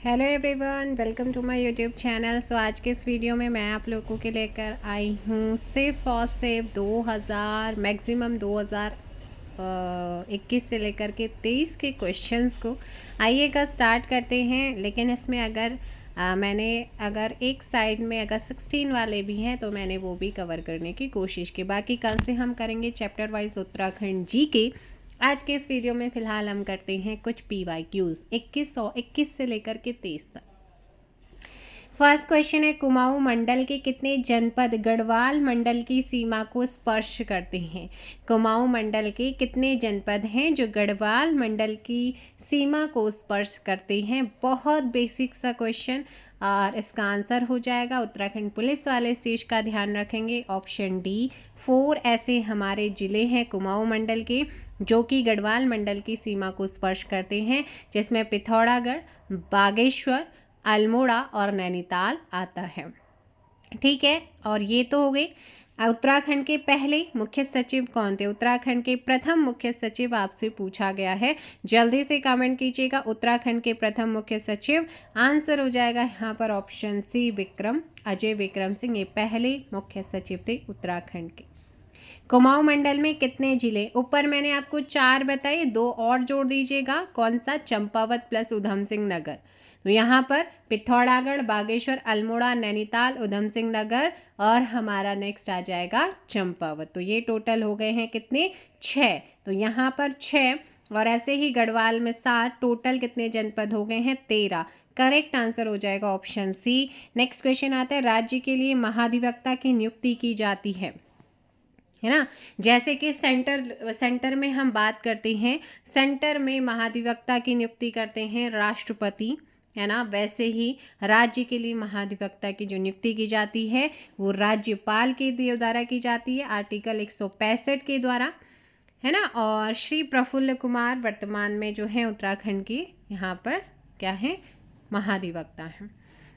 Hello everyone, welcome to my YouTube channel. So आज के इस वीडियो में मैं आप लोगों के लेकर आई हूँ सिर्फ और सिर्फ 2000 मैक्सिमम 2021 से लेकर के 23 के क्वेश्चंस को। आइएगा स्टार्ट करते हैं। लेकिन इसमें मैंने अगर एक साइड में अगर 16 वाले भी हैं तो मैंने वो भी कवर करने की कोशिश की। बाकी कल से हम करेंगे चैप्टर वाइज उत्तराखंड जी के। आज के इस वीडियो में फ़िलहाल हम करते हैं कुछ PYQs 2121 से लेकर के 23 तक। फर्स्ट क्वेश्चन है, कुमाऊं मंडल के कितने जनपद गढ़वाल मंडल की सीमा को स्पर्श करते हैं? कुमाऊं मंडल के कितने जनपद हैं जो गढ़वाल मंडल की सीमा को स्पर्श करते हैं? बहुत बेसिक सा क्वेश्चन और इसका आंसर हो जाएगा, उत्तराखंड पुलिस वाले इस चीज़ का ध्यान रखेंगे, ऑप्शन डी। 4 ऐसे हमारे ज़िले हैं कुमाऊं मंडल के जो कि गढ़वाल मंडल की सीमा को स्पर्श करते हैं, जिसमें पिथौरागढ़, बागेश्वर, अल्मोड़ा और नैनीताल आता है। ठीक है, और ये तो हो गई। उत्तराखंड के पहले मुख्य सचिव कौन थे? उत्तराखंड के प्रथम मुख्य सचिव आपसे पूछा गया है, जल्दी से कमेंट कीजिएगा। उत्तराखंड के प्रथम मुख्य सचिव आंसर हो जाएगा यहाँ पर ऑप्शन सी, अजय विक्रम सिंह। ये पहले मुख्य सचिव थे उत्तराखंड के। कुमाऊं मंडल में कितने जिले? ऊपर मैंने आपको 4 बताए, 2 और जोड़ दीजिएगा। कौन सा? चंपावत प्लस उधम सिंह नगर। तो यहाँ पर पिथौरागढ़, बागेश्वर, अल्मोड़ा, नैनीताल, उधम सिंह नगर और हमारा नेक्स्ट आ जाएगा चंपावत। तो ये टोटल हो गए हैं कितने? 6। तो यहाँ पर 6 और ऐसे ही गढ़वाल में 7। टोटल कितने जनपद हो गए हैं? 13। करेक्ट आंसर हो जाएगा ऑप्शन सी। नेक्स्ट क्वेश्चन आता है, राज्य के लिए महाधिवक्ता की नियुक्ति की जाती है ना? जैसे कि सेंटर में हम बात करते हैं, सेंटर में महाधिवक्ता की नियुक्ति करते हैं राष्ट्रपति, है ना? वैसे ही राज्य के लिए महाधिवक्ता की जो नियुक्ति की जाती है वो राज्यपाल के द्वारा की जाती है, आर्टिकल 165 के द्वारा, है ना? और श्री प्रफुल्ल कुमार वर्तमान में जो है उत्तराखंड की यहाँ पर क्या है? महाधिवक्ता हैं।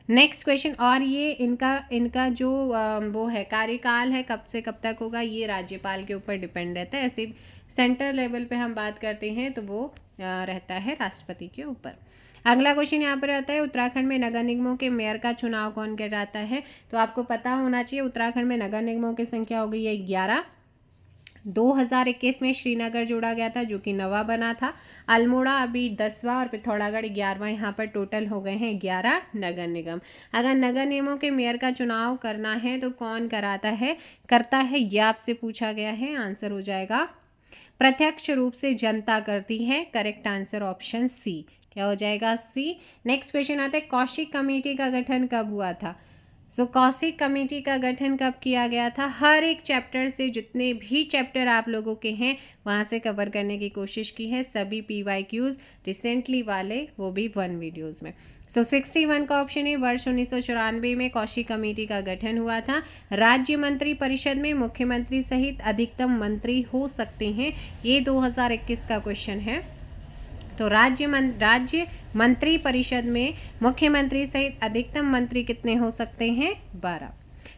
नेक्स्ट क्वेश्चन, और ये इनका जो वो है कार्यकाल है कब से कब तक होगा, ये राज्यपाल के ऊपर डिपेंड रहता है। ऐसे सेंटर लेवल पे हम बात करते हैं तो वो रहता है राष्ट्रपति के ऊपर। अगला क्वेश्चन यहाँ पर आता है, उत्तराखंड में नगर निगमों के मेयर का चुनाव कौन कराता है? तो आपको पता होना चाहिए, उत्तराखंड में नगर निगमों की संख्या हो गई है 11। 2021 में श्रीनगर जोड़ा गया था जो कि नवा बना था। अल्मोड़ा अभी 10वां और पिथौरागढ़ 11वां। यहाँ पर टोटल हो गए हैं 11 नगर निगम। अगर नगर निगमों के मेयर का चुनाव करना है तो कौन करता है ये आपसे पूछा गया है। आंसर हो जाएगा प्रत्यक्ष रूप से जनता करती है। Correct answer option C. क्या हो जाएगा? सी। नेक्स्ट क्वेश्चन आता है, कौशिक कमेटी का गठन कब हुआ था? कौशिक कमेटी का गठन कब किया गया था? हर एक चैप्टर से जितने भी चैप्टर आप लोगों के हैं वहाँ से कवर करने की कोशिश की है, सभी PYQs रिसेंटली वाले, वो भी 1 वीडियोज़ में। 61 का ऑप्शन है, वर्ष 1994 में कौशिक कमेटी का गठन हुआ था। राज्य मंत्री परिषद में मुख्यमंत्री सहित अधिकतम मंत्री हो सकते हैं, ये 2021 का क्वेश्चन है। तो राज्य मंत्री परिषद में मुख्यमंत्री सहित अधिकतम मंत्री कितने हो सकते हैं? 12।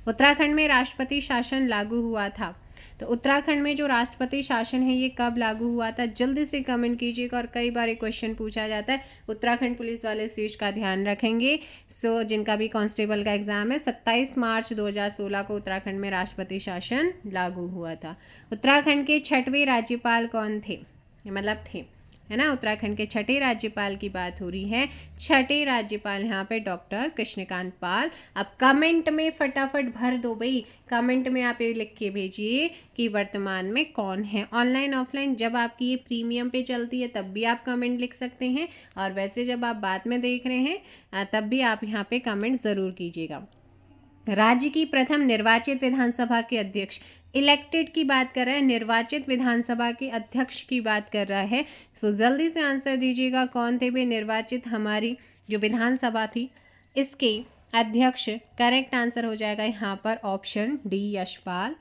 उत्तराखंड में राष्ट्रपति शासन लागू हुआ था, तो उत्तराखंड में जो राष्ट्रपति शासन है ये कब लागू हुआ था? जल्दी से कमेंट कीजिएगा। और कई बार एक क्वेश्चन पूछा जाता है, उत्तराखंड पुलिस वाले इस चीज़ का ध्यान रखेंगे। जिनका भी कांस्टेबल का एग्जाम है, 27 मार्च 2016 को उत्तराखंड में राष्ट्रपति शासन लागू हुआ था। उत्तराखंड के 6वें राज्यपाल कौन थे? मतलब थे, है ना? उत्तराखंड के 6ठे राज्यपाल की बात हो रही है। 6ठे राज्यपाल यहाँ पे डॉक्टर कृष्णकांत पाल। अब कमेंट में फटाफट भर दो भाई, कमेंट में आप ये लिख के भेजिए कि वर्तमान में कौन है। ऑनलाइन ऑफलाइन जब आपकी ये प्रीमियम पे चलती है तब भी आप कमेंट लिख सकते हैं, और वैसे जब आप बाद में देख रहे हैं तब भी आप यहाँ पे कमेंट ज़रूर कीजिएगा। राज्य की प्रथम निर्वाचित विधानसभा के अध्यक्ष, इलेक्टेड की बात कर रहा है, निर्वाचित विधानसभा के अध्यक्ष की बात कर रहा है। जल्दी से आंसर दीजिएगा, कौन थे वे निर्वाचित हमारी जो विधानसभा थी इसके अध्यक्ष? करेक्ट आंसर हो जाएगा यहाँ पर ऑप्शन डी, यशपाल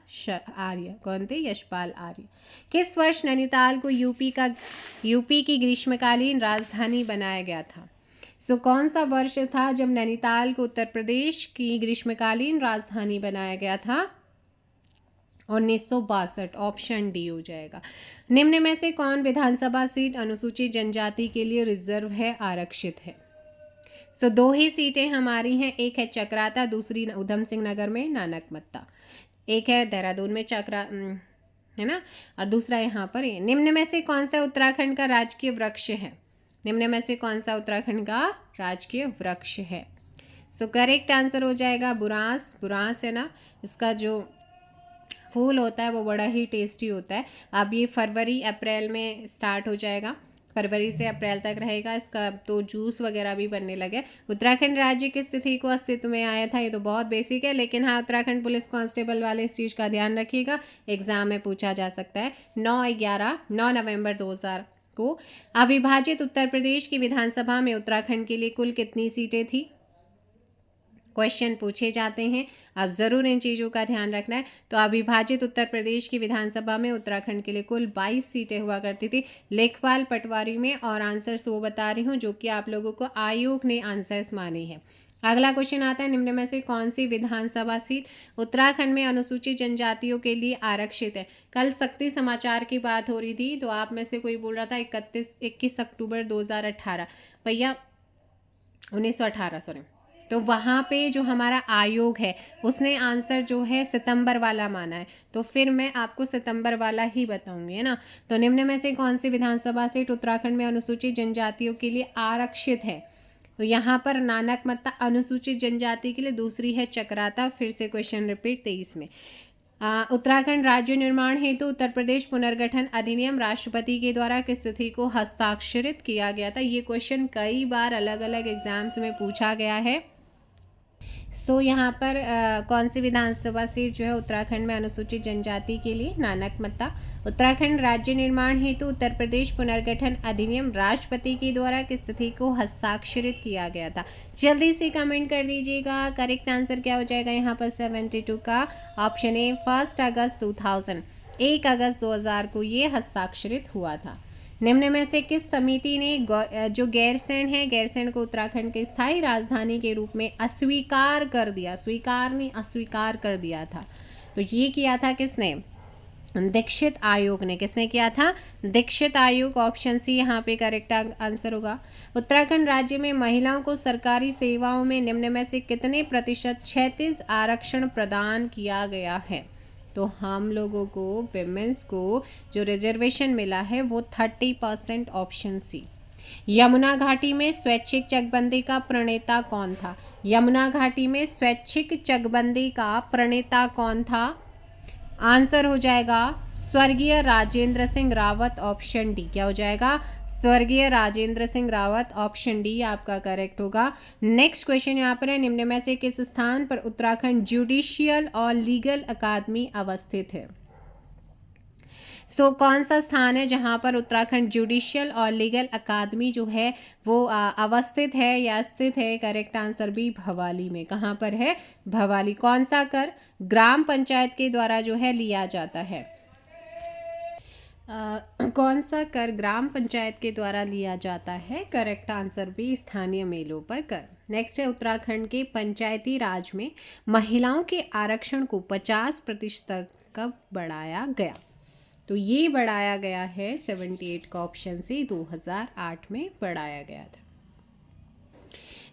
आर्य। कौन थे? यशपाल आर्य। किस वर्ष नैनीताल को यूपी की ग्रीष्मकालीन राजधानी बनाया गया था? कौन सा वर्ष था जब नैनीताल को उत्तर प्रदेश की ग्रीष्मकालीन राजधानी बनाया गया था? 1962। ऑप्शन डी हो जाएगा। निम्न में से कौन विधानसभा सीट अनुसूचित जनजाति के लिए रिजर्व है, आरक्षित है? सो 2 ही सीटें हमारी हैं, एक है चक्राता, दूसरी उधम सिंह नगर में नानकमत्ता, एक है देहरादून में है ना, और दूसरा यहाँ पर ये। निम्न में से कौन सा उत्तराखंड का राजकीय वृक्ष है? निम्न में से कौन सा उत्तराखंड का राजकीय वृक्ष है? सो करेक्ट आंसर हो जाएगा बुरांस। बुरांस है ना, इसका जो फूल होता है वो बड़ा ही टेस्टी होता है। अब ये फरवरी अप्रैल में स्टार्ट हो जाएगा, फरवरी से अप्रैल तक रहेगा, इसका तो जूस वगैरह भी बनने लगे। उत्तराखंड राज्य की स्थिति को अस्तित्व में आया था, ये तो बहुत बेसिक है, लेकिन हाँ उत्तराखंड पुलिस कांस्टेबल वाले इस चीज़ का ध्यान रखिएगा, एग्जाम में पूछा जा सकता है। 9 नवंबर 2000 को अविभाजित उत्तर प्रदेश की विधानसभा में उत्तराखंड के लिए कुल कितनी सीटें थी? क्वेश्चन पूछे जाते हैं, अब ज़रूर इन चीज़ों का ध्यान रखना है। तो अविभाजित उत्तर प्रदेश की विधानसभा में उत्तराखंड के लिए कुल 22 सीटें हुआ करती थी, लेखपाल पटवारी में, और आंसर्स वो बता रही हूँ जो कि आप लोगों को आयोग ने आंसर्स माने हैं। अगला क्वेश्चन आता है, निम्न में से कौन सी विधानसभा सीट उत्तराखंड में अनुसूचित जनजातियों के लिए आरक्षित है? कल शक्ति समाचार की बात हो रही थी, तो आप में से कोई बोल रहा था 21 अक्टूबर 2018, भैया 1918 सॉरी, तो वहाँ पे जो हमारा आयोग है उसने आंसर जो है सितंबर वाला माना है, तो फिर मैं आपको सितंबर वाला ही बताऊंगी, है ना। तो निम्न में से कौन सी विधानसभा सीट उत्तराखंड में अनुसूचित जनजातियों के लिए आरक्षित है? तो यहाँ पर नानकमत्ता अनुसूचित जनजाति के लिए, दूसरी है चक्राता। फिर से क्वेश्चन रिपीट 23 में। उत्तराखंड राज्य निर्माण हेतु उत्तर प्रदेश पुनर्गठन अधिनियम राष्ट्रपति के द्वारा किस तिथि को हस्ताक्षरित किया गया था? ये क्वेश्चन कई बार अलग अलग एग्जाम्स में पूछा गया है। सो यहाँ पर कौन सी विधानसभा सीट जो है उत्तराखंड में अनुसूचित जनजाति के लिए? नानकमत्ता। उत्तराखंड राज्य निर्माण हेतु उत्तर प्रदेश पुनर्गठन अधिनियम राष्ट्रपति के द्वारा किस तिथि को हस्ताक्षरित किया गया था? जल्दी से कमेंट कर दीजिएगा। करेक्ट आंसर क्या हो जाएगा यहाँ पर? 72 का ऑप्शन ए 1 अगस्त 2000, 1 अगस्त 2000 को ये हस्ताक्षरित हुआ था। निम्न में से किस समिति ने जो गैरसैंण है, गैरसैंण को उत्तराखंड के स्थायी राजधानी के रूप में अस्वीकार कर दिया? स्वीकार नहीं, अस्वीकार कर दिया था। तो ये किया था किसने? दीक्षित आयोग ने। किसने किया था? दीक्षित आयोग। ऑप्शन सी यहाँ पे करेक्ट आंसर होगा। उत्तराखंड राज्य में महिलाओं को सरकारी सेवाओं में निम्न में से कितने प्रतिशत 36 आरक्षण प्रदान किया गया है? तो हम लोगों को विमेंस को जो रिजर्वेशन मिला है वो 30%, ऑप्शन सी। यमुना घाटी में स्वैच्छिक चकबंदी का प्रणेता कौन था? यमुना घाटी में स्वैच्छिक चकबंदी का प्रणेता कौन था? आंसर हो जाएगा स्वर्गीय राजेंद्र सिंह रावत, ऑप्शन डी। क्या हो जाएगा? स्वर्गीय राजेंद्र सिंह रावत, ऑप्शन डी आपका करेक्ट होगा। नेक्स्ट क्वेश्चन यहाँ पर है, निम्न में से किस स्थान पर उत्तराखंड जुडिशियल और लीगल अकादमी अवस्थित है? कौन सा स्थान है जहाँ पर उत्तराखंड जुडिशियल और लीगल अकादमी जो है वो अवस्थित है या स्थित है? करेक्ट आंसर भी भवाली में। कहाँ पर है? भवाली। कौन सा कर ग्राम पंचायत के द्वारा जो है लिया जाता है? कौन सा कर ग्राम पंचायत के द्वारा लिया जाता है? करेक्ट आंसर भी स्थानीय मेलों पर कर। नेक्स्ट है, उत्तराखंड के पंचायती राज में महिलाओं के आरक्षण को 50% तक कब बढ़ाया गया? तो ये बढ़ाया गया है 78 का ऑप्शन से 2008 में बढ़ाया गया था।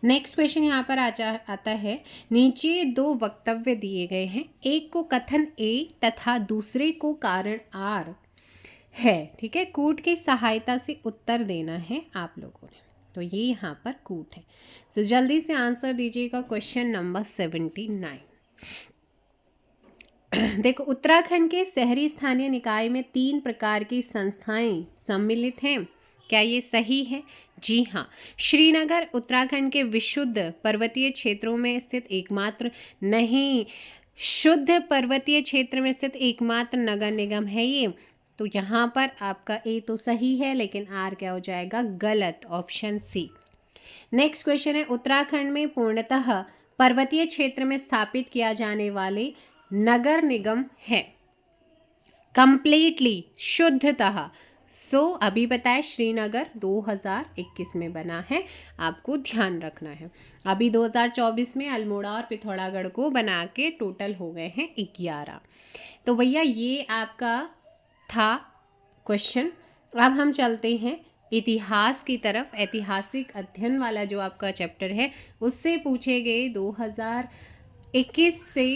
नेक्स्ट क्वेश्चन यहाँ पर आता है, नीचे 2 वक्तव्य दिए गए हैं, एक को कथन ए तथा दूसरे को कारण आर है, ठीक है। कूट की सहायता से उत्तर देना है आप लोगों ने, तो ये यहाँ पर कूट है। तो जल्दी से आंसर दीजिएगा क्वेश्चन नंबर 79। देखो, उत्तराखंड के शहरी स्थानीय निकाय में 3 प्रकार की संस्थाएं सम्मिलित हैं, क्या ये सही है? जी हाँ। श्रीनगर उत्तराखंड के विशुद्ध पर्वतीय क्षेत्रों में स्थित एकमात्र, नहीं, शुद्ध पर्वतीय क्षेत्र में स्थित एकमात्र नगर निगम है ये। तो यहाँ पर आपका ए तो सही है, लेकिन आर क्या हो जाएगा? गलत, ऑप्शन सी। नेक्स्ट क्वेश्चन है, उत्तराखंड में पूर्णतः पर्वतीय क्षेत्र में स्थापित किया जाने वाले नगर निगम है कंप्लीटली शुद्धतः। अभी बताए श्रीनगर 2021 में बना है, आपको ध्यान रखना है। अभी 2024 में अल्मोड़ा और पिथौरागढ़ को बना के टोटल हो गए हैं 11। तो भैया ये आपका था क्वेश्चन। अब हम चलते हैं इतिहास की तरफ, ऐतिहासिक अध्ययन वाला जो आपका चैप्टर है उससे पूछे गए 2021 से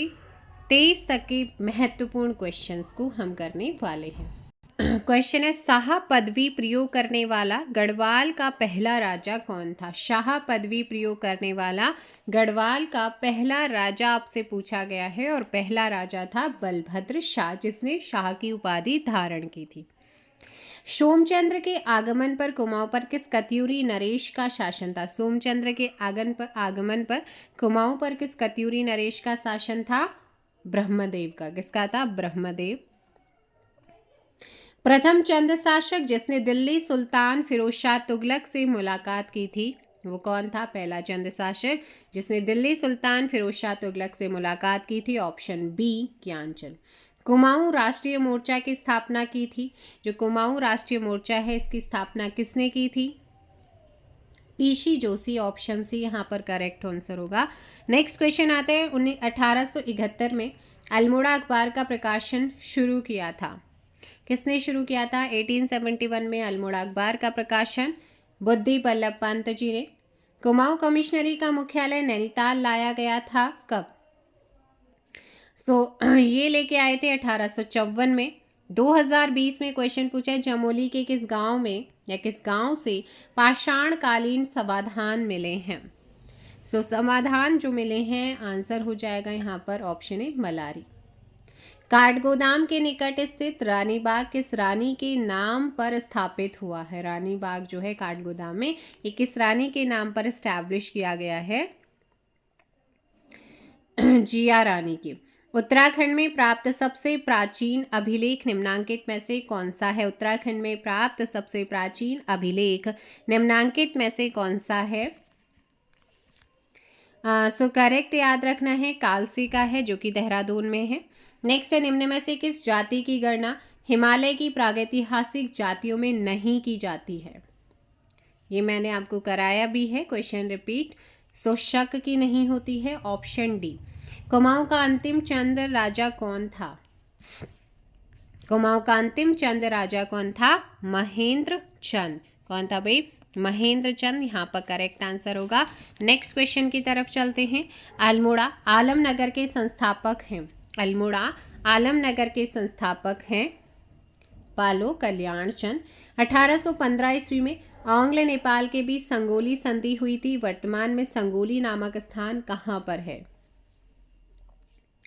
23 तक के महत्वपूर्ण क्वेश्चंस को हम करने वाले हैं। क्वेश्चन है, शाह पदवी प्रयोग करने वाला गढ़वाल का पहला राजा कौन था? शाह पदवी प्रयोग करने वाला गढ़वाल का पहला राजा आपसे पूछा गया है और पहला राजा था बलभद्र शाह, जिसने शाह की उपाधि धारण की थी। सोमचंद्र के आगमन पर कुमाऊं पर किस कत्यूरी नरेश का शासन था? सोमचंद्र के आगमन पर कुमाऊं पर किस कत्यूरी नरेश का शासन था? ब्रह्मदेव का। किसका था? ब्रह्मदेव। प्रथम चंद शासक जिसने दिल्ली सुल्तान फिरोज शाह तुगलक से मुलाकात की थी, वो कौन था? पहला चंद शासक जिसने दिल्ली सुल्तान फिरोज शाह तुगलक से मुलाकात की थी, ऑप्शन बी ज्ञानचंद। कुमाऊं राष्ट्रीय मोर्चा की स्थापना की थी, जो कुमाऊं राष्ट्रीय मोर्चा है इसकी स्थापना किसने की थी? पीसी जोशी, ऑप्शन सी यहाँ पर करेक्ट आंसर होगा। नेक्स्ट क्वेश्चन आता है, 1871 में अल्मोड़ा अखबार का प्रकाशन शुरू किया था। किसने शुरू किया था? 1871 में अल्मोड़ा अखबार का प्रकाशन बुद्धि बल्लभ पंत जी ने। कुमाऊं कमिश्नरी का मुख्यालय नैनीताल लाया गया था कब? ये लेके आए थे 1854 में। 2020 में क्वेश्चन पूछा है, चमोली के किस गांव में या किस गांव से पाषाणकालीन समाधान मिले हैं? समाधान जो मिले हैं, आंसर हो जाएगा यहाँ पर ऑप्शन ए मलारी। काठगोदाम के निकट स्थित रानी बाग किस रानी के नाम पर स्थापित हुआ है? रानी बाग जो है काठगोदाम में, ये किस रानी के नाम पर एस्टैब्लिश किया गया है? जिया रानी की। उत्तराखंड में प्राप्त सबसे प्राचीन अभिलेख निम्नांकित में से कौन सा है? उत्तराखंड में प्राप्त सबसे प्राचीन अभिलेख निम्नांकित में से कौन सा है? करेक्ट याद रखना है, कालसी का है, जो कि देहरादून में है। नेक्स्ट है, निम्न में से किस जाति की गणना हिमालय की प्रागैतिहासिक जातियों में नहीं की जाती है? ये मैंने आपको कराया भी है, क्वेश्चन रिपीट। शक की नहीं होती है, ऑप्शन डी। कुमाऊं का अंतिम चंद राजा कौन था? कुमाऊं का अंतिम चंद राजा कौन था? महेंद्र चंद। कौन था भाई? महेंद्र चंद यहाँ पर करेक्ट आंसर होगा। नेक्स्ट क्वेश्चन की तरफ चलते हैं। अल्मोड़ा आलमनगर के संस्थापक हैं। अल्मोड़ा आलमनगर के संस्थापक हैं पालो कल्याण चंद। 1815 ईस्वी में आंग्ल नेपाल के बीच संगोली संधि हुई थी। वर्तमान में संगोली नामक स्थान कहाँ पर है?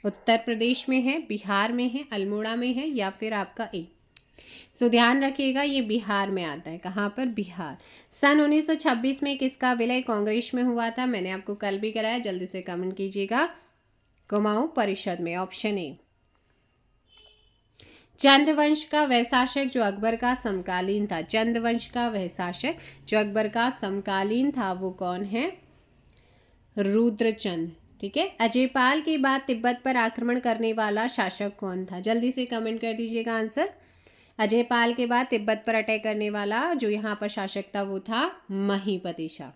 उत्तर प्रदेश में है, बिहार में है, अल्मोड़ा में है, या फिर आपका ए। ध्यान रखिएगा, ये बिहार में आता है। कहाँ पर? बिहार। सन 1926 में किसका विलय कांग्रेस में हुआ था? मैंने आपको कल भी कराया, जल्दी से कमेंट कीजिएगा। कुमाऊं परिषद में, ऑप्शन ए। चंदवंश का वह शासक जो अकबर का समकालीन था। चंदवंश का वह शासक जो अकबर का समकालीन था, वो कौन है? रुद्रचंद। ठीक है। अजयपाल के बाद तिब्बत पर आक्रमण करने वाला शासक कौन था? जल्दी से कमेंट कर दीजिएगा आंसर। अजयपाल के बाद तिब्बत पर अटैक करने वाला जो यहाँ पर शासक था वो था महीपति शाह।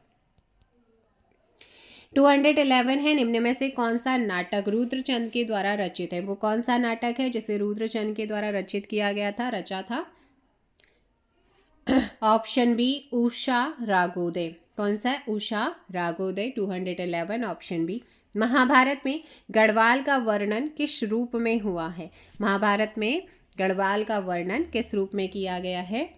211 है, निम्न में से कौन सा नाटक रुद्रचंद के द्वारा रचित है? वो कौन सा नाटक है जिसे रुद्रचंद के द्वारा रचित किया गया था, रचा था? Option B Usha रागोदय। कौन सा है? उषा रागोदय। 211 option B. महाभारत में गढ़वाल का वर्णन किस रूप में हुआ है? महाभारत में गढ़वाल का वर्णन किस रूप में किया गया है?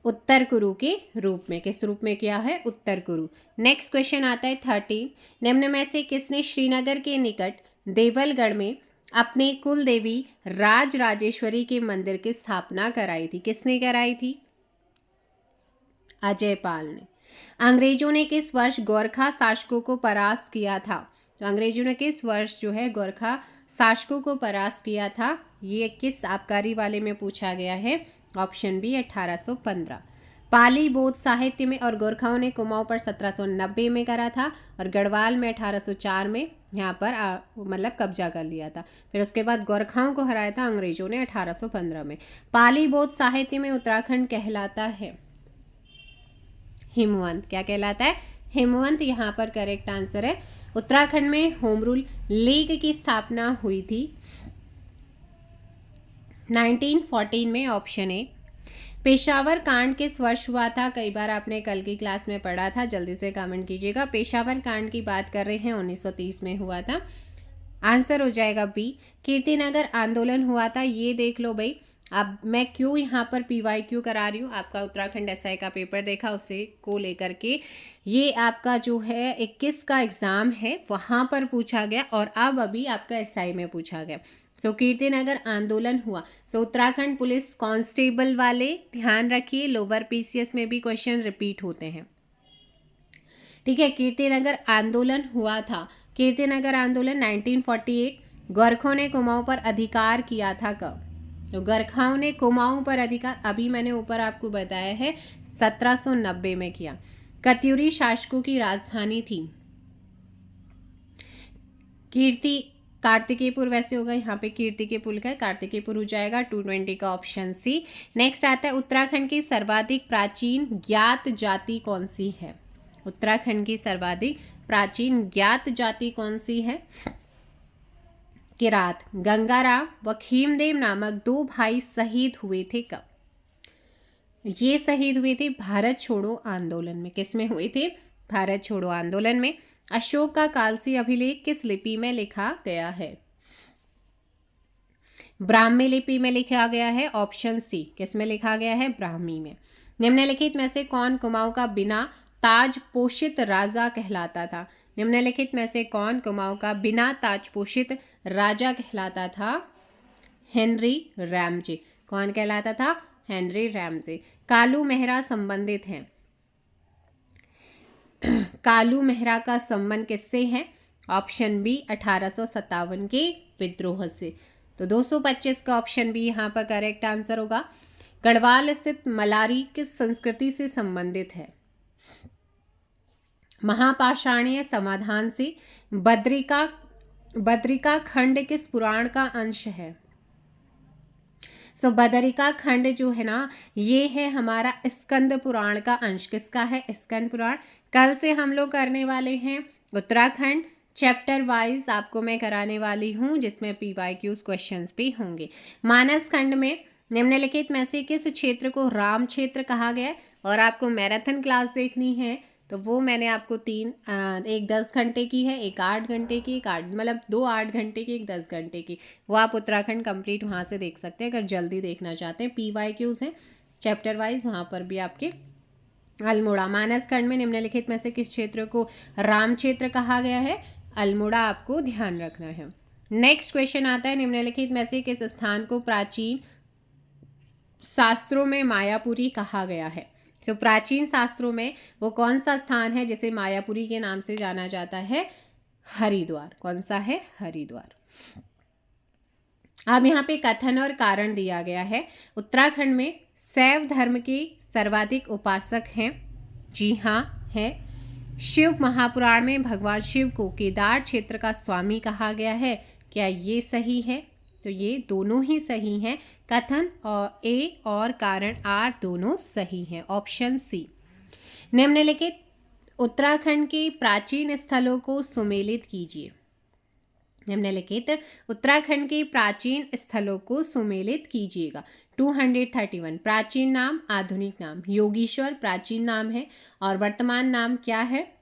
उत्तर कुरु के रूप में। किस रूप में किया है? उत्तर कुरु। नेक्स्ट क्वेश्चन आता है 13। निम्न में से किसने श्रीनगर के निकट देवलगढ़ में अपने कुल देवी राज राजेश्वरी के मंदिर की स्थापना कराई थी? किसने कराई थी? अजयपाल ने। अंग्रेजों ने किस वर्ष गोरखा शासकों को परास्त किया था? तो अंग्रेजों ने किस वर्ष जो है गोरखा शासकों को परास्त किया था? ये किस आबकारी वाले में पूछा गया है? Option B 1815। पाली बौद्ध साहित्य में और गोरखाओं ने कुमाऊं पर 1790 में करा था और गढ़वाल में 1804 में यहाँ पर मतलब कब्जा कर लिया था। फिर उसके बाद गोरखाओं को हराया था अंग्रेजों ने 1815 में। पाली बौद्ध साहित्य में उत्तराखंड कहलाता है हिमवंत। क्या कहलाता है? हिमवंत यहाँ पर करेक्ट आंसर है। उत्तराखंड में होम रूल लीग की स्थापना हुई थी 1914 में, ऑप्शन ए। पेशावर कांड किस वर्ष हुआ था? कई बार आपने कल की क्लास में पढ़ा था, जल्दी से कमेंट कीजिएगा। पेशावर कांड की बात कर रहे हैं, 1930 में हुआ था। आंसर हो जाएगा बी। कीर्तिनगर आंदोलन हुआ था, ये देख लो भाई। अब मैं क्यों यहाँ पर PYQ करा रही हूँ, आपका उत्तराखंड SI का पेपर देखा, उसे को लेकर के ये आपका जो है 21 का एग्ज़ाम है वहाँ पर पूछा गया और अब अभी आपका SI में पूछा गया। सो कीर्तिनगर आंदोलन हुआ। सो उत्तराखंड पुलिस कांस्टेबल वाले ध्यान रखिए, लोअर PCS में भी क्वेश्चन रिपीट होते हैं, ठीक है। कीर्तिनगर आंदोलन हुआ था। कीर्तिनगर आंदोलन 1948। गोरखों ने कुमाऊं पर अधिकार किया था कब? तो गोरखाओं ने कुमाऊं पर अधिकार, अभी मैंने ऊपर आपको बताया है, 1790 में किया। कत्यूरी शासकों की राजधानी थी। कार्तिकेयपुर वैसे होगा, यहाँ पे कीर्तिकेयपुर का है, कार्तिकेयपुर हो जाएगा। 220 का ऑप्शन सी। नेक्स्ट आता है उत्तराखंड की सर्वाधिक प्राचीन ज्ञात जाति कौन सी है? उत्तराखंड की सर्वाधिक प्राचीन ज्ञात जाति कौन सी है? किरात। गंगाराम व खीमदेव नामक 2 भाई शहीद हुए थे कब? ये शहीद हुए थे भारत छोड़ो आंदोलन में। किस में हुए थे? भारत छोड़ो आंदोलन में। अशोक का कालसी अभिलेख किस लिपि में लिखा गया है? ब्राह्मी लिपि में लिखा गया है, ऑप्शन सी। किस में लिखा गया है? ब्राह्मी में। निम्नलिखित में से कौन कुमाऊं का बिना ताज पोषित राजा कहलाता था? निम्नलिखित में से कौन कुमाऊं का बिना ताज पोषित राजा कहलाता था? Henry Ramsay. कौन कहलाता था? Henry Ramsay. कालू मेहरा संबंधित हैं। कालू मेहरा का संबंध किससे है? ऑप्शन बी, 1857 के विद्रोह से। तो 225 का ऑप्शन बी यहाँ पर करेक्ट आंसर होगा। गढ़वाल स्थित मलारी किस संस्कृति से संबंधित है? महापाषाणीय समाधान से। बद्रिका खंड किस पुराण का अंश है? बदरिका खंड जो है ना, ये है हमारा स्कंद पुराण का अंश। किसका है? स्कंद पुराण। कल से हम लोग करने वाले हैं उत्तराखंड चैप्टर वाइज, आपको मैं कराने वाली हूँ, जिसमें PYQs क्वेश्चंस भी होंगे। मानस खंड में निम्नलिखित में से किस क्षेत्र को राम क्षेत्र कहा गया है? और आपको मैराथन क्लास देखनी है तो वो मैंने आपको एक 10 घंटे की है, एक 8 घंटे की, मतलब 2 8 घंटे की, एक 10 घंटे की, वो आप उत्तराखंड कंप्लीट वहाँ से देख सकते हैं अगर जल्दी देखना चाहते हैं। PYQs हैं चैप्टर वाइज, वहाँ पर भी आपके। अल्मोड़ा। मानस खंड में निम्नलिखित में से किस क्षेत्र को राम क्षेत्र कहा गया है? अल्मोड़ा आपको ध्यान रखना है। नेक्स्ट क्वेश्चन आता है, निम्नलिखित में से किस स्थान को प्राचीन शास्त्रों में मायापुरी कहा गया है? प्राचीन शास्त्रों में वो कौन सा स्थान है जिसे मायापुरी के नाम से जाना जाता है? हरिद्वार। कौन सा है? हरिद्वार। अब यहाँ पे कथन और कारण दिया गया है। उत्तराखंड में शैव धर्म के सर्वाधिक उपासक हैं। जी हाँ, है। शिव महापुराण में भगवान शिव को केदार क्षेत्र का स्वामी कहा गया है। क्या ये सही है? तो ये दोनों ही सही हैं। कथन और ए और कारण आर दोनों सही हैं, ऑप्शन सी। निम्नलिखित उत्तराखंड के प्राचीन स्थलों को सुमेलित कीजिए। निम्नलिखित उत्तराखंड के प्राचीन स्थलों को सुमेलित कीजिएगा। 231 प्राचीन नाम, आधुनिक नाम। योगीश्वर प्राचीन नाम है और वर्तमान नाम क्या है?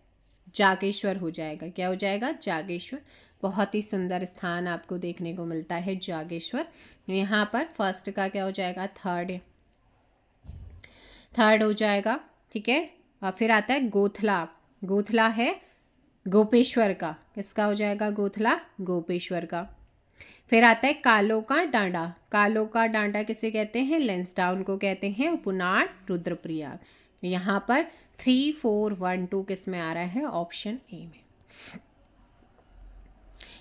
जागेश्वर हो जाएगा। क्या हो जाएगा? जागेश्वर। बहुत ही सुंदर स्थान आपको देखने को मिलता है जागेश्वर। यहाँ पर फर्स्ट का क्या हो जाएगा? थर्ड हो जाएगा, ठीक है। और फिर आता है गोथला। गोथला है गोपेश्वर का। किसका हो जाएगा? गोथला गोपेश्वर का। फिर आता है कालो का डांडा। कालो का डांडा किसे कहते हैं? लेंसडाउन को कहते हैं। पुनार रुद्रप्रयाग। यहाँ पर 3 4 1 2 किस में आ रहा है? ऑप्शन ए में।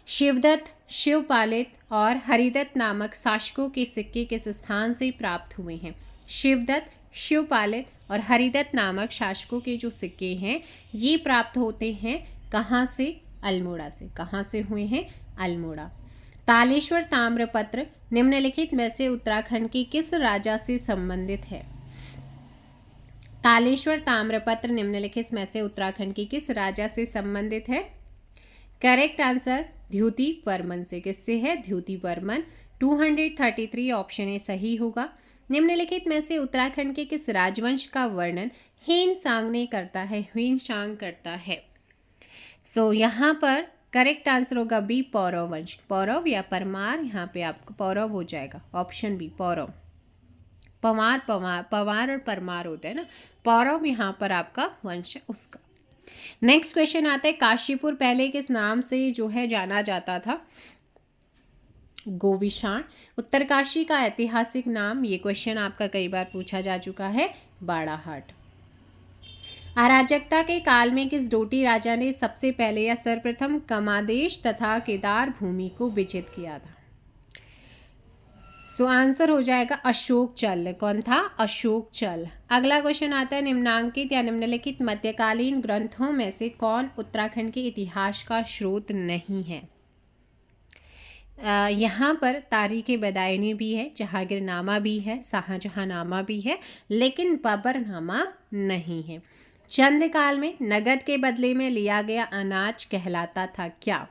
शिवदत्त, शिवपालित और हरिदत्त नामक शासकों के सिक्के किस स्थान से प्राप्त हुए हैं? शिवदत्त, शिवपालित और हरिदत्त नामक शासकों के जो सिक्के हैं ये प्राप्त होते हैं कहाँ से? अल्मोड़ा से। कहाँ से हुए हैं? अल्मोड़ा। तालेश्वर ताम्रपत्र निम्नलिखित में से उत्तराखंड के किस राजा से संबंधित है? तालेश्वर ताम्रपत्र निम्नलिखित में से उत्तराखंड के किस राजा से संबंधित है? करेक्ट आंसर द्युति वर्मन से। किससे है? द्युति वर्मन। 233 ऑप्शन ए सही होगा। निम्नलिखित में से उत्तराखंड के किस राजवंश का वर्णन ह्वेनसांग ने करता है? ह्वेनसांग करता है। सो यहाँ पर करेक्ट आंसर होगा बी, पौरव वंश। पौरव या परमार, यहाँ पे आपको पौरव हो जाएगा, ऑप्शन बी पौरव। पवार और परमार होता है ना, पौरव यहाँ पर आपका वंश है उसका। नेक्स्ट क्वेश्चन आता है, काशीपुर पहले किस नाम से जो है जाना जाता था? गोविशाण। उत्तरकाशी का ऐतिहासिक नाम, ये क्वेश्चन आपका कई बार पूछा जा चुका है, बाड़ाहाट। अराजकता के काल में किस डोटी राजा ने सबसे पहले या सर्वप्रथम कमादेश तथा केदार भूमि को विजित किया था? सो आंसर हो जाएगा अशोक चल। कौन था? अशोक चल। अगला क्वेश्चन आता है, निम्नांकित या निम्नलिखित मध्यकालीन ग्रंथों में से कौन उत्तराखंड के इतिहास का स्रोत नहीं है? यहाँ पर तारीख बदायूनी भी है, जहांगीरनामा भी है, शाहजहांनामा भी है, लेकिन बाबरनामा नहीं है। चंद काल में नगद के बदले में लिया गया अनाज कहलाता था क्या?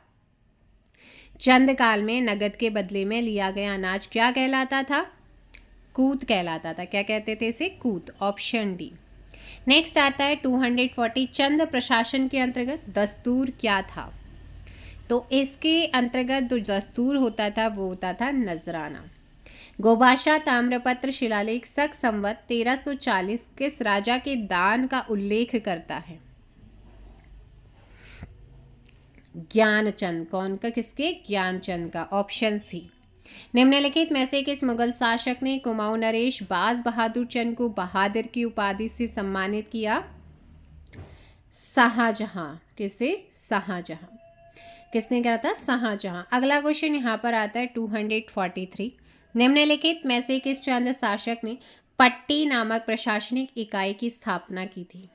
चंद काल में नगद के बदले में लिया गया अनाज क्या कहलाता था? कूत कहलाता था। क्या कहते थे इसे? कूत, ऑप्शन डी। नेक्स्ट आता है 240, चंद प्रशासन के अंतर्गत दस्तूर क्या था? तो इसके अंतर्गत जो दस्तूर होता था वो होता था नजराना। गोभाषा ताम्रपत्र शिलालेख शक संवत 1340 किस राजा के दान का उल्लेख करता है? ज्ञानचंद। कौन का? किसके? ज्ञानचंद का, ऑप्शन सी। निम्नलिखित में से किस मुगल शासक ने कुमाऊं नरेश बाज बहादुर चंद को बहादुर की उपाधि से सम्मानित किया? शाहजहां। किसे? शाहजहां। किसने करा था? शाहजहां। अगला क्वेश्चन यहाँ पर आता है 243, निम्नलिखित में से किस चंद शासक ने पट्टी नामक प्रशासनिक इकाई की स्थापना की थी?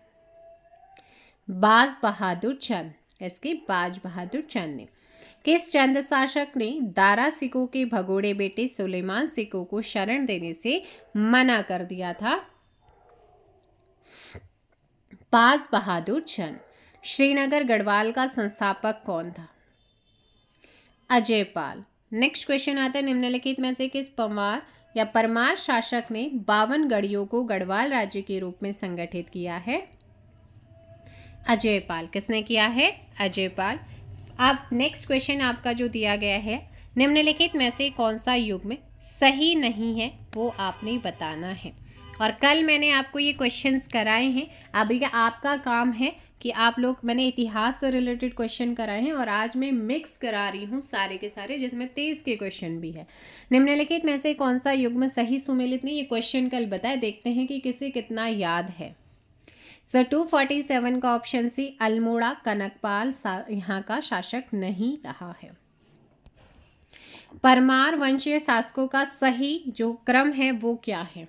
बाज बहादुर चंद। किसके? बाज बहादुर चंद ने। किस चंद शासक ने दारा सिकों के भगोड़े बेटे सुलेमान सिकों को शरण देने से मना कर दिया था? बाज बहादुर चंद। श्रीनगर गढ़वाल का संस्थापक कौन था? अजयपाल। नेक्स्ट क्वेश्चन आता है, निम्नलिखित में से किस पंवार या परमार शासक ने 52 गढ़ियों को गढ़वाल राज्य के रूप में संगठित किया है? अजयपाल। किसने किया है? अजयपाल। अब नेक्स्ट क्वेश्चन आपका जो दिया गया है, निम्नलिखित में से कौन सा युग्म सही नहीं है वो आपने बताना है। और कल मैंने आपको ये क्वेश्चंस कराए हैं, अभी आपका काम है कि आप लोग, मैंने इतिहास से रिलेटेड क्वेश्चन कराए हैं और आज मैं मिक्स करा रही हूँ सारे के सारे, जिसमें 23 के क्वेश्चन भी है। निम्नलिखित में से कौन सा युग्म सही सुमेलित नहीं, ये क्वेश्चन कल बताए, देखते हैं कि किसे कितना याद है। सो 247 का ऑप्शन सी अल्मोड़ा कनकपाल यहाँ का शासक नहीं रहा है। परमार वंशीय शासकों का सही जो क्रम है वो क्या है?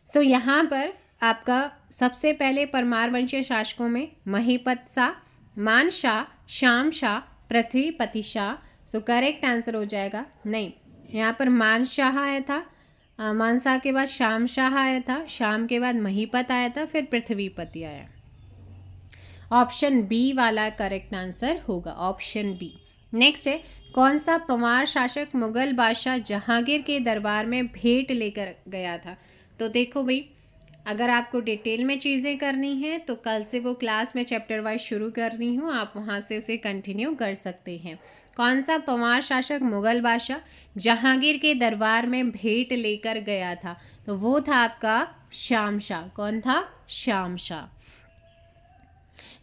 सो यहाँ पर आपका सबसे पहले परमार वंशीय शासकों में महिपत शाह, मान Shah, Shyam Shah, पृथ्वीपति Shah. So correct answer हो जाएगा नहीं, यहाँ पर मान शाह आया था, मान शाह के बाद श्याम शाह आया था, श्याम के बाद महिपत आया था, फिर पृथ्वीपति आया। ऑप्शन बी वाला करेक्ट आंसर होगा, ऑप्शन बी। नेक्स्ट है, कौन सा पंवार शासक मुगल बादशाह जहांगीर के दरबार में भेंट लेकर गया था? तो देखो भाई, अगर आपको डिटेल में चीज़ें करनी हैं तो कल से वो क्लास में चैप्टर वाइज शुरू कर रही हूँ, आप वहाँ से उसे कंटिन्यू कर सकते हैं। कौन सा पंवार शासक मुगल बादशाह जहांगीर के दरबार में भेंट लेकर गया था? तो वो था आपका श्याम शाह। कौन था? श्याम शाह।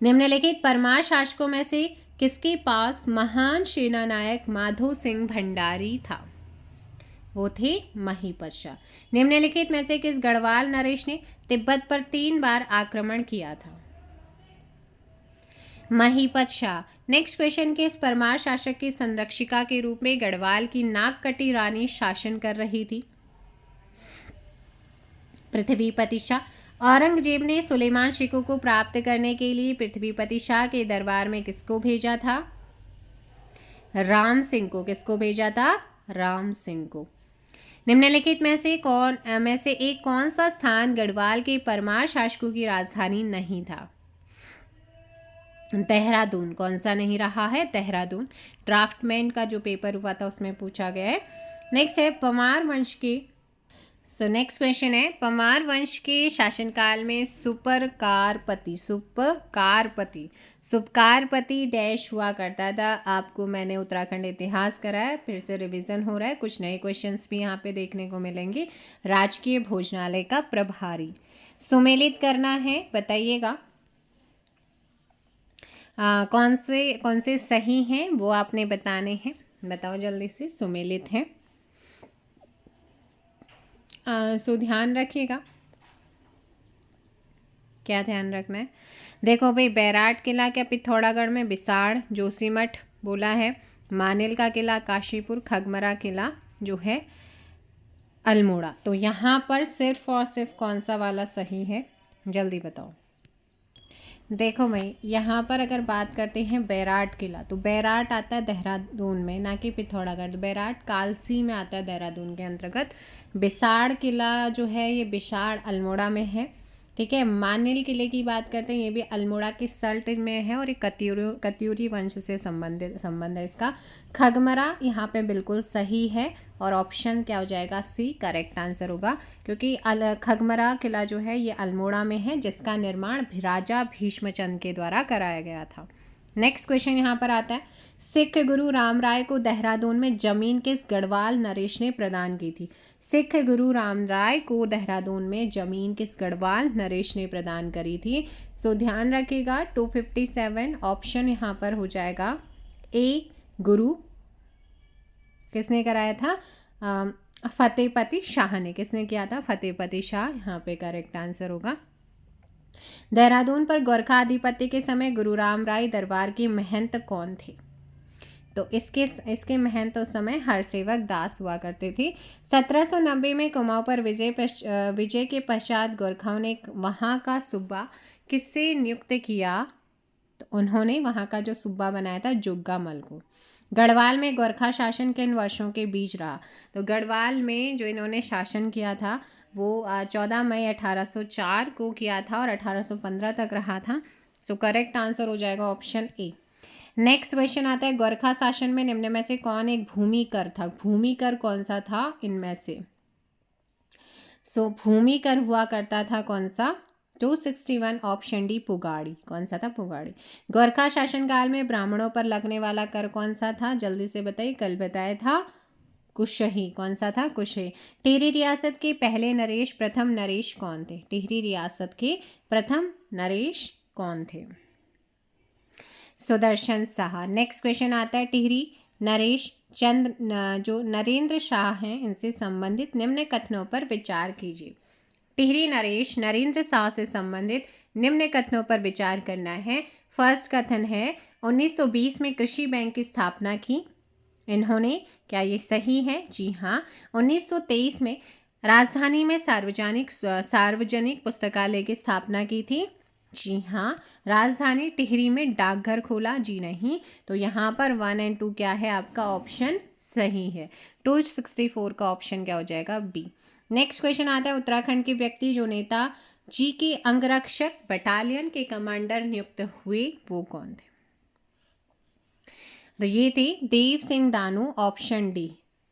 निम्नलिखित परमार शासकों में से किसके पास महान सेनानायक माधो सिंह भंडारी था? वो थे महिपत शाह। निम्नलिखित में से किस गढ़वाल नरेश ने तिब्बत पर 3 बार आक्रमण किया था? महिपत शाह। नेक्स्ट क्वेश्चन, किस परमार शासक की संरक्षिका के रूप में गढ़वाल की नागकटी रानी शासन कर रही थी? पृथ्वीपति शाह। औरंगजेब ने सुलेमान शिकों को प्राप्त करने के लिए पृथ्वीपति शाह के दरबार में किसको भेजा था? राम सिंह को। किसको भेजा था? राम सिंह को। निम्नलिखित में से एक कौन सा स्थान गढ़वाल के परमार शासकों की राजधानी नहीं था? देहरादून। कौन सा नहीं रहा है? देहरादून। ड्राफ्टमैन का जो पेपर हुआ था उसमें पूछा गया है। नेक्स्ट है, पंवार वंश के सो नेक्स्ट क्वेश्चन है, परमार वंश के शासनकाल में सुपकारपति डैश हुआ करता था। आपको मैंने उत्तराखंड इतिहास कराया, फिर से रिवीजन हो रहा है, कुछ नए क्वेश्चंस भी यहाँ पे देखने को मिलेंगे। राजकीय भोजनालय का प्रभारी। सुमेलित करना है, बताइएगा कौन से सही हैं वो आपने बताने हैं, बताओ जल्दी से। सुमेलित हैं, सो ध्यान रखिएगा, क्या ध्यान रखना है। देखो भाई, बैराट किला क्या पिथौरागढ़ में, बिसाड़ जोशीमठ बोला है। मानेल का किला काशीपुर, खगमरा किला जो है अल्मोड़ा। तो यहाँ पर सिर्फ और सिर्फ कौन सा वाला सही है, जल्दी बताओ। देखो भाई, यहाँ पर अगर बात करते हैं बैराट किला, तो बैराट आता है देहरादून में, ना कि पिथौरागढ़। बैराट कालसी में आता है देहरादून के अंतर्गत। बिसाड़ किला जो है ये बिसाड़ अल्मोड़ा में है, ठीक है। मानिल किले की बात करते हैं, ये भी अल्मोड़ा के सल्ट में है और ये कत्यूरी वंश से संबंध है इसका। खगमरा यहाँ पे बिल्कुल सही है और ऑप्शन क्या हो जाएगा, सी करेक्ट आंसर होगा, क्योंकि खगमरा किला जो है ये अल्मोड़ा में है, जिसका निर्माण राजा भीष्मचंद के द्वारा कराया गया था। नेक्स्ट क्वेश्चन यहाँ पर आता है, सिख गुरु राम राय को देहरादून में जमीन किस गढ़वाल नरेश ने प्रदान की थी। सिख गुरु राम राय को देहरादून में जमीन किस गढ़वाल नरेश ने प्रदान करी थी। सो ध्यान रखिएगा, 257 ऑप्शन यहाँ पर हो जाएगा ए, गुरु किसने कराया था, फतेहपति शाह ने। किसने किया था, फतेहपति शाह, यहाँ पे करेक्ट आंसर होगा। देहरादून पर गोरखा आधिपत्य के समय गुरु राम राय दरबार के महंत कौन थे। तो इसके महंत उस समय हरसेवक दास हुआ करते थे। 1790 में कुमाऊं पर विजय के पश्चात गोरखाओं ने वहाँ का सूबा किससे नियुक्त किया। तो उन्होंने वहाँ का जो सूबा बनाया था जुग्गा मल को। गढ़वाल में गोरखा शासन किन वर्षों के बीच रहा। तो गढ़वाल में जो इन्होंने शासन किया था वो 14 मई 1804 को किया था और 1815 तक रहा था। सो करेक्ट आंसर हो जाएगा ऑप्शन ए। नेक्स्ट क्वेश्चन आता है, गोरखा शासन में निम्न में से कौन एक भूमिकर था। भूमिकर कौन सा था इनमें से। सो भूमिकर हुआ करता था कौन सा, 261 ऑप्शन डी पुगाड़ी। कौन सा था, पुगाड़ी। गोरखा शासनकाल में ब्राह्मणों पर लगने वाला कर कौन सा था, जल्दी से बताइए, कल बताया था कुशही। कौन सा था, कुशही। टिहरी रियासत के पहले नरेश प्रथम नरेश कौन थे। टिहरी रियासत के प्रथम नरेश कौन थे, सुदर्शन शाह। नेक्स्ट क्वेश्चन आता है, टिहरी नरेश जो नरेंद्र शाह हैं इनसे संबंधित निम्न कथनों पर विचार कीजिए। टिहरी नरेश नरेंद्र शाह से संबंधित निम्न कथनों पर विचार करना है। फर्स्ट कथन है 1920 में कृषि बैंक की स्थापना की इन्होंने, क्या ये सही है, जी हाँ। 1923 में राजधानी में सार्वजनिक पुस्तकालय की स्थापना की थी, जी हाँ। राजधानी टिहरी में डाकघर खोला, जी नहीं। तो यहाँ पर 1 और 2 क्या है आपका ऑप्शन सही है। 264 का ऑप्शन क्या हो जाएगा, बी। नेक्स्ट क्वेश्चन आता है, उत्तराखंड के व्यक्ति जो नेता जी के अंगरक्षक बटालियन के कमांडर नियुक्त हुए वो कौन थे। तो ये थे देव सिंह दानू, ऑप्शन डी।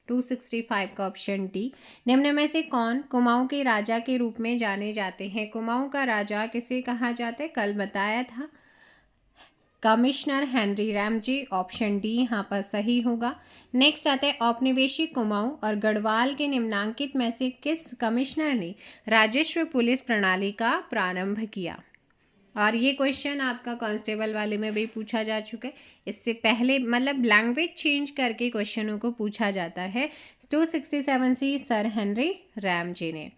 265 का ऑप्शन डी। निम्न में से कौन कुमाऊं के राजा के रूप में जाने जाते हैं। कुमाऊं का राजा किसे कहा जाता है, कल बताया था, commissioner Henry Ramsay, option D यहाँ पर सही होगा। नेक्स्ट आता है, औपनिवेशिक कुमाऊं और गढ़वाल के निम्नांकित में से किस कमिश्नर ने राजस्व पुलिस प्रणाली का प्रारंभ किया। और ये क्वेश्चन आपका कांस्टेबल वाले में भी पूछा जा चुका है, इससे पहले मतलब लैंग्वेज चेंज करके क्वेश्चनों को पूछा जाता है। 267 सी सर हेनरी रैमजे ने।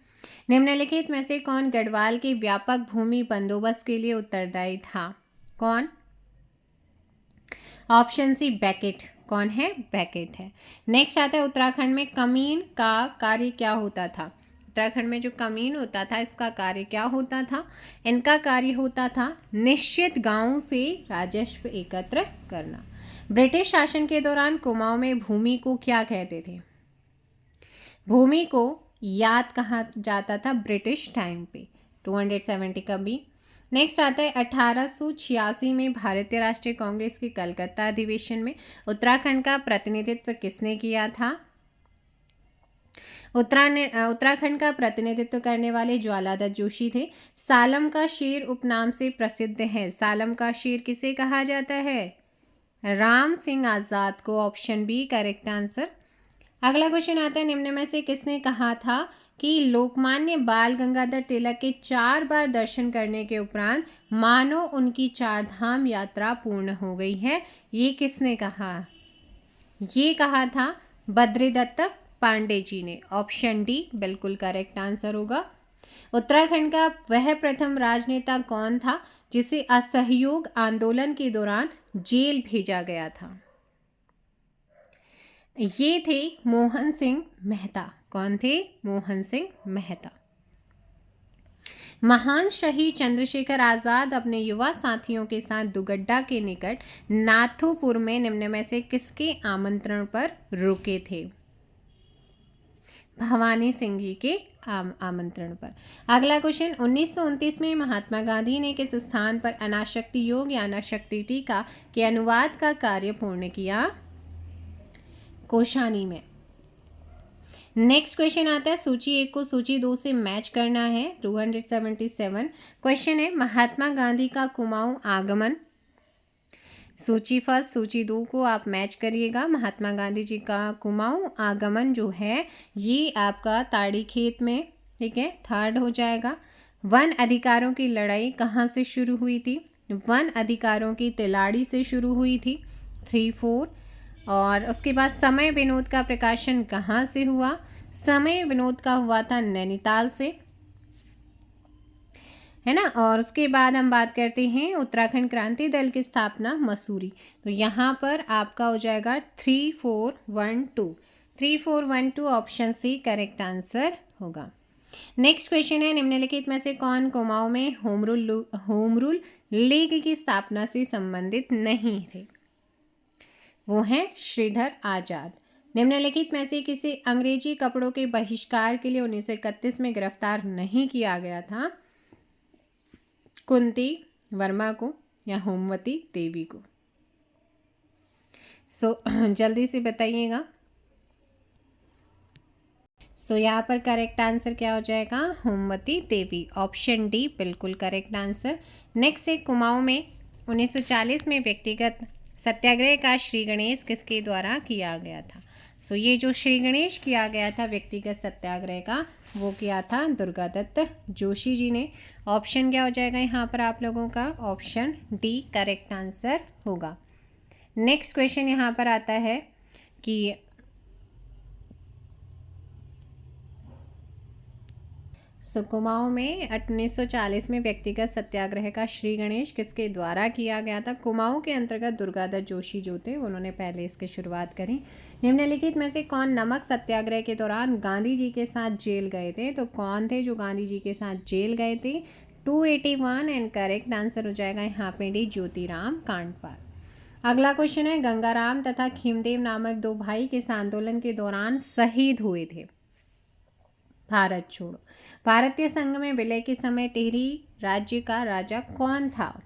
निम्नलिखित में से कौन गढ़वाल के व्यापक भूमि बंदोबस्त के लिए उत्तरदायी था, कौन। Option C bracket. कौन है, बैकेट है। नेक्स्ट आता है, उत्तराखंड में कमीन का कार्य क्या होता था। उत्तराखंड में जो कमीन होता था इसका कार्य क्या होता था, इनका कार्य होता था निश्चित गांवों से राजस्व एकत्र करना। ब्रिटिश शासन के दौरान कुमाऊं में भूमि को क्या कहते थे। भूमि को याद कहा जाता था ब्रिटिश टाइम पे। 270 का बी। नेक्स्ट आता है, 1886 में भारतीय राष्ट्रीय कांग्रेस के कलकत्ता अधिवेशन में उत्तराखंड का प्रतिनिधित्व किसने किया था। उत्तराखंड का प्रतिनिधित्व करने वाले ज्वालादत्त जोशी थे। सालम का शेर उपनाम से प्रसिद्ध है। सालम का शेर किसे कहा जाता है? राम सिंह आज़ाद को। Option B correct answer. अगला क्वेश्चन आता है, निम्न में से किसने कहा था कि लोकमान्य बाल गंगाधर तिलक के 4 बार दर्शन करने के उपरांत मानो उनकी 4 धाम यात्रा पूर्ण हो गई है? ये किसने कहा? ये कहा था बद्रीदत्त पांडे जी ने। ऑप्शन डी बिल्कुल करेक्ट आंसर होगा। उत्तराखंड का वह प्रथम राजनेता कौन था जिसे असहयोग आंदोलन के दौरान जेल भेजा गया था? ये थे मोहन सिंह मेहता। कौन थे? मोहन सिंह मेहता। महान शहीद चंद्रशेखर आज़ाद अपने युवा साथियों के साथ दुगड्डा के निकट नाथुपुर में निम्न में से किसके आमंत्रण पर रुके थे? भवानी सिंह जी के आमंत्रण पर। अगला क्वेश्चन, 1929 में महात्मा गांधी ने किस स्थान पर अनाशक्ति योग या अनाशक्ति टीका के अनुवाद का कार्य पूर्ण किया? कोशानी में। नेक्स्ट क्वेश्चन आता है, सूची 1 को सूची 2 से मैच करना है। 277 क्वेश्चन है, महात्मा गांधी का कुमाऊं आगमन। सूची 1 सूची 2 को आप मैच करिएगा। महात्मा गांधी जी का कुमाऊं आगमन जो है ये आपका ताड़ी खेत में, ठीक है, 3rd हो जाएगा। वन अधिकारों की लड़ाई कहाँ से शुरू हुई थी? वन अधिकारों की तिलाड़ी से शुरू हुई थी, 3, 4। और उसके बाद समय विनोद का प्रकाशन कहाँ से हुआ? समय विनोद का हुआ था नैनीताल से, है ना। और उसके बाद हम बात करते हैं उत्तराखंड क्रांति दल की स्थापना मसूरी। तो यहाँ पर आपका हो जाएगा 3, 4, 1, 2। 3, 4, 1, 2 ऑप्शन सी करेक्ट आंसर होगा। नेक्स्ट क्वेश्चन है, निम्नलिखित में से कौन कुमाऊं में होम रूल लीग की स्थापना से संबंधित नहीं थे? वो हैं श्रीधर आजाद। निम्नलिखित में से किसी अंग्रेजी कपड़ों के बहिष्कार के लिए 1931 में गिरफ्तार नहीं किया गया था? कुंती वर्मा को या होमवती देवी को? जल्दी से बताइएगा। यहाँ पर करेक्ट आंसर क्या हो जाएगा? होमवती देवी। ऑप्शन डी बिल्कुल करेक्ट आंसर। नेक्स्ट है, कुमाऊं में 1940 में व्यक्तिगत सत्याग्रह का श्री गणेश किसके द्वारा किया गया था? ये जो श्री गणेश किया गया था व्यक्तिगत सत्याग्रह का, वो किया था दुर्गादत्त जोशी जी ने। ऑप्शन क्या हो जाएगा यहाँ पर आप लोगों का? ऑप्शन डी करेक्ट आंसर होगा। नेक्स्ट क्वेश्चन यहाँ पर आता है कि कुमाऊं में 1940 में व्यक्तिगत सत्याग्रह का श्री गणेश किसके द्वारा किया गया था? कुमाऊं के अंतर्गत दुर्गादत्त जोशी जो थे उन्होंने पहले इसकी शुरुआत करी। निम्नलिखित में से कौन नमक सत्याग्रह के दौरान गांधी जी के साथ जेल गए थे? तो कौन थे जो गांधी जी के साथ जेल गए थे? 281 एंड करेक्ट आंसर हो जाएगा यहाँ पे डी ज्योतिराम कांडपाल। अगला क्वेश्चन है, गंगाराम तथा खीमदेव नामक 2 भाई किस आंदोलन के दौरान शहीद हुए थे? भारत छोड़ो। भारतीय संघ में विलय के समय टिहरी राज्य का राजा कौन था?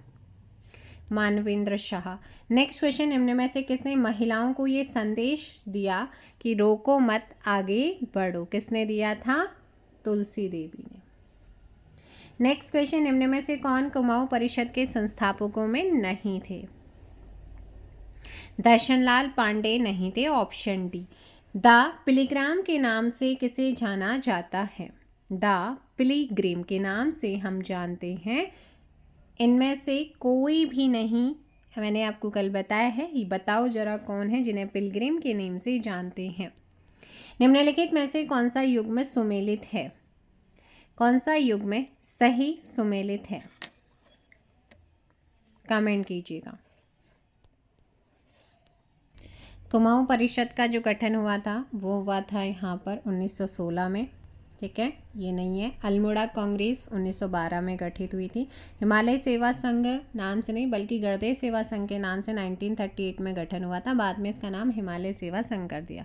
मानवेंद्र शाह। नेक्स्ट क्वेश्चन, निम्न में से किसने महिलाओं को ये संदेश दिया कि रोको मत आगे बढ़ो? किसने दिया था? तुलसी देवी ने। नेक्स्ट क्वेश्चन, निम्न में से कौन कुमाऊं परिषद के संस्थापकों में नहीं थे? दर्शनलाल पांडे नहीं थे। Option D. द पिलीग्राम के नाम से किसे जाना जाता है? द पिलीग्रिम के नाम से हम जानते हैं। इनमें से कोई भी नहीं, मैंने आपको कल बताया है। ये बताओ जरा कौन है जिन्हें पिलग्रिम के नेम से जानते हैं? निम्नलिखित में से कौन सा युग में सुमेलित है? कौन सा युग में सही सुमेलित है? कमेंट कीजिएगा। कुमाऊं परिषद का जो गठन हुआ था वो हुआ था यहाँ पर 1916 में, ठीक है, ये नहीं है। अल्मोड़ा कांग्रेस 1912 में गठित हुई थी। हिमालय सेवा संघ नाम से नहीं बल्कि गर्दे सेवा संघ के नाम से 1938 में गठन हुआ था। बाद में इसका नाम हिमालय सेवा संघ कर दिया।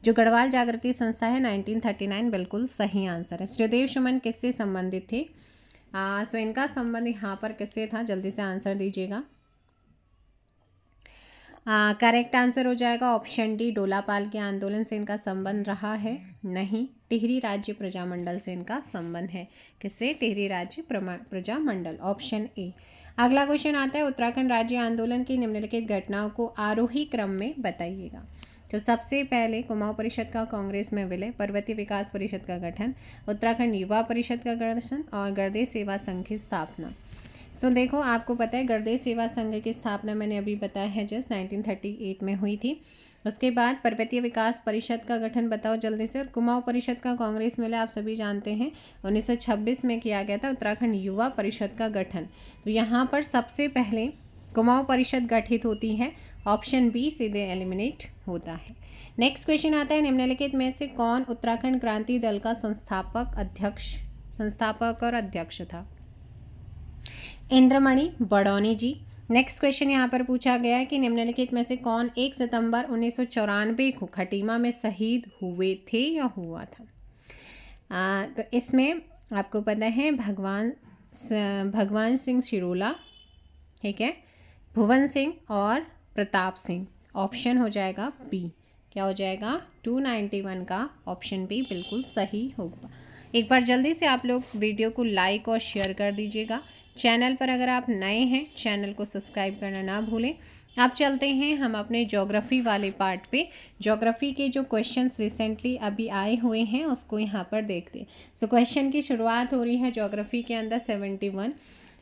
जो गढ़वाल जागृति संस्था है 1939 बिल्कुल सही आंसर है। श्रीदेव सुमन किससे संबंधित थे? सो इनका संबंध यहाँ पर किससे था? जल्दी से आंसर दीजिएगा। करेक्ट आंसर हो जाएगा ऑप्शन डी, डोलापाल के आंदोलन से इनका संबंध रहा है नहीं, टिहरी राज्य प्रजामंडल से इनका संबंध है। किससे? टिहरी राज्य प्रजामंडल, ऑप्शन ए। अगला क्वेश्चन आता है, उत्तराखंड राज्य आंदोलन की निम्नलिखित घटनाओं को आरोही क्रम में बताइएगा। तो सबसे पहले कुमाऊं परिषद का कांग्रेस में विलय, पर्वतीय विकास परिषद का गठन, उत्तराखंड युवा परिषद का गठन और गर्देश सेवा संघ की स्थापना। तो देखो, आपको पता है गर्देश सेवा संघ की स्थापना मैंने अभी बताया है जस्ट 1938 में हुई थी। उसके बाद पर्वतीय विकास परिषद का गठन बताओ जल्दी से। और कुमाऊं परिषद का कांग्रेस में आप सभी जानते हैं 1926 में किया गया था उत्तराखंड युवा परिषद का गठन। तो यहाँ पर सबसे पहले कुमाऊं परिषद गठित होती है, ऑप्शन बी सीधे एलिमिनेट होता है। नेक्स्ट क्वेश्चन आता है, निम्नलिखित में से कौन उत्तराखंड क्रांति दल का संस्थापक और अध्यक्ष था? इंद्रमणि बडौनी जी। नेक्स्ट क्वेश्चन यहाँ पर पूछा गया है कि निम्नलिखित में से कौन 1 सितंबर 1994 को खटीमा में शहीद हुए थे या हुआ था? तो इसमें आपको पता है भगवान सिंह शिरोला, ठीक है, भुवन सिंह और प्रताप सिंह। ऑप्शन हो जाएगा बी। क्या हो जाएगा? 291 का ऑप्शन बी बिल्कुल सही होगा। एक बार जल्दी से आप लोग वीडियो को लाइक और शेयर कर दीजिएगा। चैनल पर अगर आप नए हैं चैनल को सब्सक्राइब करना ना भूलें। आप चलते हैं हम अपने ज्योग्राफी वाले पार्ट पे। ज्योग्राफी के जो क्वेश्चंस रिसेंटली अभी आए हुए हैं उसको यहाँ पर देखते हैं। सो क्वेश्चन की शुरुआत हो रही है ज्योग्राफी के अंदर 71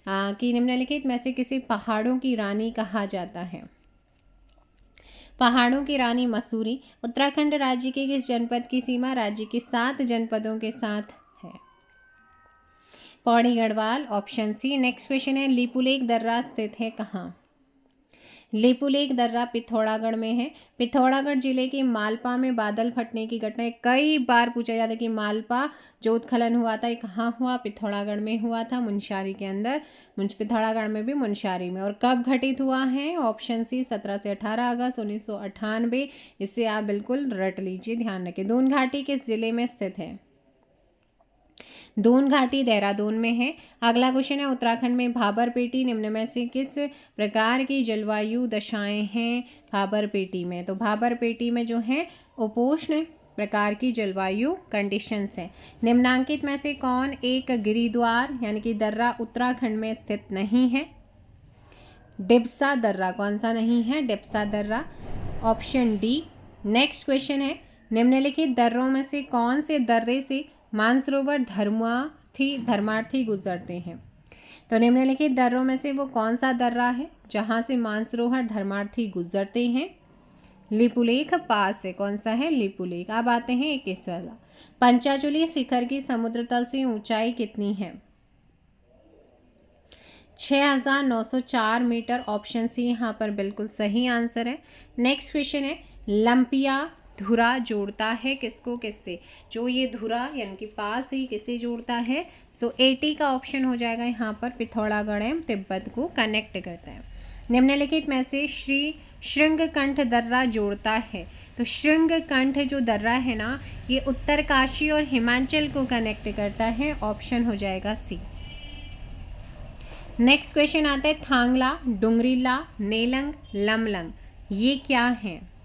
कि निम्नलिखित में से किसे पहाड़ों की रानी कहा जाता है? पहाड़ों की रानी मसूरी। उत्तराखंड राज्य के किस जनपद की सीमा राज्य के 7 जनपदों के साथ है? Pauri Garhwal, option C. Next question है, लिपुलेख दर्रा स्थित है कहाँ? लिपुलेख दर्रा पिथौरागढ़ में है। पिथौरागढ़ जिले के मालपा में बादल फटने की घटना कई बार पूछा जाता है कि मालपा जो उत्खनन हुआ था ये कहाँ हुआ? पिथौरागढ़ में हुआ था, मुनस्यारी के अंदर। पिथौरागढ़ में भी, मुनस्यारी में। और कब घटित हुआ है? ऑप्शन सी 17 से 18 अगस्त 1998। इससे आप बिल्कुल रट लीजिए, ध्यान रखें। दून घाटी किस जिले में स्थित है? दून घाटी देहरादून में है। अगला क्वेश्चन है, उत्तराखंड में भाबर पेटी निम्न में से किस प्रकार की जलवायु दशाएं हैं भाबर पेटी में? तो भाबर पेटी में जो है उपोष्ण प्रकार की जलवायु कंडीशंस हैं। निम्नांकित में से कौन एक गिरिद्वार यानी कि दर्रा उत्तराखंड में स्थित नहीं है? डिब्सा दर्रा। कौन सा नहीं है? डिब्सा दर्रा, ऑप्शन डी। नेक्स्ट क्वेश्चन है, निम्नलिखित दर्रों में से कौन से दर्रे से मानसरोवर धर्मार्थी गुजरते हैं? तो निम्नलिखित दर्रों में से वो कौन सा दर्रा है जहां से मानसरोवर धर्मार्थी गुजरते हैं? लिपुलेख पास है। कौन सा है? लिपुलेख। अब आते हैं 21 वाला, पंचाचूली शिखर की समुद्र तल से ऊंचाई कितनी है? 6904 मीटर, ऑप्शन सी यहाँ पर बिल्कुल सही आंसर है। नेक्स्ट क्वेश्चन है, लंपिया धुरा जोड़ता है किसको किससे? जो ये धुरा यानी कि पास ही किसे जोड़ता है? सो 80 का ऑप्शन हो जाएगा यहाँ पर, पिथौरागढ़ एवं तिब्बत को कनेक्ट करता है। निम्नलिखित में से श्रृंगकंठ दर्रा जोड़ता है? तो श्रृंगकंठ जो दर्रा है ना, ये उत्तरकाशी और हिमाचल को कनेक्ट करता है, ऑप्शन हो जाएगा सी। नेक्स्ट क्वेश्चन आता है, थांगला, डुंगरीला, नेलंग, लमलंग, ये क्या है?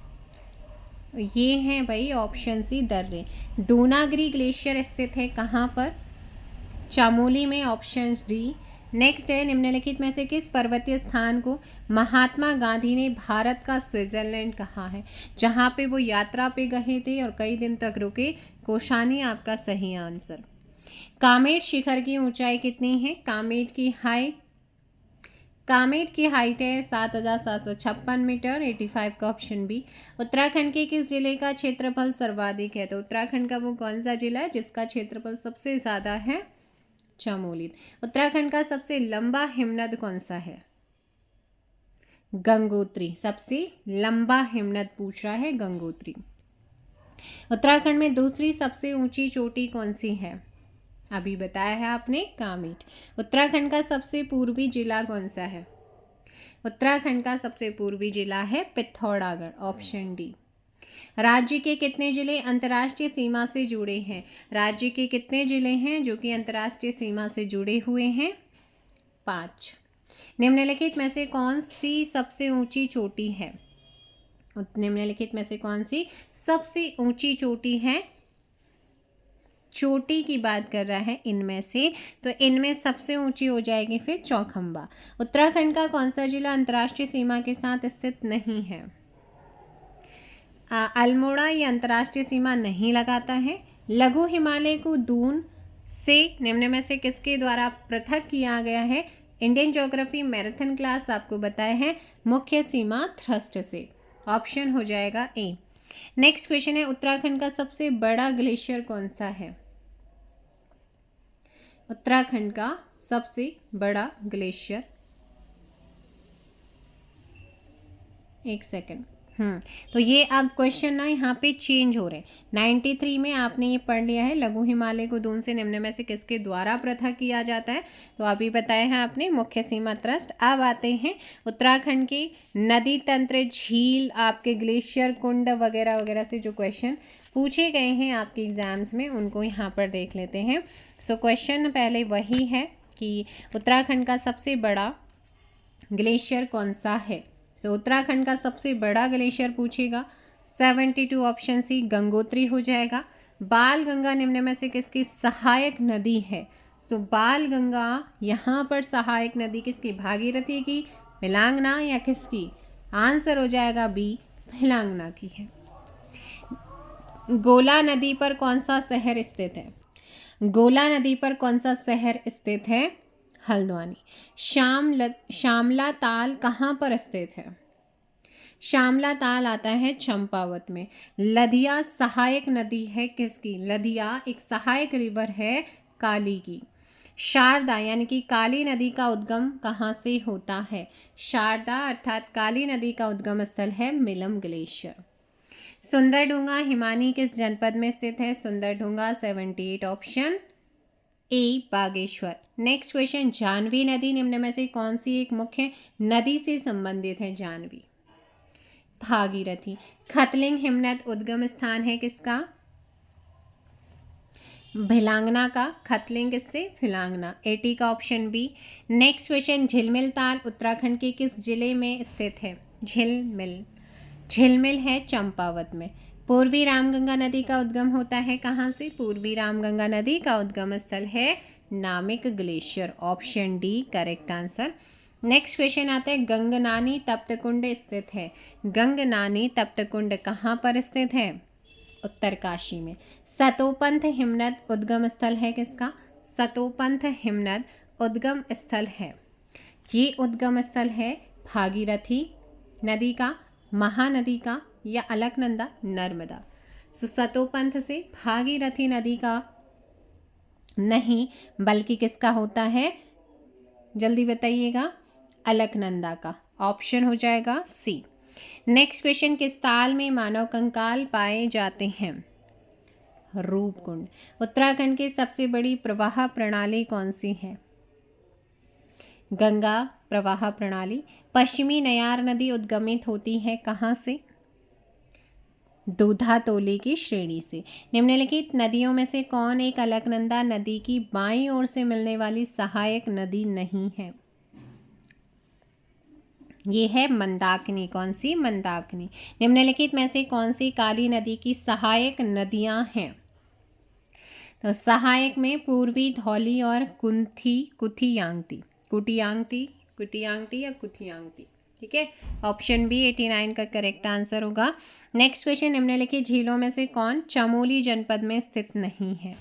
ये हैं भाई ऑप्शन सी दर्रे। दूनागिरी ग्लेशियर स्थित है कहाँ पर? चामोली में, ऑप्शन डी। नेक्स्ट है, निम्नलिखित में से किस पर्वतीय स्थान को महात्मा गांधी ने भारत का स्विट्जरलैंड कहा है? जहाँ पे वो यात्रा पे गए थे और कई दिन तक रुके। कोशानी आपका सही आंसर। कामेट शिखर की ऊंचाई कितनी है? कामेट की हाइट है 7756 मीटर, 85 का ऑप्शन बी। उत्तराखंड के किस जिले का क्षेत्रफल सर्वाधिक है? तो उत्तराखंड का वो कौन सा जिला है जिसका क्षेत्रफल सबसे ज़्यादा है? चमोली। उत्तराखंड का सबसे लंबा हिमनद कौन सा है? गंगोत्री। सबसे लंबा हिमनद पूछ रहा है गंगोत्री। उत्तराखंड में दूसरी सबसे ऊंची चोटी कौन सी है? अभी बताया है आपने, कामेट। उत्तराखंड का सबसे पूर्वी जिला कौन सा है? उत्तराखंड का सबसे पूर्वी जिला है पिथौरागढ़, ऑप्शन डी। राज्य के कितने जिले अंतर्राष्ट्रीय सीमा से जुड़े हैं? राज्य के कितने जिले हैं जो कि अंतर्राष्ट्रीय सीमा से जुड़े हुए हैं? 5। निम्नलिखित में से कौन सी सबसे ऊंची चोटी है? निम्नलिखित में से कौन सी सबसे ऊंची चोटी है? चोटी की बात कर रहा है इनमें से, तो इनमें सबसे ऊंची हो जाएगी फिर चौखंबा। उत्तराखंड का कौन सा जिला अंतर्राष्ट्रीय सीमा के साथ स्थित नहीं है? अल्मोड़ा ये अंतर्राष्ट्रीय सीमा नहीं लगाता है। लघु हिमालय को दून से निम्न में से किसके द्वारा पृथक किया गया है? इंडियन ज्योग्राफी मैराथन क्लास आपको बताया है, मुख्य सीमा थ्रस्ट से। ऑप्शन हो जाएगा ए। नेक्स्ट क्वेश्चन है, उत्तराखंड का सबसे बड़ा ग्लेशियर कौन सा है? उत्तराखंड का सबसे बड़ा ग्लेशियर, एक सेकेंड। तो ये अब क्वेश्चन ना यहाँ पे चेंज हो रहे हैं। 93 में आपने ये पढ़ लिया है, लघु हिमालय को दून से निम्न में से किसके द्वारा पृथक किया जाता है? तो अभी बताया है आपने, मुख्य सीमा थ्रस्ट। अब आते हैं उत्तराखंड के नदी तंत्र, झील, आपके ग्लेशियर, कुंड वगैरह वगैरह से जो क्वेश्चन पूछे गए हैं आपके एग्जाम्स में, उनको यहाँ पर देख लेते हैं। सो क्वेश्चन पहले वही है कि उत्तराखंड का सबसे बड़ा ग्लेशियर कौन सा है? सो उत्तराखंड का सबसे बड़ा ग्लेशियर पूछेगा, 72 ऑप्शन सी गंगोत्री हो जाएगा। बाल गंगा निम्न में से किसकी सहायक नदी है? सो बाल गंगा यहाँ पर सहायक नदी किसकी? भागीरथी की, पिलांगना या किसकी? आंसर हो जाएगा बी, पिलांगना की है। गोला नदी पर कौन सा शहर स्थित है? गोला नदी पर कौन सा शहर स्थित है? हल्द्वानी। श्यामला ताल कहाँ पर स्थित है? श्यामला ताल आता है चंपावत में। लदिया सहायक नदी है किसकी? लदिया एक सहायक रिवर है काली की। शारदा यानी कि काली नदी का उद्गम कहाँ से होता है? शारदा अर्थात काली नदी का उद्गम स्थल है मिलम ग्लेशियर। सुंदरढूंगा हिमानी किस जनपद में स्थित है? Sunderdhunga 78 option A Bageshwar. Next question, Jahnavi नदी निम्न में से कौन सी एक मुख्य नदी से संबंधित है? जानवी, भागीरथी। खतलिंग हिमनद उद्गम स्थान है किसका? भिलांगना का। खतलिंग किससे? भिलांगना। 80 का ऑप्शन बी। नेक्स्ट क्वेश्चन, झिलमिल ताल उत्तराखंड के किस जिले में स्थित है? झिलमिल है चंपावत में। पूर्वी रामगंगा नदी का उद्गम होता है कहाँ से? पूर्वी रामगंगा नदी का उद्गम स्थल है Namik glacier. Option D correct answer. Next question आता है, गंगनानी तप्तकुंड स्थित है। गंगनानी तप्तकुंड कहाँ पर स्थित है? उत्तरकाशी में। सतोपंथ हिमनद उद्गम स्थल है किसका? सतोपंथ हिमनद उद्गम स्थल है, ये उद्गम स्थल है भागीरथी नदी का, महानदी का या अलकनंदा, नर्मदा। सतोपंथ से भागीरथी नदी का नहीं, बल्कि किसका होता है? जल्दी बताइएगा। अलकनंदा का। ऑप्शन हो जाएगा सी। नेक्स्ट क्वेश्चन, किस ताल में मानव कंकाल पाए जाते हैं? रूपकुंड। उत्तराखंड की सबसे बड़ी प्रवाह प्रणाली कौन सी है? गंगा प्रवाह प्रणाली। पश्चिमी नयार नदी उद्गमित होती है कहाँ से? दूधातोली की श्रेणी से। निम्नलिखित नदियों में से कौन एक अलकनंदा नदी की बाईं ओर से मिलने वाली सहायक नदी नहीं है? ये है मंदाकिनी। कौन सी? मंदाकिनी। निम्नलिखित में से कौन सी काली नदी की सहायक नदियां हैं? तो सहायक में पूर्वी धौली और कुथियांगती या कुथियांगती। ठीक है, ऑप्शन बी 89 का करेक्ट आंसर होगा। नेक्स्ट क्वेश्चन, निम्नलिखित झीलों में से कौन चमोली जनपद में स्थित नहीं है?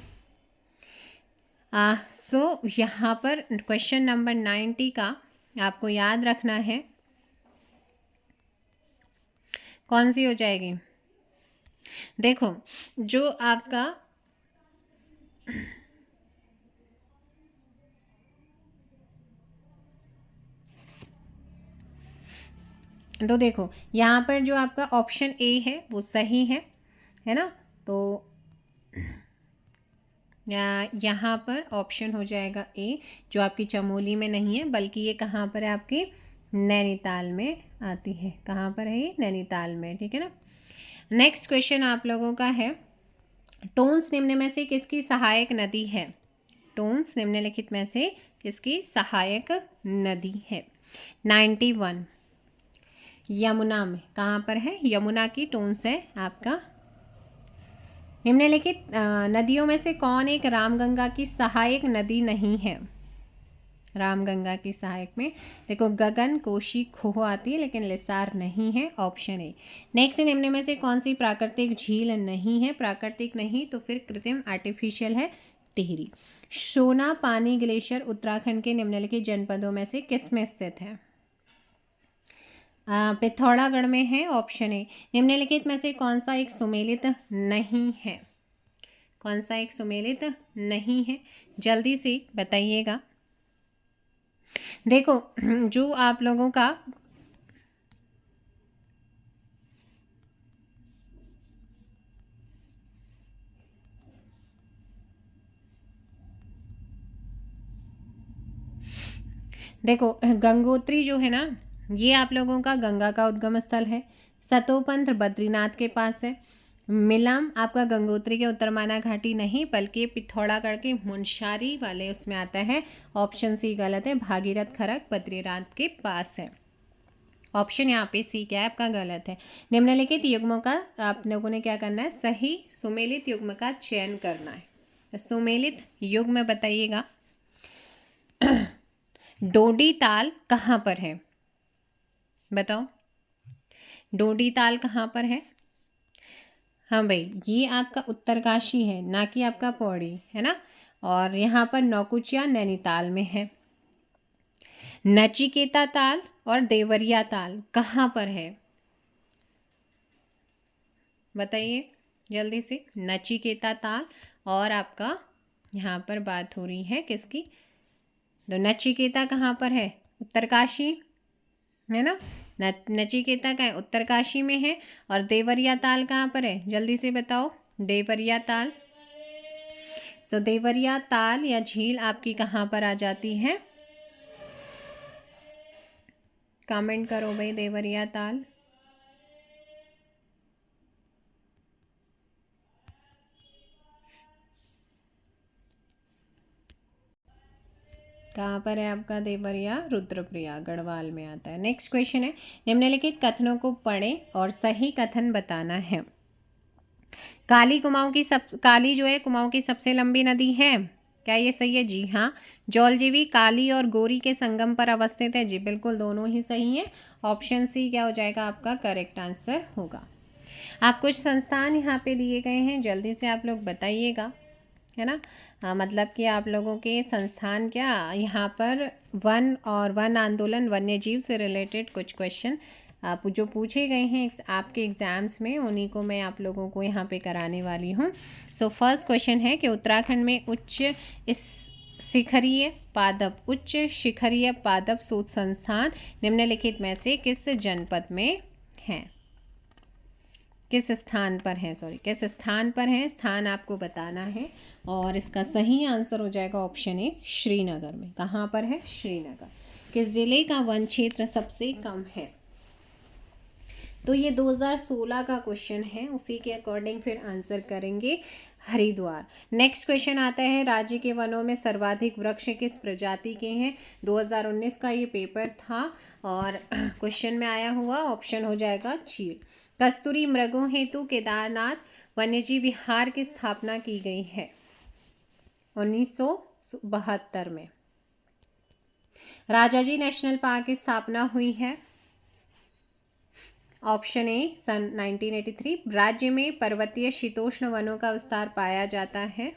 यहाँ पर क्वेश्चन नंबर 90 का आपको याद रखना है, कौन सी हो जाएगी? देखो, जो आपका तो देखो यहाँ पर जो आपका ऑप्शन ए है वो सही है ना? तो यहाँ पर ऑप्शन हो जाएगा ए, जो आपकी चमोली में नहीं है, बल्कि ये कहाँ पर है? आपकी नैनीताल में आती है। कहाँ पर है ये? नैनीताल में। ठीक है ना? नेक्स्ट क्वेश्चन आप लोगों का है, टोन्स निम्न में से किसकी सहायक नदी है? टोन्स निम्नलिखित में से किसकी सहायक नदी है? 91। यमुना में, कहाँ पर है? यमुना की टोन्स है आपका। निम्नलिखित नदियों में से कौन एक रामगंगा की सहायक नदी नहीं है? रामगंगा की सहायक में देखो गगन, कोशी, खोह आती है, लेकिन लिसार नहीं है, ऑप्शन ए। नेक्स्ट, निम्न में से कौन सी प्राकृतिक झील नहीं है? प्राकृतिक नहीं तो फिर कृत्रिम, आर्टिफिशियल है, टिहरी। सोना पानी ग्लेशियर उत्तराखंड के निम्नलिखित जनपदों में से किस में स्थित है? पिथौरागढ़ में है, ऑप्शन ए। निम्नलिखित में से कौन सा एक सुमेलित नहीं है? कौन सा एक सुमेलित नहीं है? जल्दी से बताइएगा। देखो जो आप लोगों का देखो गंगोत्री जो है ना, ये आप लोगों का गंगा का उद्गम स्थल है। सतोपंथ बद्रीनाथ के पास है। मिलम आपका गंगोत्री के उत्तरमाना घाटी नहीं, बल्कि पिथौरागढ़ के मुनस्यारी वाले उसमें आता है। ऑप्शन सी गलत है। भागीरथ खरक बद्रीनाथ के पास है। ऑप्शन यहाँ पे सी क्या है आपका? गलत है। निम्नलिखित युग्मों का आप लोगों ने क्या करना है? सही सुमेलित युग्म का चयन करना है। तो सुमेलित युग्म बताइएगा। डोडी ताल कहाँ पर है? बताओ, डोडी ताल कहाँ पर है? हाँ भाई, ये आपका उत्तरकाशी है, ना कि आपका पौड़ी, है ना। और यहाँ पर नौकुचिया नैनीताल में है। नचिकेता ताल और देवरिया ताल कहाँ पर है? बताइए जल्दी से। नचिकेता ताल और आपका यहाँ पर बात हो रही है किसकी? तो नचिकेता कहाँ पर है? उत्तरकाशी, है ना। नचिकेता का है उत्तरकाशी में है। और देवरिया ताल कहाँ पर है? जल्दी से बताओ। देवरिया ताल। सो देवरिया ताल या झील आपकी कहाँ पर आ जाती है? कमेंट करो भाई, देवरिया ताल। कहाँ पर है आपका देवरिया? रुद्रप्रयाग गढ़वाल में आता है। नेक्स्ट क्वेश्चन है, निम्नलिखित कथनों को पढ़ें और सही कथन बताना है। काली जो है कुमाऊं की सबसे लंबी नदी है, क्या ये सही है? जी हाँ। जौलजीबी काली और गोरी के संगम पर अवस्थित है। जी बिल्कुल, दोनों ही सही है। ऑप्शन सी क्या हो जाएगा आपका? करेक्ट आंसर होगा। आप कुछ संस्थान यहाँ पे दिए गए हैं, जल्दी से आप लोग बताइएगा, है ना। मतलब कि आप लोगों के संस्थान क्या यहाँ पर वन और वन आंदोलन वन्य जीव से रिलेटेड कुछ क्वेश्चन आप जो पूछे गए हैं आपके एग्ज़ाम्स में, उन्हीं को मैं आप लोगों को यहाँ पे कराने वाली हूँ। सो फर्स्ट क्वेश्चन है कि उत्तराखंड में उच्च शिखरीय पादप शोध संस्थान निम्नलिखित में से किस जनपद में है? किस स्थान पर है? किस स्थान पर है? स्थान आपको बताना है। और इसका सही आंसर हो जाएगा ऑप्शन ए, श्रीनगर में। कहाँ पर है? श्रीनगर। किस जिले का वन क्षेत्र सबसे कम है? तो ये 2016 का क्वेश्चन है, उसी के अकॉर्डिंग फिर आंसर करेंगे। हरिद्वार। नेक्स्ट क्वेश्चन आता है, राज्य के वनों में सर्वाधिक वृक्ष किस प्रजाति के हैं? 2019 का ये पेपर था और क्वेश्चन में आया हुआ ऑप्शन हो जाएगा चीड़। कस्तूरी मृगों हेतु केदारनाथ वन्यजीव विहार की स्थापना की गई है? 1972 में। राजाजी नेशनल पार्क की स्थापना हुई है? ऑप्शन ए, सन 1983। राज्य में पर्वतीय शीतोष्ण वनों का विस्तार पाया जाता है?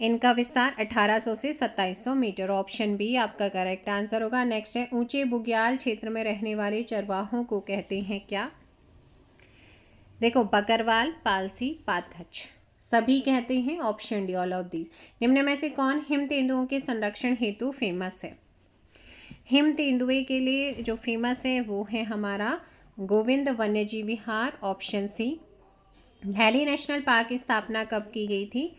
इनका विस्तार 1800 से 2700 मीटर। ऑप्शन बी आपका करेक्ट आंसर होगा। नेक्स्ट है, ऊंचे बुग्याल क्षेत्र में रहने वाले चरवाहों को कहते हैं क्या? देखो, बकरवाल, पालसी, पाथच, सभी कहते हैं। Option D, all of these. निम्न में से कौन हिम तेंदुओं के संरक्षण हेतु फेमस है? हिम तेंदुए के लिए जो फेमस है वो है हमारा Govind Vanyajeev Vihar. Option C. Hailey national park की स्थापना कब की गई थी?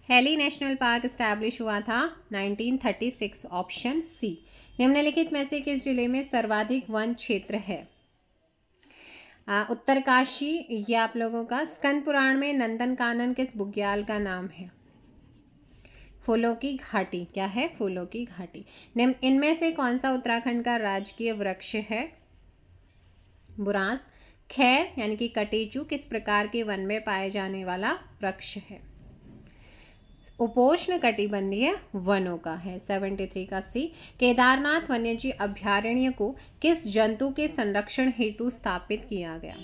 हैली नेशनल पार्क इस्टेब्लिश हुआ था 1936। Option C. निम्नलिखित में से किस जिले में सर्वाधिक वन क्षेत्र है? उत्तरकाशी। ये आप लोगों का स्कंद पुराण में नंदन कानन किस बुग्याल का नाम है? फूलों की घाटी। क्या है? फूलों की घाटी। इनमें से कौन सा उत्तराखंड का राजकीय वृक्ष है? बुरांस। खैर यानी कि कटेचू किस प्रकार के वन में पाए जाने वाला वृक्ष है? उपोष्ण कटिबंधीय वनों का है। 73 का सी। केदारनाथ वन्यजीव अभयारण्य को किस जंतु के संरक्षण हेतु स्थापित किया गया?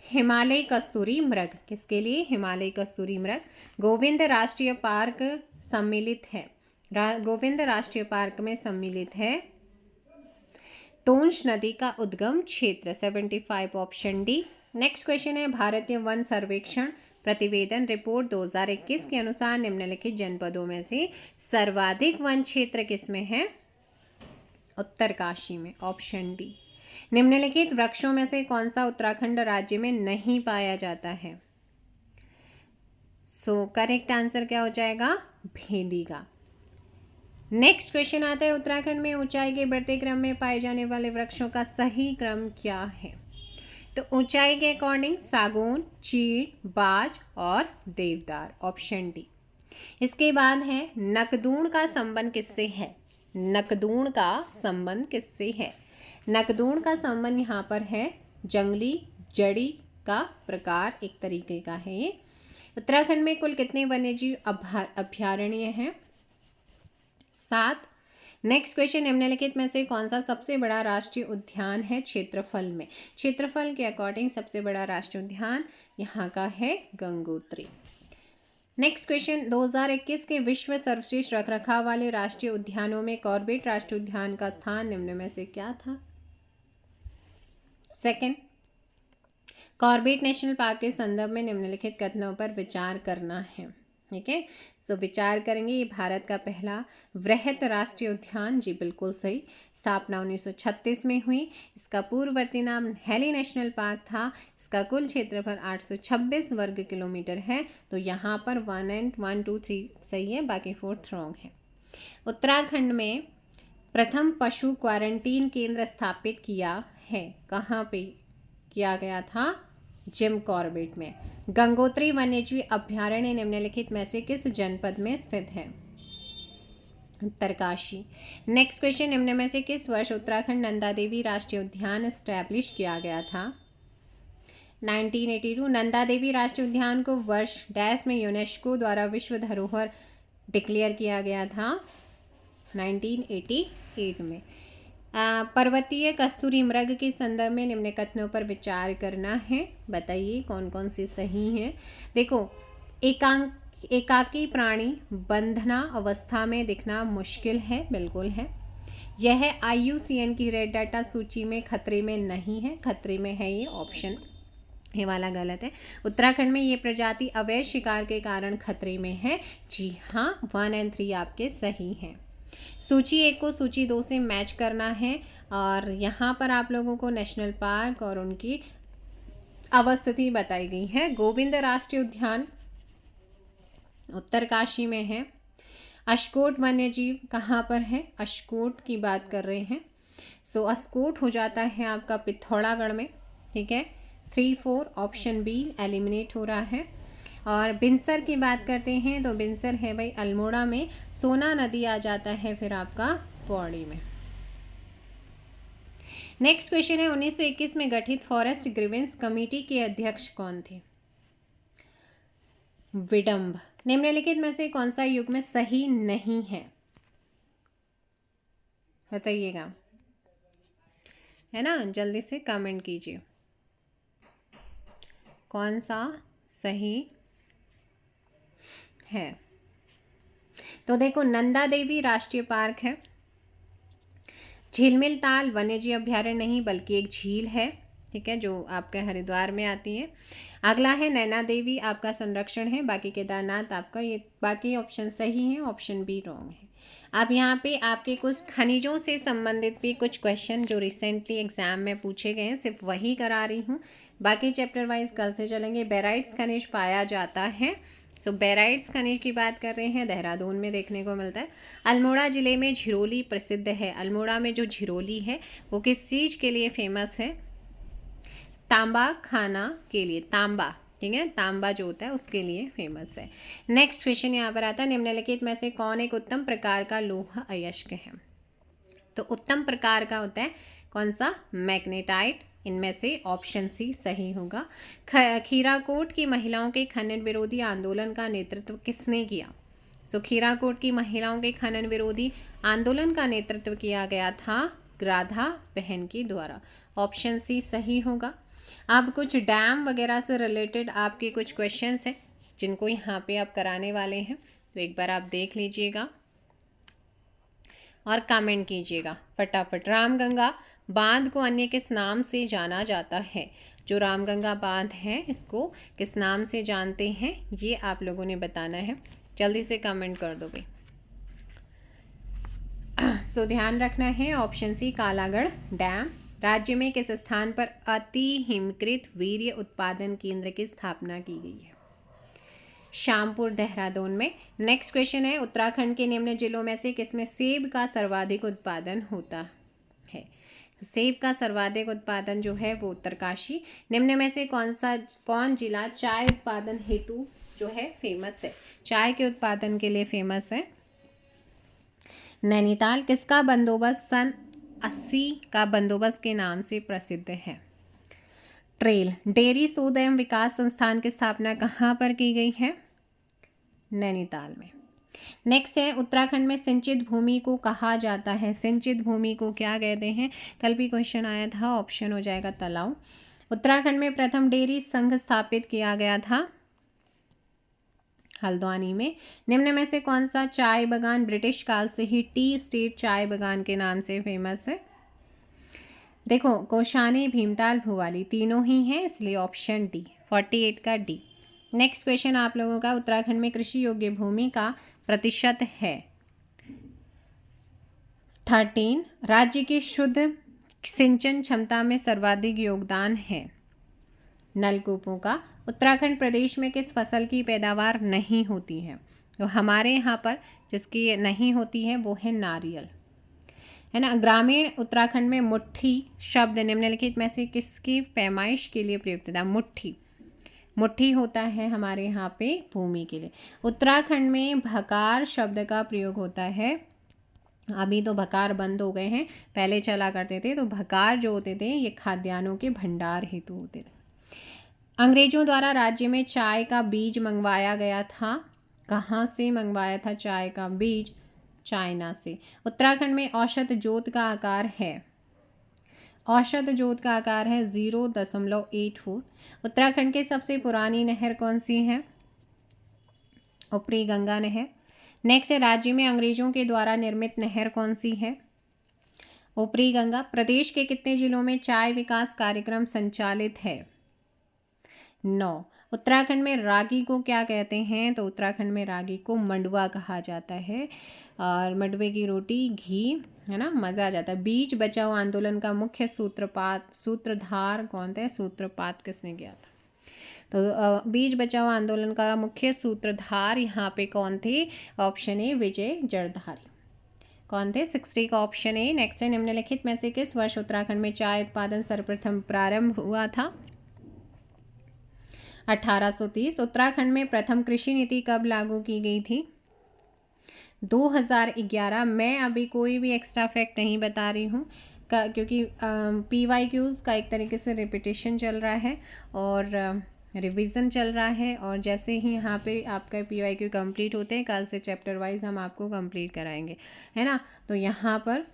हिमालय कस्तूरी मृग। किसके लिए? हिमालय कस्तूरी मृग। गोविंद राष्ट्रीय पार्क सम्मिलित है, गोविंद राष्ट्रीय पार्क में सम्मिलित है टोंस नदी का उद्गम क्षेत्र। 75 ऑप्शन डी। नेक्स्ट क्वेश्चन है भारतीय वन सर्वेक्षण प्रतिवेदन रिपोर्ट 2021 के अनुसार निम्नलिखित जनपदों में से सर्वाधिक वन क्षेत्र किसमें है? उत्तरकाशी में। Option D. निम्नलिखित वृक्षों में से कौन सा उत्तराखंड राज्य में नहीं पाया जाता है? सो करेक्ट आंसर क्या हो जाएगा? भेदी का। नेक्स्ट क्वेश्चन आता है उत्तराखंड में ऊंचाई के बढ़ते क्रम में पाए जाने वाले वृक्षों का सही क्रम क्या है? तो ऊंचाई के अकॉर्डिंग सागौन, चीड़, बाज और देवदार। Option D. इसके बाद है नकदूण का संबंध किससे है? नकदूण का संबंध किससे है? नकदूण का संबंध यहाँ पर है जंगली जड़ी का प्रकार, एक तरीके का है ये। उत्तराखंड में कुल कितने वन्यजीव अभयारण्य हैं? 7। नेक्स्ट क्वेश्चन, निम्नलिखित में से कौन सा सबसे बड़ा राष्ट्रीय उद्यान है क्षेत्रफल में? क्षेत्रफल के अकॉर्डिंग सबसे बड़ा राष्ट्रीय उद्यान यहाँ का है गंगोत्री। नेक्स्ट क्वेश्चन, 2021 के विश्व सर्वश्रेष्ठ रखरखाव वाले राष्ट्रीय उद्यानों में कॉर्बेट राष्ट्रीय उद्यान का स्थान निम्न में से क्या था? सेकंड, कॉर्बेट नेशनल पार्क के संदर्भ में निम्नलिखित कथनों पर विचार करना है। ठीक है, सो विचार करेंगे। ये भारत का पहला वृहत राष्ट्रीय उद्यान, जी बिल्कुल सही। स्थापना 1936 में हुई। इसका पूर्ववर्ती नाम हेली नेशनल पार्क था। इसका कुल क्षेत्रफल 826 वर्ग किलोमीटर है। तो यहाँ पर 1 and 1 2 3 सही है, बाकी 4 रॉन्ग है। उत्तराखंड में प्रथम पशु क्वारंटीन केंद्र स्थापित किया है, कहाँ पे किया गया था? जिम कॉर्बेट में। गंगोत्री वन्यजीव अभयारण्य निम्नलिखित में से किस जनपद में स्थित है? उत्तरकाशी। नेक्स्ट क्वेश्चन, निम्न में से किस वर्ष उत्तराखंड नंदा देवी राष्ट्रीय उद्यान एस्टैब्लिश किया गया था? 1982। नंदा देवी राष्ट्रीय उद्यान को वर्ष डैश में यूनेस्को द्वारा विश्व धरोहर डिक्लेयर किया गया था? 1988 में। पर्वतीय कस्तूरी मृग के संदर्भ में निम्न कथनों पर विचार करना है। बताइए कौन कौन से सही हैं। देखो, एकाकी प्राणी बंधना अवस्था में दिखना मुश्किल है, बिल्कुल है। यह IUCN की रेड डाटा सूची में खतरे में नहीं है, खतरे में है ये, ऑप्शन ये वाला गलत है। उत्तराखंड में ये प्रजाति अवैध शिकार के कारण खतरे में है। जी हाँ, 1 and 3 आपके सही हैं। सूची 1 को सूची 2 से मैच करना है और यहाँ पर आप लोगों को नेशनल पार्क और उनकी अवस्थिति बताई गई है। गोविंद राष्ट्रीय उद्यान उत्तरकाशी में है। अशकोट वन्यजीव कहाँ पर है? अशकोट की बात कर रहे हैं। सो अशकोट हो जाता है आपका पिथौरागढ़ में। ठीक है, 3 4 ऑप्शन बी एलिमिनेट हो रहा है। और बिनसर की बात करते हैं तो बिनसर है भाई अल्मोड़ा में। सोना नदी आ जाता है फिर आपका पौड़ी में। नेक्स्ट क्वेश्चन है, 1921 में गठित फॉरेस्ट ग्रीवेंस कमेटी के अध्यक्ष कौन थे? विडम्ब। निम्नलिखित में से कौन सा युग में सही नहीं है? बताइएगा, है ना, जल्दी से कमेंट कीजिए कौन सा सही है। तो देखो, नंदा देवी राष्ट्रीय पार्क है। झिलमिल ताल वन्यजीव अभयारण्य नहीं बल्कि एक झील है, ठीक है, जो आपके हरिद्वार में आती है। अगला है नैना देवी, आपका संरक्षण है। बाकी केदारनाथ आपका, ये बाकी ऑप्शन सही है, ऑप्शन बी रॉन्ग है। अब यहाँ पे आपके कुछ खनिजों से संबंधित भी कुछ क्वेश्चन जो रिसेंटली एग्जाम में पूछे गए हैं, सिर्फ वही करा रही हूँ। बाकी चैप्टर वाइज कल से चलेंगे। बेराइट्स खनिज पाया जाता है। सो बेराइट्स खनिज की बात कर रहे हैं, देहरादून में देखने को मिलता है। अल्मोड़ा ज़िले में झिरोली प्रसिद्ध है। अल्मोड़ा में जो झिरोली है वो किस चीज़ के लिए फेमस है? तांबा खाना के लिए, तांबा, ठीक है, तांबा जो होता है उसके लिए फेमस है। नेक्स्ट क्वेश्चन यहाँ पर आता है, निम्नलिखित में से कौन एक उत्तम प्रकार का लौह अयस्क है? तो उत्तम प्रकार का होता है कौन सा? मैग्नेटाइट। इनमें से ऑप्शन सी सही होगा। खीराकोट की महिलाओं के खनन विरोधी आंदोलन का नेतृत्व किसने किया? सो खीराकोट की महिलाओं के खनन विरोधी आंदोलन का नेतृत्व किया गया था राधा बहन के द्वारा। ऑप्शन सी सही होगा। अब कुछ डैम वगैरह से रिलेटेड आपके कुछ क्वेश्चंस हैं जिनको यहाँ पे आप कराने वाले हैं, तो एक बार आप देख लीजिएगा और कमेंट कीजिएगा फटाफट। रामगंगा बांध को अन्य किस नाम से जाना जाता है? जो रामगंगा बांध है इसको किस नाम से जानते हैं, ये आप लोगों ने बताना है। जल्दी से कमेंट कर दो भाई। सो ध्यान रखना है ऑप्शन सी कालागढ़ डैम। राज्य में किस स्थान पर अति हिमकृत वीर्य उत्पादन केंद्र की स्थापना की गई है? श्यामपुर देहरादून में। नेक्स्ट क्वेश्चन है उत्तराखंड के निम्न जिलों में से किसमें सेब का सर्वाधिक उत्पादन होता है? सेब का सर्वाधिक उत्पादन जो है वो उत्तरकाशी। निम्न में से कौन जिला चाय उत्पादन हेतु जो है फेमस है? चाय के उत्पादन के लिए फेमस है नैनीताल। किसका बंदोबस्त सन 80 का बंदोबस्त के नाम से प्रसिद्ध है? ट्रेल। डेयरी शोध एवं विकास संस्थान की स्थापना कहाँ पर की गई है? नैनीताल में। नेक्स्ट है उत्तराखंड में सिंचित भूमि को कहा जाता है? सिंचित भूमि को क्या कहते हैं? कल भी क्वेश्चन आया था, ऑप्शन हो जाएगा तालाब। उत्तराखंड में प्रथम डेयरी संघ स्थापित किया गया था हल्द्वानी में। निम्न में से कौन सा चाय बागान ब्रिटिश काल से ही टी स्टेट चाय बागान के नाम से फेमस है? देखो कौशानी, भीमताल, भुवाली तीनों ही हैं, इसलिए ऑप्शन डी 48 का डी। नेक्स्ट क्वेश्चन आप लोगों का उत्तराखंड में कृषि योग्य भूमि का प्रतिशत है 13। राज्य की शुद्ध सिंचन क्षमता में सर्वाधिक योगदान है नलकूपों का। उत्तराखंड प्रदेश में किस फसल की पैदावार नहीं होती है? तो हमारे यहाँ पर जिसकी नहीं होती है वो है नारियल, है ना। ग्रामीण उत्तराखंड में मुट्ठी शब्द निम्नलिखित में से किसकी पैमाइश के लिए प्रयुक्त था? मुट्ठी। मुट्ठी होता है हमारे यहाँ पे भूमि के लिए। उत्तराखंड में भकार शब्द का प्रयोग होता है। अभी तो भकार बंद हो गए हैं, पहले चला करते थे। तो भकार जो होते थे ये खाद्यान्नों के भंडार हेतु होते थे। अंग्रेजों द्वारा राज्य में चाय का बीज मंगवाया गया था। कहाँ से मंगवाया था चाय का बीज? चाइना से। उत्तराखंड में औसत जोत का आकार है 0.84। उत्तराखंड की सबसे पुरानी नहर कौन सी है? ऊपरी गंगा नहर। नेक्स्ट है राज्य में अंग्रेजों के द्वारा निर्मित नहर कौन सी है? ऊपरी गंगा। प्रदेश के कितने जिलों में चाय विकास कार्यक्रम संचालित है? 9। उत्तराखंड में रागी को क्या कहते हैं? तो उत्तराखंड में रागी को मंडुआ कहा जाता है, और मंडुए की रोटी, घी, है ना, मज़ा आ जाता है। बीज बचाओ आंदोलन का मुख्य सूत्रधार कौन थे? सूत्रपात किसने किया था? तो बीज बचाओ आंदोलन का मुख्य सूत्रधार यहाँ पे कौन थे? ऑप्शन ए विजय जरधारी। कौन थे? 60 का ऑप्शन ए। नेक्स्ट है निम्नलिखित में से किस वर्ष उत्तराखंड में चाय उत्पादन सर्वप्रथम प्रारंभ हुआ था? 1830। उत्तराखंड में प्रथम कृषि नीति कब लागू की गई थी? 2011। मैं अभी कोई भी एक्स्ट्रा फैक्ट नहीं बता रही हूँ क्योंकि PYQs का एक तरीके से रिपीटेशन चल रहा है और रिवीजन चल रहा है, और जैसे ही यहाँ पे आपका PYQ कंप्लीट होते हैं कल से चैप्टर वाइज हम आपको कंप्लीट कराएंगे, है ना। तो यहाँ पर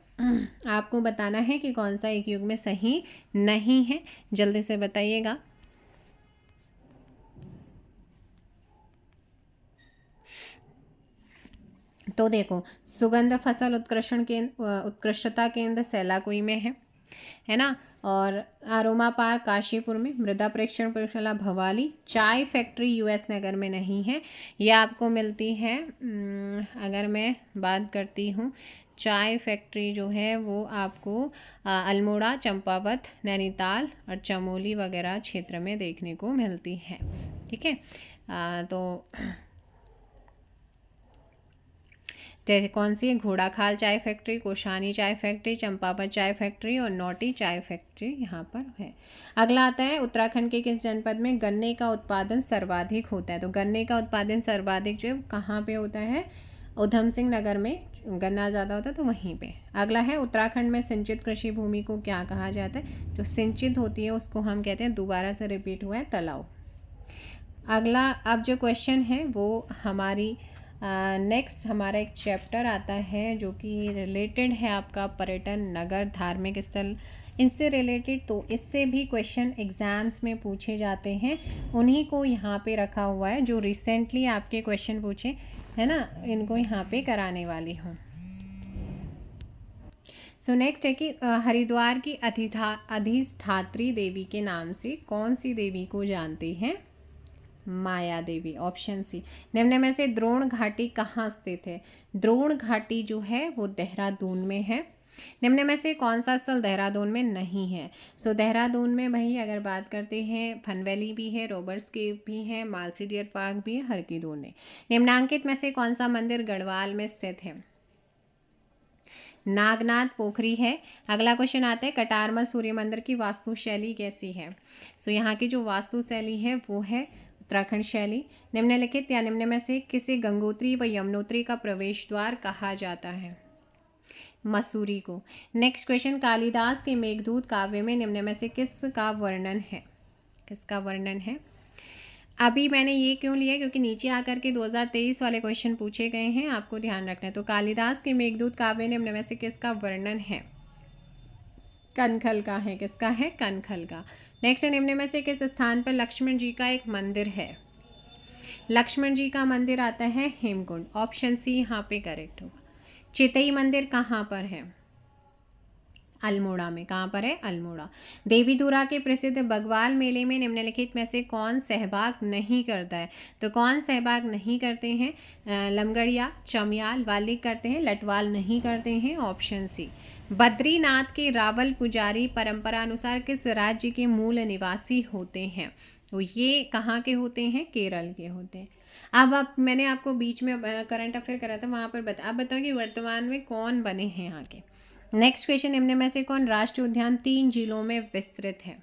आपको बताना है कि कौन सा एक युग में सही नहीं है, जल्दी से बताइएगा। तो देखो सुगंध फसल उत्कृष्टता केंद्र सैलाकुई में है ना, और अरोमा पार्क काशीपुर में, मृदा परीक्षण प्रयोगशाला भवाली, चाय फैक्ट्री US नगर में नहीं है। यह आपको मिलती है अगर मैं बात करती हूँ चाय फैक्ट्री जो है वो आपको अल्मोड़ा, चंपावत, नैनीताल और चमोली वगैरह क्षेत्र में देखने को मिलती है। ठीक है, तो जैसे कौन सी है? घोड़ाखाल चाय फैक्ट्री, कोशानी चाय फैक्ट्री, चंपावत चाय फैक्ट्री और नौटी चाय फैक्ट्री यहाँ पर है। अगला आता है उत्तराखंड के किस जनपद में गन्ने का उत्पादन सर्वाधिक होता है? तो गन्ने का उत्पादन सर्वाधिक जो है कहाँ पे होता है? उधम सिंह नगर में गन्ना ज़्यादा होता है तो वहीं पे। अगला है उत्तराखंड में सिंचित कृषि भूमि को क्या कहा जाता है? जो सिंचित होती है उसको हम कहते हैं, दोबारा से रिपीट हुआ है, तालाब। अगला अब जो क्वेश्चन है वो हमारी नेक्स्ट हमारा एक चैप्टर आता है जो कि रिलेटेड है आपका पर्यटन, नगर, धार्मिक स्थल, इनसे रिलेटेड। तो इससे भी क्वेश्चन एग्ज़ाम्स में पूछे जाते हैं, उन्हीं को यहाँ पे रखा हुआ है जो रिसेंटली आपके क्वेश्चन पूछे है ना, इनको यहाँ पे कराने वाली हूँ। सो नेक्स्ट है कि हरिद्वार की अधिष्ठात्री देवी के नाम से कौन सी देवी को जानते हैं? माया देवी, ऑप्शन सी। निम्न में से द्रोण घाटी कहाँ स्थित है? द्रोण घाटी जो है वो देहरादून में है। निम्न में से कौन सा स्थल देहरादून में नहीं है? सो देहरादून में भाई अगर बात करते हैं, फन वैली भी है, रॉबर्ट्स केव भी है, मालसी डियर पार्क भी है, हर की दो ने। निम्नांकित में से कौन सा मंदिर गढ़वाल में स्थित है? नागनाथ पोखरी है। अगला क्वेश्चन आता है, कटारमल सूर्य मंदिर की वास्तुशैली कैसी है? सो यहाँ की जो वास्तुशैली है वो है उत्तराखंड शैली। निम्नलिखित या निम्न में से किसे गंगोत्री व यमुनोत्री का प्रवेश द्वार कहा जाता है? मसूरी को। नेक्स्ट क्वेश्चन, कालिदास के मेघदूत काव्य में निम्न में से किसका वर्णन है? किसका वर्णन है? अभी मैंने ये क्यों लिया, क्योंकि नीचे आकर के 2023 वाले क्वेश्चन पूछे गए हैं, आपको ध्यान रखना है। तो कालिदास के मेघदूत काव्य निम्न में से किसका वर्णन है? कनखल का है। किसका है? कनखल का। नेक्स्ट है, निम्न में से किस स्थान पर लक्ष्मण जी का एक मंदिर है? लक्ष्मण जी का मंदिर आता है हेमकुंड, ऑप्शन सी यहाँ पे करेक्ट होगा। चितई मंदिर कहाँ पर है? अल्मोड़ा में। कहाँ पर है? अल्मोड़ा। देवीधुरा के प्रसिद्ध बगवाल मेले में निम्नलिखित में से कौन सहभाग नहीं करता है? तो कौन सहभाग नहीं करते हैं? लमगड़िया, चमियाल, वालिक करते हैं, लटवाल नहीं करते हैं, ऑप्शन सी। बद्रीनाथ के रावल पुजारी परंपरा अनुसार किस राज्य के मूल निवासी होते हैं? तो ये कहाँ के होते हैं? केरल के होते हैं। अब मैंने आपको बीच में करंट अफेयर करा था, वहाँ पर आप बताओ कि वर्तमान में कौन बने हैं यहाँ के। नेक्स्ट क्वेश्चन, निम्न में से कौन राष्ट्रीय उद्यान 3 जिलों में विस्तृत है?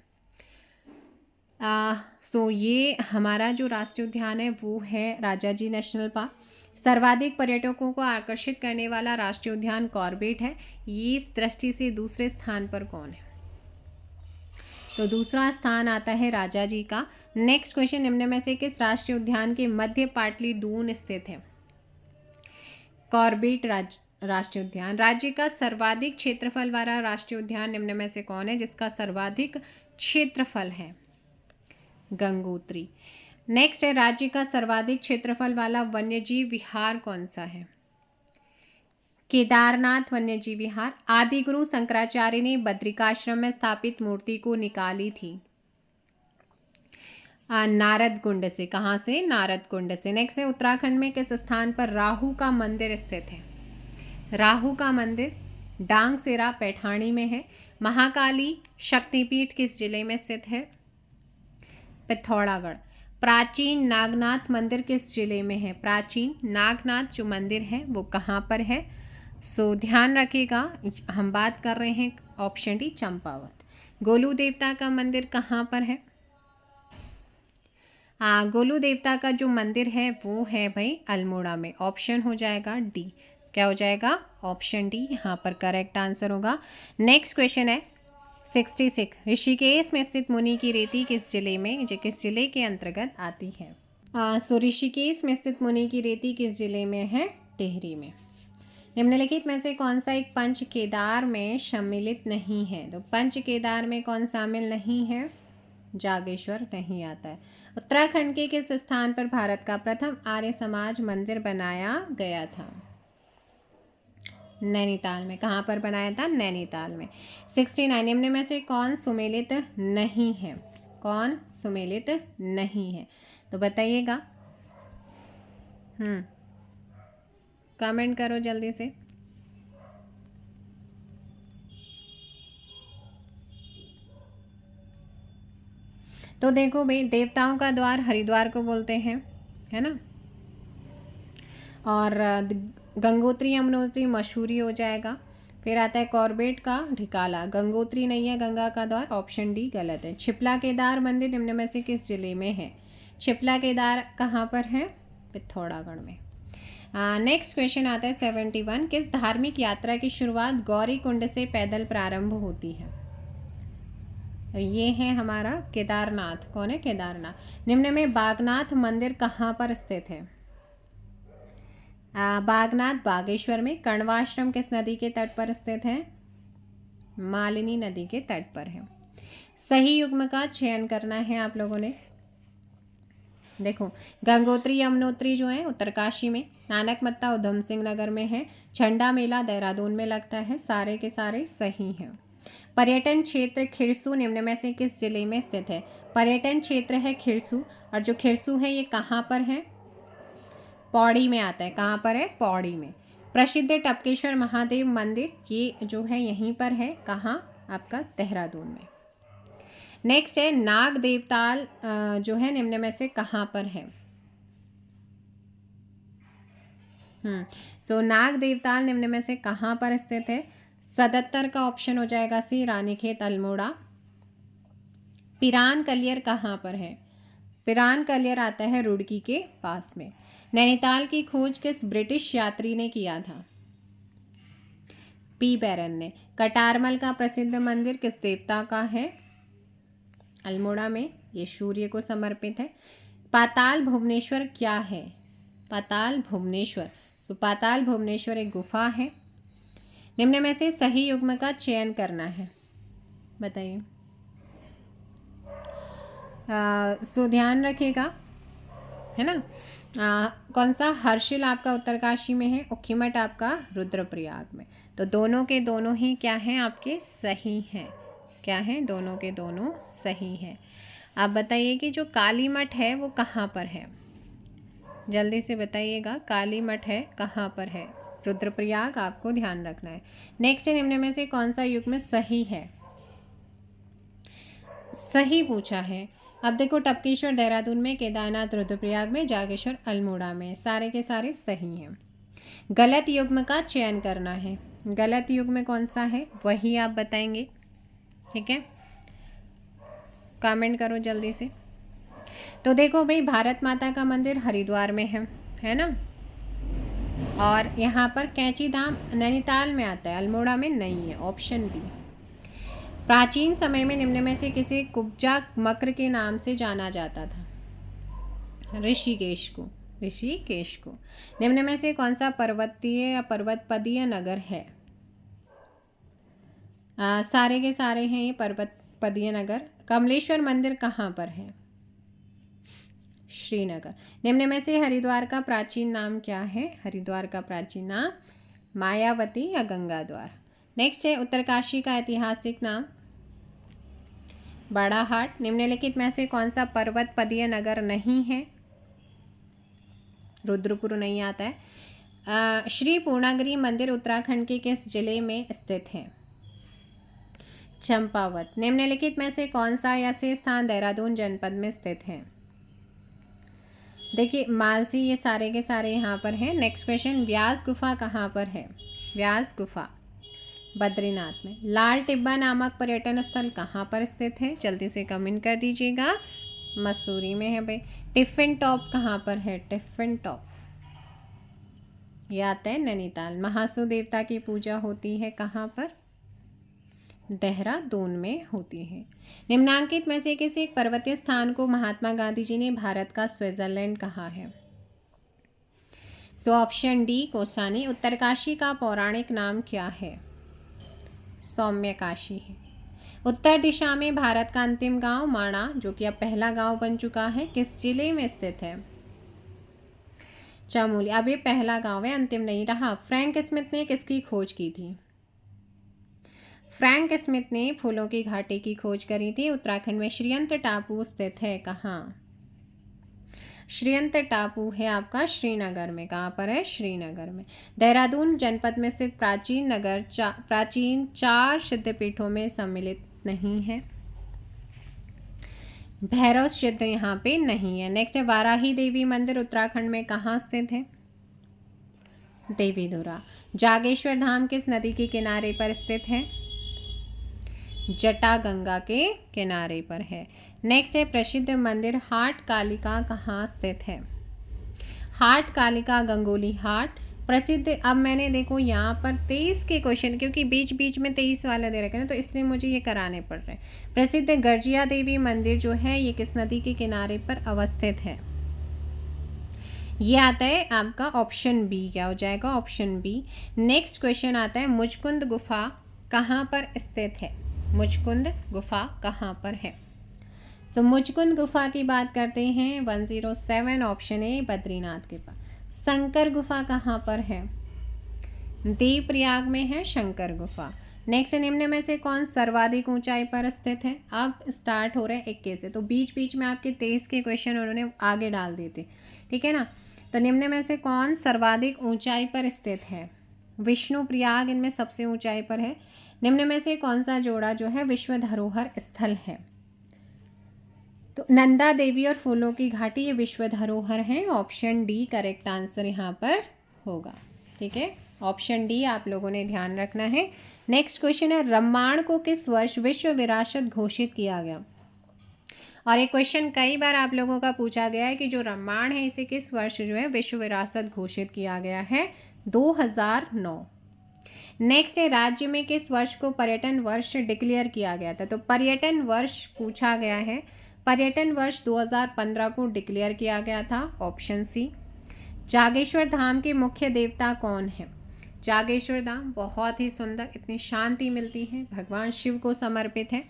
सो ये हमारा जो राष्ट्रीय उद्यान है वो है राजाजी नेशनल पार्क। सर्वाधिक पर्यटकों को आकर्षित करने वाला राष्ट्रीय उद्यान कॉर्बेट है। ये इस दृष्टि से दूसरे स्थान पर कौन है? तो दूसरा स्थान आता है राजाजी का। नेक्स्ट क्वेश्चन, निम्न में से किस राष्ट्रीय उद्यान के मध्य पाटली दून स्थित है? कॉर्बेट राष्ट्रीय उद्यान। राज्य का सर्वाधिक क्षेत्रफल वाला राष्ट्रीय उद्यान निम्न में से कौन है जिसका सर्वाधिक क्षेत्रफल है? गंगोत्री। नेक्स्ट है, राज्य का सर्वाधिक क्षेत्रफल वाला वन्यजीव विहार कौन सा है? केदारनाथ वन्यजीव विहार। आदिगुरु शंकराचार्य ने बद्रिकाश्रम में स्थापित मूर्ति को निकाली थी? नारद कुंड से। कहाँ से? नारद कुंड से। नेक्स्ट है, उत्तराखंड में किस स्थान पर राहु का मंदिर स्थित है? राहु का मंदिर डांगसेरा पैठाणी में है। महाकाली शक्तिपीठ किस जिले में स्थित है? पिथौरागढ़। प्राचीन नागनाथ मंदिर किस जिले में है? प्राचीन नागनाथ जो मंदिर है वो कहाँ पर है? सो ध्यान रखिएगा, हम बात कर रहे हैं ऑप्शन डी चंपावत। गोलू देवता का मंदिर कहाँ पर है? गोलू देवता का जो मंदिर है वो है भाई अल्मोड़ा में। ऑप्शन हो जाएगा डी। क्या हो जाएगा? ऑप्शन डी यहाँ पर करेक्ट आंसर होगा। नेक्स्ट क्वेश्चन है 66, ऋषिकेश में स्थित मुनि की रेती किस जिले में, जो किस जिले के अंतर्गत आती है? सो ऋषिकेश में स्थित मुनि की रेती किस जिले में है? टिहरी में। निम्नलिखित में से कौन सा एक पंच केदार में सम्मिलित नहीं है? तो पंच केदार में कौन शामिल नहीं है? जागेश्वर नहीं आता है। उत्तराखंड के किस स्थान पर भारत का प्रथम आर्य समाज मंदिर बनाया गया था? नैनीताल में। कहाँ पर बनाया था? नैनीताल में। 69, निम्न में से कौन सुमेलित नहीं है? कौन सुमेलित नहीं है? तो बताइएगा, कमेंट करो जल्दी से। तो देखो भाई, देवताओं का द्वार हरिद्वार को बोलते हैं, है ना। और गंगोत्री यमुनोत्री मशहूरी हो जाएगा। फिर आता है कॉर्बेट का ढिकाला। गंगोत्री नहीं है गंगा का द्वार, ऑप्शन डी गलत है। छिपला केदार मंदिर निम्न में से किस जिले में है? छिपला केदार कहाँ पर है? पिथौरागढ़ में। नेक्स्ट क्वेश्चन आता है 71। किस धार्मिक यात्रा की शुरुआत गौरी कुंड से पैदल प्रारंभ होती है? ये है हमारा केदारनाथ। कौन है? केदारनाथ। निम्न में बागनाथ मंदिर कहाँ पर स्थित है? बागनाथ बागेश्वर में। कण्वाश्रम किस नदी के तट पर स्थित है? मालिनी नदी के तट पर है। सही युग्म का चयन करना है आप लोगों ने। देखो, गंगोत्री यमुनोत्री जो है उत्तरकाशी में, नानकमत्ता उधम सिंह नगर में है, झंडा मेला देहरादून में लगता है। सारे के सारे सही हैं। पर्यटन क्षेत्र खिरसू निम्न में से किस जिले में स्थित है? पर्यटन क्षेत्र है खिरसू, और जो खिरसू है ये कहाँ पर है? पौड़ी में आता है। कहाँ पर है? पौड़ी में। प्रसिद्ध टपकेश्वर महादेव मंदिर ये जो है यहीं पर है। कहाँ? आपका देहरादून में। नेक्स्ट है नाग देवताल जो है निम्न में से कहाँ पर है? सो नाग देवताल निम्न में से कहाँ पर स्थित है? 77 का ऑप्शन हो जाएगा सी, रानीखेत अल्मोड़ा। पिरान कलियर कहाँ पर है? पिरान कलियर आता है रुड़की के पास में। नैनीताल की खोज किस ब्रिटिश यात्री ने किया था? पी बैरन ने। कटारमल का प्रसिद्ध मंदिर किस देवता का है? अल्मोड़ा में। ये सूर्य को समर्पित है। पाताल भुवनेश्वर क्या है? पाताल भुवनेश्वर। सो पाताल भुवनेश्वर एक गुफा है। निम्न में से सही युग्म का चयन करना है, बताइए। सो ध्यान रखिएगा, है ना। कौन सा? हर्षिल आपका उत्तरकाशी में है, उखीमठ आपका रुद्रप्रयाग में। तो दोनों के दोनों ही क्या हैं? आपके सही हैं। क्या है? दोनों के दोनों सही हैं। आप बताइए कि जो काली मठ है वो कहाँ पर है? जल्दी से बताइएगा, काली मठ है कहाँ पर है? रुद्रप्रयाग आपको ध्यान रखना है। नेक्स्ट निम्न में से कौन सा युग्म सही है? सही पूछा है। अब देखो, टपकेश्वर देहरादून में, केदारनाथ रुद्रप्रयाग में, जागेश्वर अल्मोड़ा में। सारे के सारे सही हैं। गलत युग्म का चयन करना है। गलत युग्म कौन सा है वही आप बताएंगे, ठीक है। कमेंट करो जल्दी से। तो देखो भाई, भारत माता का मंदिर हरिद्वार में है ना। और यहाँ पर कैंची धाम नैनीताल में आता है, अल्मोड़ा में नहीं है। Option B. प्राचीन समय में निम्न में से किसे कुब्जा मक्र के नाम से जाना जाता था? ऋषिकेश को। ऋषिकेश को। निम्न में से कौन सा पर्वतीय या पर्वतपदीय नगर है? सारे के सारे हैं ये पर्वतपदीय नगर। कमलेश्वर मंदिर कहाँ पर है? श्रीनगर। निम्न में से हरिद्वार का प्राचीन नाम क्या है? हरिद्वार का प्राचीन नाम मायावती या गंगाद्वार। नेक्स्ट है उत्तरकाशी का ऐतिहासिक नाम बाड़ाहाट। निम्नलिखित में से कौन सा पर्वतपदीय नगर नहीं है? रुद्रपुर नहीं आता है। श्री पूर्णागिरि मंदिर उत्तराखंड के किस जिले में स्थित है? चंपावत। निम्नलिखित में से कौन सा ऐसे स्थान देहरादून जनपद में स्थित है? देखिए, मालसी ये सारे के सारे यहाँ पर हैं। नेक्स्ट क्वेश्चन, व्यास गुफा कहाँ पर है? व्यास गुफा बद्रीनाथ में। लाल टिब्बा नामक पर्यटन स्थल कहाँ पर स्थित है? जल्दी से कमेंट कर दीजिएगा। मसूरी में है भाई। टिफिन टॉप कहाँ पर है? टिफिन टॉप ये आता है नैनीताल। महासू देवता की पूजा होती है कहाँ पर? देहरादून में होती है। निम्नांकित में से किसी एक पर्वतीय स्थान को महात्मा गांधी जी ने भारत का स्विट्जरलैंड कहा है? So option D Kausani. Uttarkashi का पौराणिक नाम क्या है? सौम्य काशी है। उत्तर दिशा में भारत का अंतिम गांव माणा, जो कि अब पहला गांव बन चुका है, किस जिले में स्थित है? चमोली। अब ये पहला गांव है, अंतिम नहीं रहा। फ्रैंक स्मिथ ने किसकी खोज की थी? फ्रैंक स्मिथ ने फूलों की घाटी की खोज करी थी। उत्तराखंड में श्रीयंत टापू स्थित है। कहाँ? श्रीयंत टापू है आपका श्रीनगर में। कहाँ पर है? श्रीनगर में। देहरादून जनपद में स्थित प्राचीन नगर प्राचीन 4 सिद्धपीठों में सम्मिलित नहीं है। भैरव सिद्ध यहाँ पे नहीं है। नेक्स्ट है वाराही देवी मंदिर उत्तराखंड में कहाँ स्थित है? देवीधुरा। जागेश्वर धाम किस नदी के किनारे पर स्थित है? जटा गंगा के किनारे पर है। नेक्स्ट है प्रसिद्ध मंदिर हाट कालिका कहाँ स्थित है? हाट कालिका गंगोली हाट प्रसिद्ध। अब मैंने देखो यहाँ पर 23 के क्वेश्चन, क्योंकि बीच बीच में 23 वाला दे रखे ना, तो इसलिए मुझे ये कराने पड़ रहे हैं। प्रसिद्ध गर्जिया देवी मंदिर जो है ये किस नदी के किनारे पर अवस्थित है? ये आता है आपका ऑप्शन बी। क्या हो जाएगा? Option B. नेक्स्ट क्वेश्चन आता है मुचकुंद गुफा कहाँ पर स्थित है? मुचकुंद गुफा कहाँ पर है? तो मुचकुंद गुफा की बात करते हैं 107 ऑप्शन ए बद्रीनाथ के पास। शंकर गुफा कहाँ पर है? देवप्रयाग में है शंकर गुफा। नेक्स्ट, निम्न में से कौन सर्वाधिक ऊंचाई पर स्थित है? अब स्टार्ट हो रहे हैं 21 से, तो बीच बीच में आपके 23 के क्वेश्चन उन्होंने आगे डाल दिए थे, ठीक है ना। तो निम्न में से कौन सर्वाधिक ऊंचाई पर स्थित है? विष्णुप्रयाग इनमें सबसे ऊंचाई पर है। निम्न में से कौन सा जोड़ा जो है विश्व धरोहर स्थल है? तो नंदा देवी और फूलों की घाटी ये विश्व धरोहर है। ऑप्शन डी करेक्ट आंसर यहाँ पर होगा, ठीक है। ऑप्शन डी आप लोगों ने ध्यान रखना है। नेक्स्ट क्वेश्चन है रम्माण को किस वर्ष विश्व विरासत घोषित किया गया? और ये क्वेश्चन कई बार आप लोगों का पूछा गया है कि जो रम्माण है इसे किस वर्ष जो है विश्व विरासत घोषित किया गया है? 2009। नेक्स्ट है राज्य में किस वर्ष को पर्यटन वर्ष डिक्लेयर किया गया था? तो पर्यटन वर्ष पूछा गया है। पर्यटन वर्ष 2015 को डिक्लेयर किया गया था। Option C. जागेश्वर धाम के मुख्य देवता कौन है? जागेश्वर धाम बहुत ही सुंदर, इतनी शांति मिलती है, भगवान शिव को समर्पित है।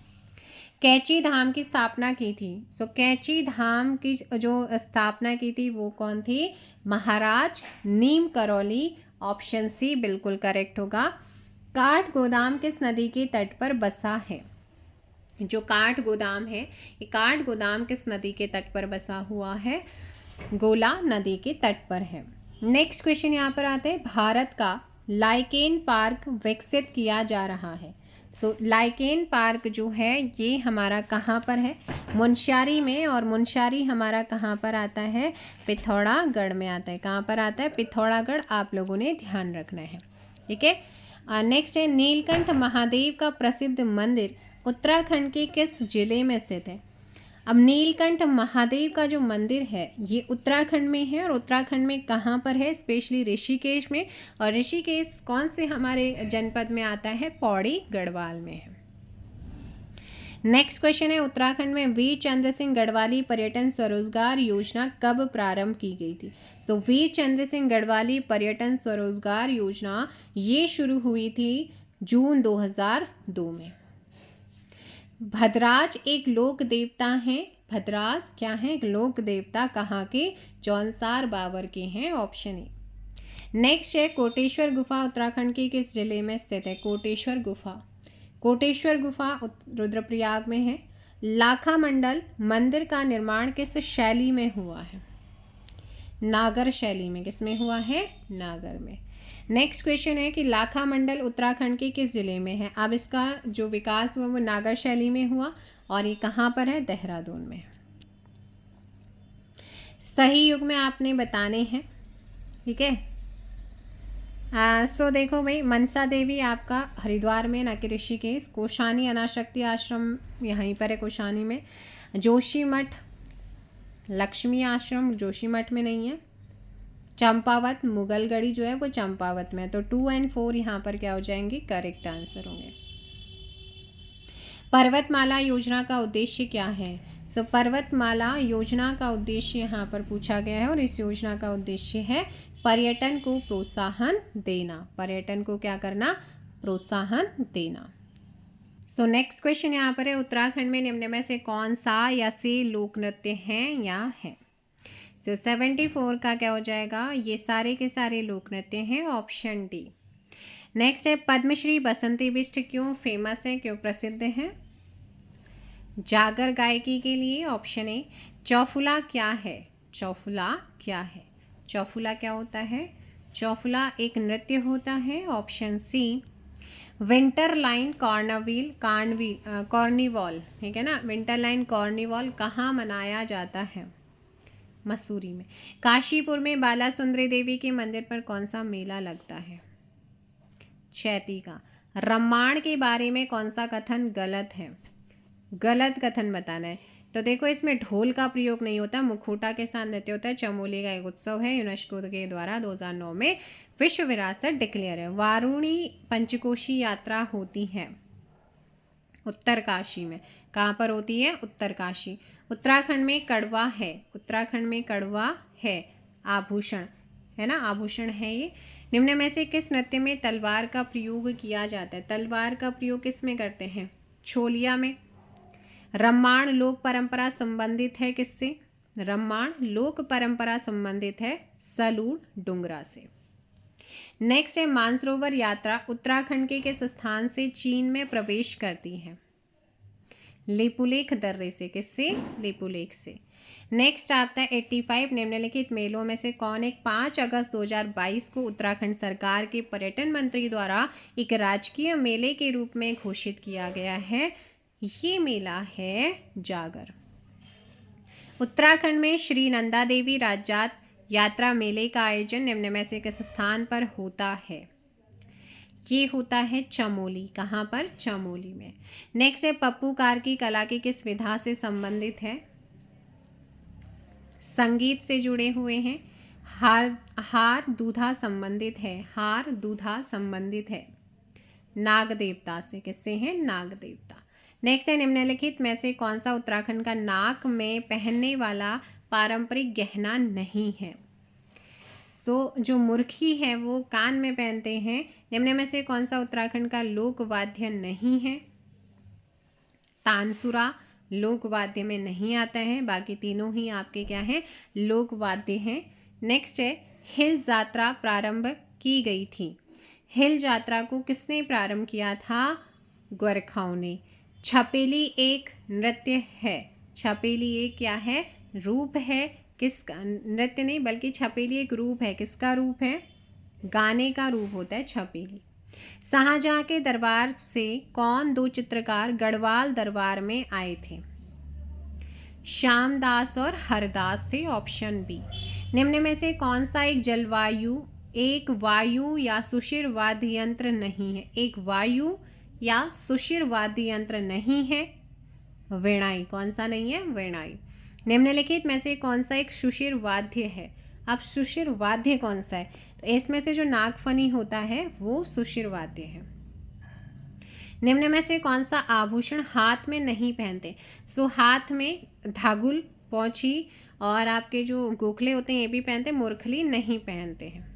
कैची धाम की स्थापना की थी, सो कैची धाम की जो स्थापना की थी वो कौन थी? महाराज नीम करौली। ऑप्शन सी बिल्कुल करेक्ट होगा। काठ गोदाम किस नदी के तट पर बसा है? जो काठ गोदाम है, ये काठ गोदाम किस नदी के तट पर बसा हुआ है? गोला नदी के तट पर है। नेक्स्ट क्वेश्चन यहाँ पर आते हैं भारत का लाइकेन पार्क विकसित किया जा रहा है। सो लाइकेन पार्क जो है ये हमारा कहाँ पर है? मुनस्यारी में। और मुनस्यारी हमारा कहाँ पर आता है? पिथौरागढ़ में आता है। कहाँ पर आता है? पिथौरागढ़। आप लोगों ने ध्यान रखना है, ठीक है। नेक्स्ट है नीलकंठ महादेव का प्रसिद्ध मंदिर उत्तराखंड के किस जिले में स्थित है? अब नीलकंठ महादेव का जो मंदिर है ये उत्तराखंड में है। और उत्तराखंड में कहाँ पर है? स्पेशली ऋषिकेश में। और ऋषिकेश कौन से हमारे जनपद में आता है? पौड़ी गढ़वाल में है। नेक्स्ट क्वेश्चन है उत्तराखंड में वीर चंद्र सिंह गढ़वाली पर्यटन स्वरोजगार योजना कब प्रारंभ की गई थी? सो वीर चंद्र सिंह गढ़वाली पर्यटन स्वरोजगार योजना ये शुरू हुई थी जून 2002 में। भद्राज एक लोक देवता हैं। भद्राज क्या है? एक लोक देवता। कहाँ के? जौनसार बावर के हैं। Option A. नेक्स्ट है कोटेश्वर गुफा उत्तराखंड के किस जिले में स्थित है? कोटेश्वर गुफा। कोटेश्वर गुफा रुद्रप्रयाग में है। लाखा मंडल मंदिर का निर्माण किस शैली में हुआ है? नागर शैली में। किस में हुआ है? नागर में। नेक्स्ट क्वेश्चन है कि लाखा मंडल उत्तराखंड के किस जिले में है? अब इसका जो विकास हुआ वो नागर शैली में हुआ। और ये कहाँ पर है? देहरादून में। सही युग में आपने बताने हैं, ठीक है। सो देखो भाई, मनसा देवी आपका हरिद्वार में, ना कि ऋषिकेश। कोशानी अनाशक्ति आश्रम यहीं पर है कोशानी में। जोशी मठ लक्ष्मी आश्रम जोशी मठ में नहीं है। चंपावत मुगलगढ़ी जो है वो चंपावत में है। तो 2 और 4 यहाँ पर क्या हो जाएंगे? करेक्ट आंसर होंगे। पर्वतमाला योजना का उद्देश्य क्या है? सो पर्वतमाला योजना का उद्देश्य यहाँ पर पूछा गया है। और इस योजना का उद्देश्य है पर्यटन को प्रोत्साहन देना। पर्यटन को क्या करना? प्रोत्साहन देना। सो नेक्स्ट क्वेश्चन यहाँ पर है उत्तराखंड में निम्न में से कौन सा या से लोक नृत्य हैं या है? सो 74 का क्या हो जाएगा? ये सारे के सारे लोक नृत्य हैं। Option D. नेक्स्ट है पद्मश्री बसंती बिष्ट क्यों फेमस है, क्यों प्रसिद्ध है? जागर गायकी के लिए। Option A. चौफुला क्या है? चौफुला क्या है? चौफुला क्या होता है? चौफुला एक नृत्य होता है। Option C. Winter line carnival, ठीक है ना। विंटर लाइन कॉर्निवॉल कहाँ मनाया जाता है? मसूरी में। काशीपुर में बाला सुंदरी देवी के मंदिर पर कौन सा मेला लगता है? चैती का। रम्माण के बारे में कौन सा कथन गलत है? गलत कथन बताना है। तो देखो इसमें ढोल का प्रयोग नहीं होता, मुखौटा के साथ नृत्य होता है। चमोली का एक उत्सव है, यूनेस्को के द्वारा 2009 में विश्व विरासत डिक्लेयर है। वारुणी पंचकोशी यात्रा होती है उत्तरकाशी में। कहाँ पर होती है? उत्तरकाशी। उत्तराखंड में कड़वा है, उत्तराखंड में कड़वा है आभूषण, है ना, आभूषण है ये। निम्न में से किस नृत्य में तलवार का प्रयोग किया जाता है? तलवार का प्रयोग किस में करते हैं? छोलिया में। रम्माण लोक परंपरा संबंधित है किससे? रम्माण लोक परंपरा संबंधित है सलूड़ डुंगरा से। नेक्स्ट है मानसरोवर यात्रा उत्तराखंड के किस स्थान से चीन में प्रवेश करती है? लिपुलेख दर्रे से। किससे? लिपुलेख से। नेक्स्ट आता है 85 निम्नलिखित मेलों में से कौन एक 5 अगस्त 2022 को उत्तराखंड सरकार के पर्यटन मंत्री द्वारा एक राजकीय मेले के रूप में घोषित किया गया है? ये मेला है जागर। उत्तराखंड में श्री नंदा देवी राज्यात यात्रा मेले का आयोजन निम्न में से किस स्थान पर होता है? ये होता है चमोली। कहाँ पर? चमोली में। नेक्स्ट है पप्पू कार्की कला की किस विधा से संबंधित है? संगीत से जुड़े हुए हैं। हार दूधा संबंधित है, हार दूधा संबंधित है नाग देवता से। किससे है? नाग देवता। नेक्स्ट है निम्नलिखित में से कौन सा उत्तराखंड का नाक में पहनने वाला पारंपरिक गहना नहीं है? जो मुर्खी है वो कान में पहनते हैं। निम्न में से कौन सा उत्तराखंड का लोक वाद्य नहीं है? तानसुरा लोक वाद्य में नहीं आता है, बाकी तीनों ही आपके क्या हैं? लोक वाद्य हैं। नेक्स्ट है हिल यात्रा प्रारंभ की गई थी। हिल यात्रा को किसने प्रारंभ किया था? गोरखाओं ने। छपेली एक नृत्य है। छपेली एक क्या है? रूप है। किसका? नृत्य नहीं बल्कि छपेली एक रूप है। किसका रूप है? गाने का रूप होता है छपेली। शाहजहां के दरबार से कौन 2 चित्रकार गढ़वाल दरबार में आए थे? श्यामदास और हरदास थे। Option B. निम्न में से कौन सा एक वायु या सुशिर वाद्य यंत्र नहीं है? एक वायु या सुशिर वाद्य यंत्र नहीं है? वेणाई। कौन सा नहीं है? वेणाई। निम्नलिखित में से कौन सा एक सुशिर वाद्य है? अब सुशिर वाद्य कौन सा है? तो इसमें से जो नागफनी होता है वो सुशिर वाद्य है। निम्न में से कौन सा आभूषण हाथ में नहीं पहनते? हाथ में धागुल, पौंची और आपके जो गोखले होते हैं ये भी पहनते, मुरखली नहीं पहनते हैं।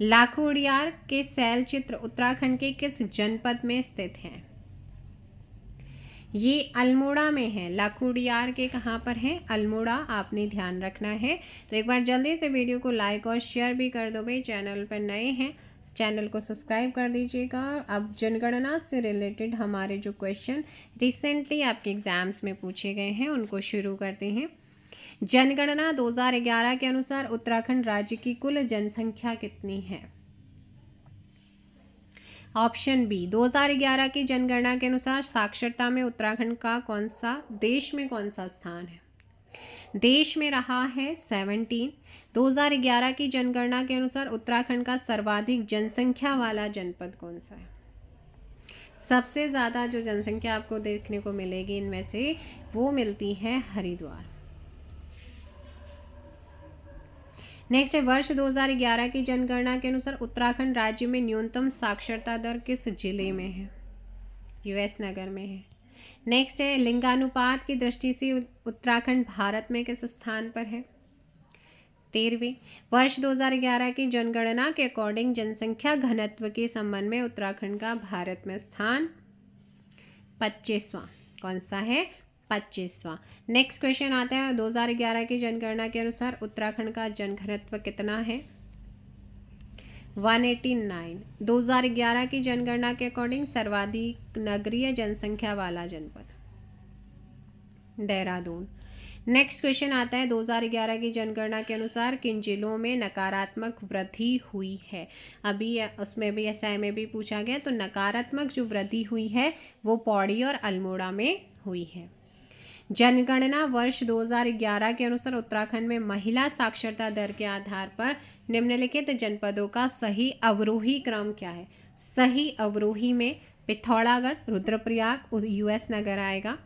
लाखोड़ियार के शैल चित्र उत्तराखंड के किस जनपद में स्थित हैं? ये अल्मोड़ा में है। लाखोड़ियार के कहाँ पर है? अल्मोड़ा। आपने ध्यान रखना है। तो एक बार जल्दी से वीडियो को लाइक और शेयर भी कर दो भाई। चैनल पर नए हैं चैनल को सब्सक्राइब कर दीजिएगा। अब जनगणना से रिलेटेड हमारे जो क्वेश्चन रिसेंटली आपके एग्जाम्स में पूछे गए हैं उनको शुरू करते हैं। जनगणना 2011 के अनुसार उत्तराखंड राज्य की कुल जनसंख्या कितनी है? Option B. 2011 की जनगणना के अनुसार साक्षरता में उत्तराखंड का देश में कौन सा स्थान है? देश में रहा है 17। 2011 की जनगणना के अनुसार उत्तराखंड का सर्वाधिक जनसंख्या वाला जनपद कौन सा है? सबसे ज़्यादा जो जनसंख्या आपको देखने को मिलेगी इनमें से वो मिलती है हरिद्वार। नेक्स्ट है वर्ष 2011 की जनगणना के अनुसार उत्तराखंड राज्य में न्यूनतम साक्षरता दर किस जिले में है? यूएस नगर में है। नेक्स्ट है लिंगानुपात की दृष्टि से उत्तराखंड भारत में किस स्थान पर है? 13वें। वर्ष 2011 की जनगणना के अकॉर्डिंग जनसंख्या घनत्व के संबंध में उत्तराखंड का भारत में स्थान 25वां। कौन सा है? 25वां। नेक्स्ट क्वेश्चन आता है 2011 की जनगणना के अनुसार उत्तराखंड का जनघनत्व कितना है? 189। 2011 की जनगणना के अकॉर्डिंग सर्वाधिक नगरीय जनसंख्या वाला जनपद देहरादून। नेक्स्ट क्वेश्चन आता है 2011 की जनगणना के अनुसार किन जिलों में नकारात्मक वृद्धि हुई है? अभी उसमें भी एसआई में भी पूछा गया। तो नकारात्मक जो वृद्धि हुई है वो पौड़ी और अल्मोड़ा में हुई है। जनगणना वर्ष 2011 के अनुसार उत्तराखंड में महिला साक्षरता दर के आधार पर निम्नलिखित जनपदों का सही अवरोही क्रम क्या है? सही अवरोही में पिथौरागढ़, रुद्रप्रयाग, यूएस नगर आएगा।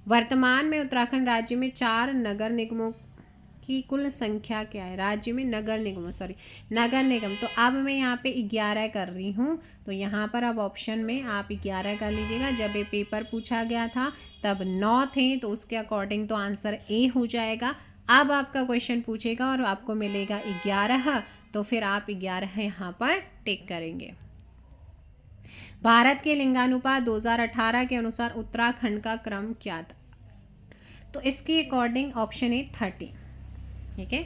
वर्तमान में उत्तराखंड राज्य में 4 नगर निगमों की कुल संख्या क्या है? राज्य में नगर निगम। तो अब मैं यहाँ पे 11 कर रही हूँ, तो यहाँ पर अब ऑप्शन में आप 11 कर लीजिएगा। जब ये पेपर पूछा गया था तब 9 थे, तो उसके अकॉर्डिंग तो आंसर ए हो जाएगा। अब आपका क्वेश्चन पूछेगा और आपको मिलेगा 11, तो फिर आप 11 यहाँ पर टिक करेंगे। भारत के लिंगानुपात 2018 के अनुसार उत्तराखंड का क्रम क्या था? तो इसके अकॉर्डिंग ऑप्शन ए 30। ठीक है।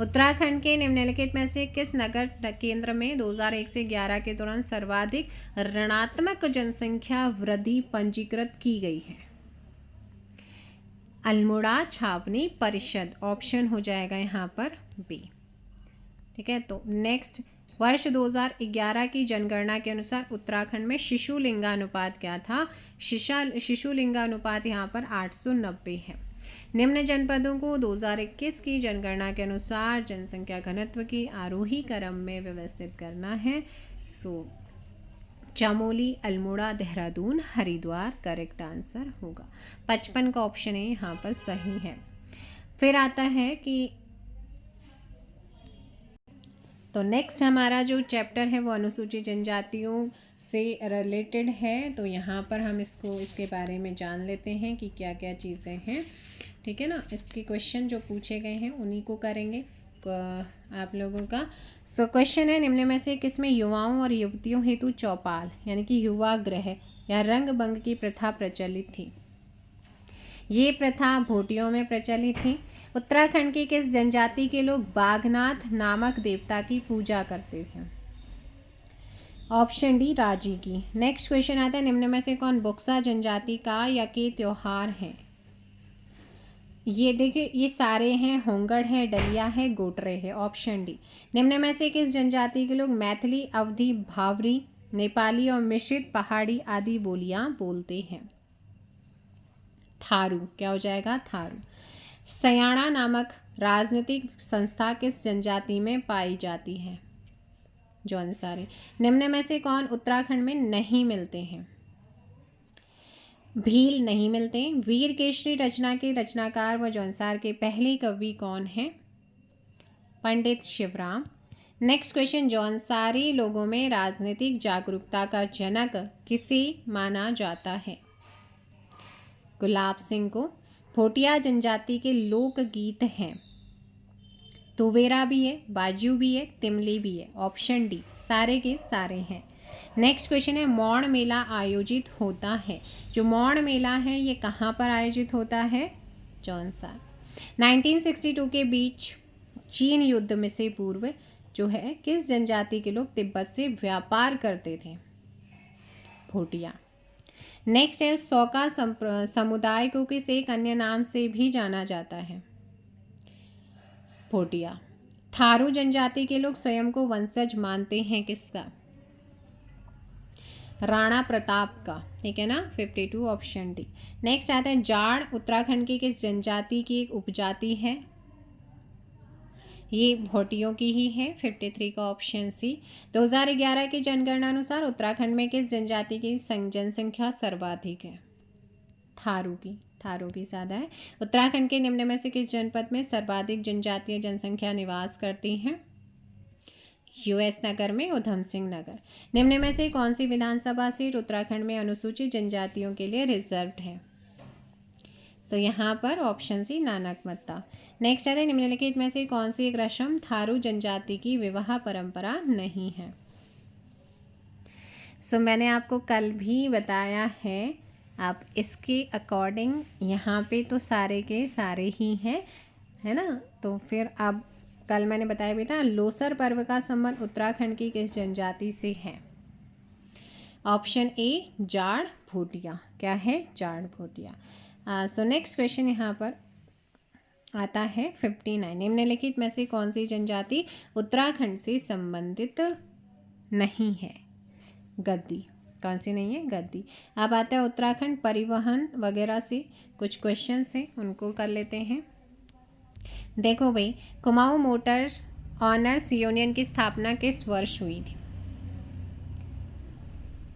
उत्तराखंड के निम्नलिखित में से किस नगर केंद्र में 2001 से 11 के दौरान सर्वाधिक ऋणात्मक जनसंख्या वृद्धि पंजीकृत की गई है? अल्मोड़ा, छावनी, परिषद। ऑप्शन हो जाएगा यहाँ पर बी। ठीक है। तो नेक्स्ट, वर्ष 2011 की जनगणना के अनुसार उत्तराखंड में शिशु लिंगानुपात क्या था? शिशु लिंगानुपात यहाँ पर 890 है। निम्न जनपदों को 2021 की जनगणना के अनुसार जनसंख्या घनत्व की आरोही क्रम में व्यवस्थित करना है। चमोली, अल्मोड़ा, देहरादून, हरिद्वार करेक्ट आंसर होगा। 55 का ऑप्शन है यहाँ पर सही है। फिर आता है कि तो नेक्स्ट हमारा जो चैप्टर है वो अनुसूचित जनजातियों से रिलेटेड है। तो यहाँ पर हम इसके बारे में जान लेते हैं कि क्या क्या चीज़ें हैं। ठीक है ना। इसके क्वेश्चन जो पूछे गए हैं उन्हीं को करेंगे आप लोगों का। सो क्वेश्चन है, निम्न में से किसमें युवाओं और युवतियों हेतु चौपाल यानी कि युवा गृह या रंग बंग की प्रथा प्रचलित थी? ये प्रथा भोटियों में प्रचलित थी। उत्तराखंड की किस जनजाति के लोग बागनाथ नामक देवता की पूजा करते थे? ऑप्शन डी राजी की। नेक्स्ट क्वेश्चन आता है, निम्न में से कौन बुक्सा जनजाति का या के त्योहार है? ये देखिए, ये सारे हैं, होंगड़ है, डलिया है, गोटरे है। Option D. निम्न में से किस जनजाति के लोग मैथिली, अवधी, भावरी, नेपाली और मिश्रित पहाड़ी आदि बोलियां बोलते हैं? थारू। क्या हो जाएगा? थारू। सयाणा नामक राजनीतिक संस्था किस जनजाति में पाई जाती है? जौनसारी। निम्न में से कौन उत्तराखंड में नहीं मिलते हैं? भील नहीं मिलते। वीर केसरी रचना के रचनाकार व जौनसार के पहले कवि कौन हैं? पंडित शिवराम। नेक्स्ट क्वेश्चन, जौनसारी लोगों में राजनीतिक जागरूकता का जनक किसे माना जाता है? गुलाब सिंह को। भोटिया जनजाति के लोकगीत हैं। तुवेरा भी है, बाजू भी है, तिमली भी है। ऑप्शन डी, सारे के सारे हैं। नेक्स्ट क्वेश्चन है, मौन मेला आयोजित होता है। जो मौन मेला है ये कहाँ पर आयोजित होता है? जौनसार। 1962 के बीच चीन युद्ध में से पूर्व जो है किस जनजाति के लोग तिब्बत से व्यापार करते थे? भोटिया। नेक्स्ट है, सौका समुदाय को किस एक अन्य नाम से भी जाना जाता है? भोटिया। थारू जनजाति के लोग स्वयं को वंशज मानते हैं किसका? राणा प्रताप का। ठीक है ना। 52 ऑप्शन डी। नेक्स्ट आता है, जाड़ उत्तराखंड की किस जनजाति की एक उपजाति है? ये भोटियों की ही है। 53 का ऑप्शन सी। 2011 की जनगणना अनुसार उत्तराखंड में किस जनजाति की जनसंख्या सर्वाधिक है? थारू की। थारू की ज़्यादा है। उत्तराखंड के निम्न में से किस जनपद में सर्वाधिक जनजातीय जनसंख्या निवास करती हैं? यूएस नगर में उधम सिंह नगर। निम्न में से कौन सी विधानसभा सीट उत्तराखंड में अनुसूचित जनजातियों के लिए रिजर्व्ड है? तो यहाँ पर ऑप्शन सी नानकमत्ता। नेक्स्ट आता है, निम्नलिखित में से कौन सी एक रस्म थारू जनजाति की विवाह परंपरा नहीं है? मैंने आपको कल भी बताया है, आप इसके अकॉर्डिंग यहाँ पे तो सारे के सारे ही हैं, है ना। तो फिर अब कल मैंने बताया भी था, लोसर पर्व का संबंध उत्तराखंड की किस जनजाति से है? ऑप्शन ए जाड़ भोटिया। क्या है? जाड़ भोटिया। सो नेक्स्ट क्वेश्चन यहाँ पर आता है 59। निम्नलिखित में से कौन सी जनजाति उत्तराखंड से संबंधित नहीं है? गद्दी। कौन सी नहीं है? गद्दी। अब आता है उत्तराखंड परिवहन वगैरह से कुछ क्वेश्चंस हैं, उनको कर लेते हैं। देखो भाई, कुमाऊं मोटर ऑनर्स यूनियन की स्थापना किस वर्ष हुई थी?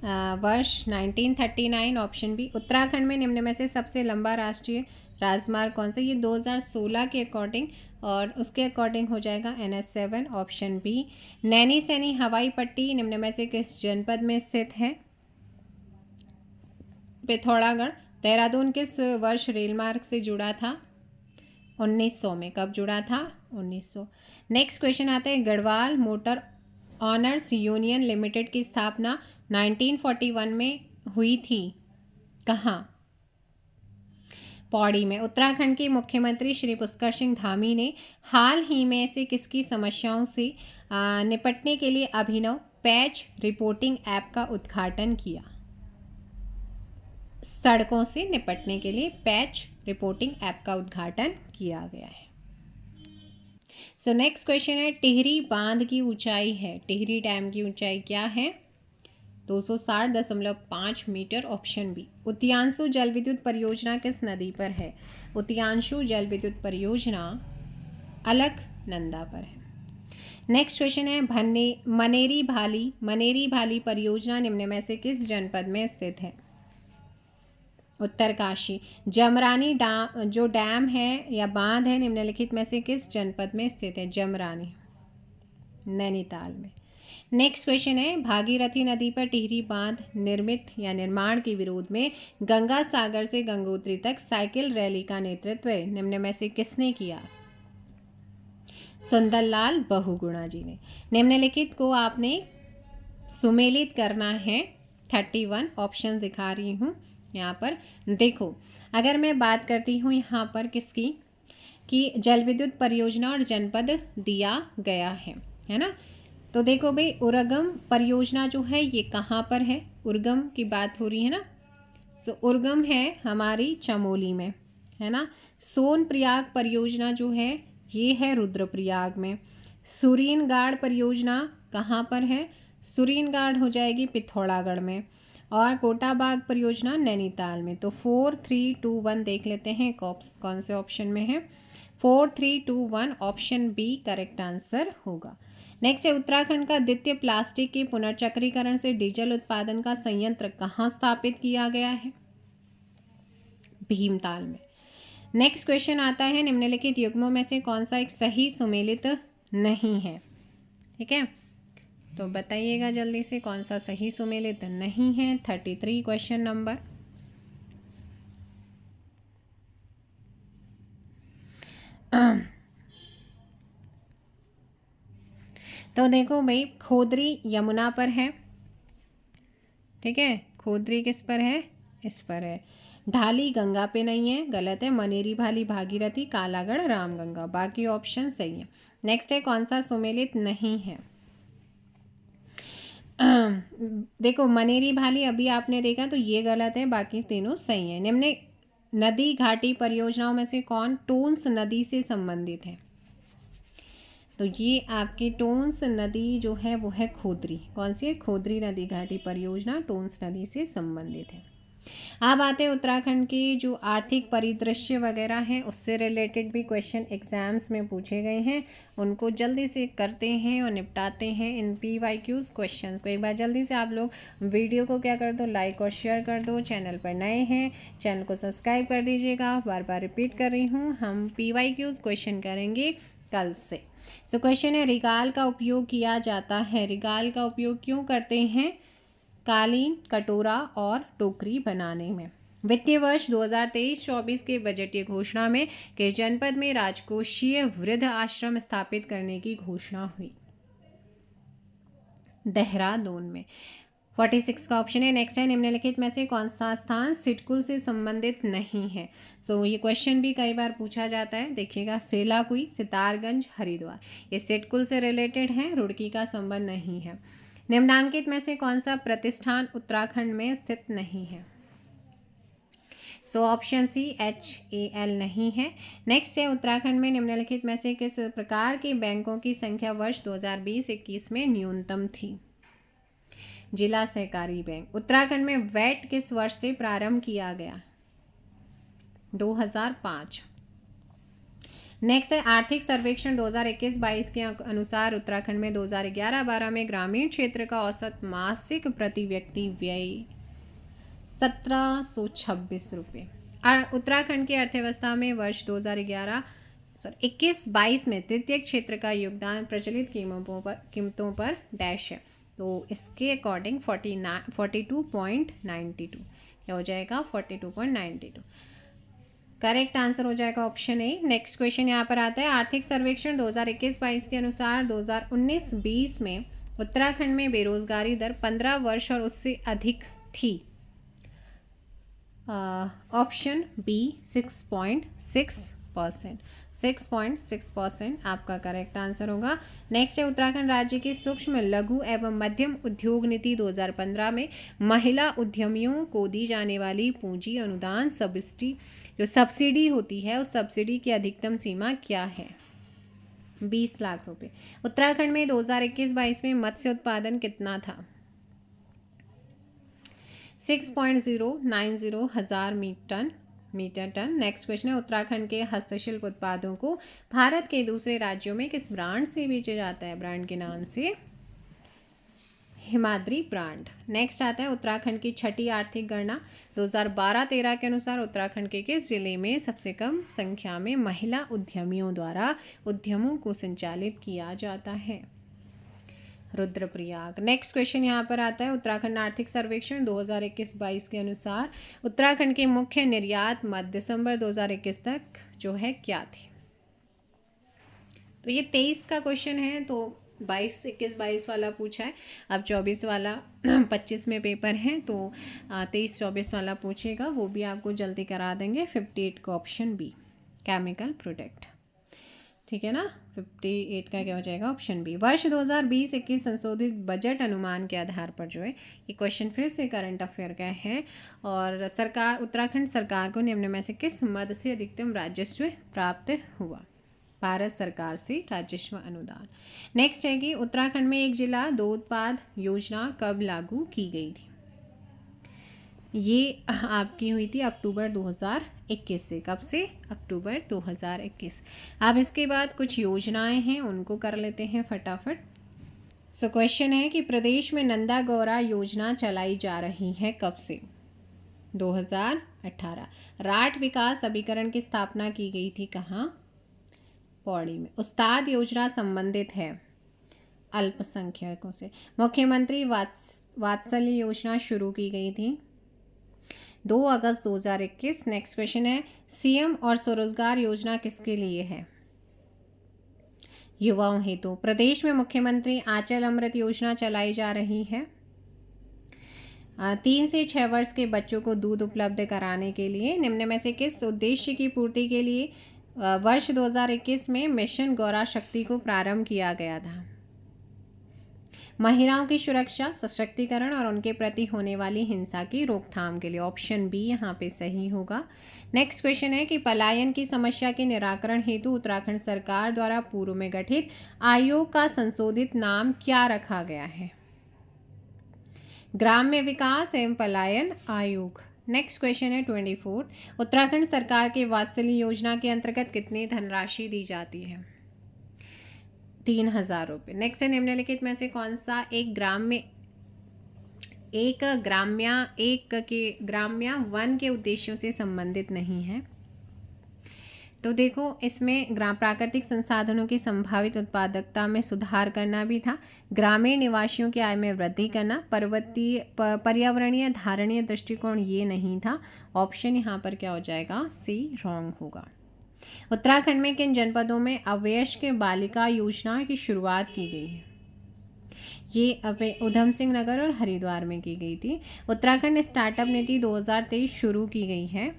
वर्ष 1939 ऑप्शन बी। उत्तराखंड में निम्न में से सबसे लंबा राष्ट्रीय राजमार्ग कौन सा? ये 2016 के अकॉर्डिंग, और उसके अकॉर्डिंग हो जाएगा NH7 option B. Naini Saini हवाई पट्टी निम्न में से किस जनपद में स्थित है? पिथौरागढ़। देहरादून किस वर्ष रेल मार्ग से जुड़ा था? 1900 में। कब जुड़ा था? 1900। नेक्स्ट क्वेश्चन आता है, Garhwal motor honours union limited की स्थापना 1941 में हुई थी। कहाँ? पौड़ी में। उत्तराखंड के मुख्यमंत्री श्री पुष्कर सिंह धामी ने हाल ही में से किसकी समस्याओं से निपटने के लिए अभिनव पैच रिपोर्टिंग ऐप का उद्घाटन किया? सड़कों से निपटने के लिए पैच रिपोर्टिंग ऐप का उद्घाटन किया गया है। सो नेक्स्ट क्वेश्चन है, टिहरी बांध की ऊंचाई है, टिहरी डैम की ऊंचाई क्या है? 260.5 मीटर ऑप्शन बी। उतियांशु जल विद्युत परियोजना किस नदी पर है? उतियांशु जल विद्युत परियोजना अलकनंदा पर है। नेक्स्ट क्वेश्चन है, मनेरी भाली परियोजना निम्न में से किस जनपद में स्थित है? उत्तरकाशी। जमरानी जो डैम है या बांध है निम्नलिखित में से किस जनपद में स्थित है? जमरानी, नैनीताल में। नेक्स्ट क्वेश्चन है, भागीरथी नदी पर टिहरी बांध निर्मित या निर्माण के विरोध में गंगा सागर से गंगोत्री तक साइकिल रैली का नेतृत्व निम्न में से किसने किया? सुंदरलाल बहुगुणा जी ने। निम्नलिखित को आपने सुमेलित करना है। 31 ऑप्शन दिखा रही हूँ यहाँ पर। देखो, अगर मैं बात करती हूँ यहाँ पर किसकी, कि जल विद्युत परियोजना और जनपद दिया गया है ना। तो देखो भाई, उर्गम परियोजना जो है ये कहाँ पर है? उर्गम की बात हो रही है ना। सो उर्गम है हमारी चमोली में, है ना। सोनप्रयाग परियोजना जो है ये है रुद्रप्रयाग में। सुरीनगाड़ परियोजना कहाँ पर है? सुरीनगाड़ हो जाएगी पिथौरागढ़ में। और कोटाबाग परियोजना नैनीताल में। तो 4, 3, 2, 1 देख लेते हैं कौन से ऑप्शन में है। 4, 3, 2, 1 ऑप्शन बी करेक्ट आंसर होगा। नेक्स्ट है, उत्तराखंड का द्वितीय प्लास्टिक के पुनर्चक्रीकरण से डीजल उत्पादन का संयंत्र कहाँ स्थापित किया गया है? भीमताल में। नेक्स्ट क्वेश्चन आता है, निम्नलिखित युग्मों में से कौन सा एक सही सुमेलित नहीं है? ठीक है, तो बताइएगा जल्दी से कौन सा सही सुमेलित नहीं है। 33 क्वेश्चन नंबर। तो देखो भाई, खोदरी यमुना पर है, ठीक है। खोदरी किस पर है? इस पर है। ढाली गंगा पे नहीं है, गलत है। मनेरी भाली भागीरथी कालागढ़ रामगंगा, बाकी ऑप्शन सही है। नेक्स्ट है, कौन सा सुमेलित नहीं है? देखो, मनेरी भाली अभी आपने देखा तो ये गलत है, बाकी तीनों सही है। निम्न नदी घाटी परियोजनाओं में से कौन टोन्स नदी से संबंधित है? तो ये आपकी टोन्स नदी जो है वो है खोदरी। कौन सी है? खोदरी नदी घाटी परियोजना टोन्स नदी से संबंधित है। अब आते हैं उत्तराखंड के जो आर्थिक परिदृश्य वगैरह हैं उससे रिलेटेड भी क्वेश्चन एग्जाम्स में पूछे गए हैं, उनको जल्दी से करते हैं और निपटाते हैं इन PYQs क्वेश्चंस को। एक बार जल्दी से आप लोग वीडियो को क्या कर दो, लाइक और शेयर कर दो। चैनल पर नए हैं चैनल को सब्सक्राइब कर दीजिएगा। बार बार रिपीट कर रही हूँ, हम PYQs क्वेश्चन करेंगे कल से। सो क्वेश्चन है, रिगाल का उपयोग किया जाता है। रिगाल का उपयोग क्यों करते हैं? कालीन, कटोरा और टोकरी बनाने में। वित्तीय वर्ष 2023-24 के बजटीय घोषणा में किस जनपद में राजकोषीय वृद्ध आश्रम स्थापित करने की घोषणा हुई? देहरादून में। 46 का ऑप्शन है। नेक्स्ट है, निम्नलिखित में से कौन सा स्थान सिडकुल से संबंधित नहीं है? सो ये क्वेश्चन भी कई बार पूछा जाता है, देखिएगा। सेलाकुई, सितारगंज, हरिद्वार, ये सिडकुल से रिलेटेड हैं, रुड़की का संबंध नहीं है। निम्नांकित में से कौन सा प्रतिष्ठान उत्तराखंड में स्थित नहीं है? सो ऑप्शन सी HAL नहीं है। नेक्स्ट है, उत्तराखंड में निम्नलिखित में से किस प्रकार के बैंकों की संख्या वर्ष 2020-21 में न्यूनतम थी? जिला सहकारी बैंक। उत्तराखंड में वैट किस वर्ष से प्रारंभ किया गया? 2005। नेक्स्ट है आर्थिक सर्वेक्षण 2021-22 के अनुसार उत्तराखंड में 2011-12 में ग्रामीण क्षेत्र का औसत मासिक प्रति व्यक्ति व्यय 1726 रुपये। उत्तराखंड की अर्थव्यवस्था में वर्ष 2021-22 में तृतीय क्षेत्र का योगदान प्रचलित कीमतों पर डैश है, तो इसके अकॉर्डिंग 42.92 क्या हो जाएगा 42.92। करेक्ट आंसर हो जाएगा ऑप्शन ए। नेक्स्ट क्वेश्चन यहाँ पर आता है आर्थिक सर्वेक्षण 2021-22 के अनुसार 2019-20 में उत्तराखंड में बेरोजगारी दर 15 वर्ष और उससे अधिक थी। Option B 6.6%। 6.6% आपका करेक्ट आंसर होगा। नेक्स्ट है उत्तराखंड राज्य की सूक्ष्म लघु एवं मध्यम उद्योग नीति 2015 में महिला उद्यमियों को दी जाने वाली पूंजी अनुदान सब्सिडी होती है, उस सब्सिडी की अधिकतम सीमा क्या है? 20 लाख रुपए। उत्तराखंड में 2021-22 में मत्स्य उत्पादन कितना था? 6.090 हजार मीटर टन। नेक्स्ट क्वेश्चन है उत्तराखंड के हस्तशिल्प उत्पादों को भारत के दूसरे राज्यों में किस ब्रांड से बेचा जाता है? ब्रांड के नाम से हिमाद्री ब्रांड। नेक्स्ट आता है उत्तराखंड की छठी आर्थिक गणना 2012-13 के अनुसार उत्तराखंड के किस जिले में सबसे कम संख्या में महिला उद्यमियों द्वारा उद्यमों को संचालित किया जाता है? रुद्रप्रयाग। नेक्स्ट क्वेश्चन यहाँ पर आता है उत्तराखंड आर्थिक सर्वेक्षण 2021-22 के अनुसार उत्तराखंड के मुख्य निर्यात मध्य दिसंबर 2021 तक जो है क्या थे? तो ये 23 का क्वेश्चन है, तो 21 वाला पूछा है, अब 24 वाला 25 में पेपर है, तो 23-24 वाला पूछेगा, वो भी आपको जल्दी करा देंगे। 58 का ऑप्शन बी केमिकल प्रोडक्ट, ठीक है ना। 58 का क्या हो जाएगा? Option B. वर्ष 2020-21 संशोधित बजट अनुमान के आधार पर जो है ये क्वेश्चन फिर से करंट अफेयर का है, और उत्तराखंड सरकार को निम्न में से किस मद से अधिकतम राजस्व प्राप्त हुआ? भारत सरकार से राजस्व अनुदान। नेक्स्ट है कि उत्तराखंड में एक जिला दो उत्पाद योजना कब लागू की गई थी? ये आपकी हुई थी अक्टूबर 2021 से। कब से? अक्टूबर 2021। अब इसके बाद कुछ योजनाएं हैं, उनको कर लेते हैं फटाफट। सो क्वेश्चन है कि प्रदेश में नंदा गौरा योजना चलाई जा रही है कब से? 2018। राठ विकास अभिकरण की स्थापना की गई थी कहाँ? पौड़ी में। उस्ताद योजना संबंधित है अल्पसंख्यकों से। मुख्यमंत्री वात्सल्य योजना शुरू की गई थी 2 अगस्त 2021। नेक्स्ट क्वेश्चन है सीएम और स्वरोजगार योजना किसके लिए है? युवाओं हेतु। प्रदेश में मुख्यमंत्री आंचल अमृत योजना चलाई जा रही है 3 से 6 वर्ष के बच्चों को दूध उपलब्ध कराने के लिए। निम्न में से किस उद्देश्य की पूर्ति के लिए वर्ष 2021 में मिशन गौरा शक्ति को प्रारंभ किया गया था? महिलाओं की सुरक्षा, सशक्तिकरण और उनके प्रति होने वाली हिंसा की रोकथाम के लिए। ऑप्शन बी यहाँ पे सही होगा। नेक्स्ट क्वेश्चन है कि पलायन की समस्या के निराकरण हेतु उत्तराखंड सरकार द्वारा पूर्व में गठित आयोग का संशोधित नाम क्या रखा गया है? ग्राम्य विकास एवं पलायन आयोग। नेक्स्ट क्वेश्चन है 24। उत्तराखंड सरकार के वात्सल्य योजना के अंतर्गत कितनी धनराशि दी जाती है? 3000 रुपये। नेक्स्ट है निम्नलिखित में से कौन सा एक ग्राम्या वन के उद्देश्यों से संबंधित नहीं है? तो देखो इसमें प्राकृतिक संसाधनों की संभावित उत्पादकता में सुधार करना भी था, ग्रामीण निवासियों की आय में वृद्धि करना, पर्यावरणीय धारणीय दृष्टिकोण ये नहीं था। ऑप्शन यहाँ पर क्या हो जाएगा? सी रॉन्ग होगा। उत्तराखंड में किन जनपदों में अवयस्क बालिका योजना की शुरुआत की गई है? ये उधम सिंह नगर और हरिद्वार में की गई थी। उत्तराखंड स्टार्टअप नीति 2023 शुरू की गई है,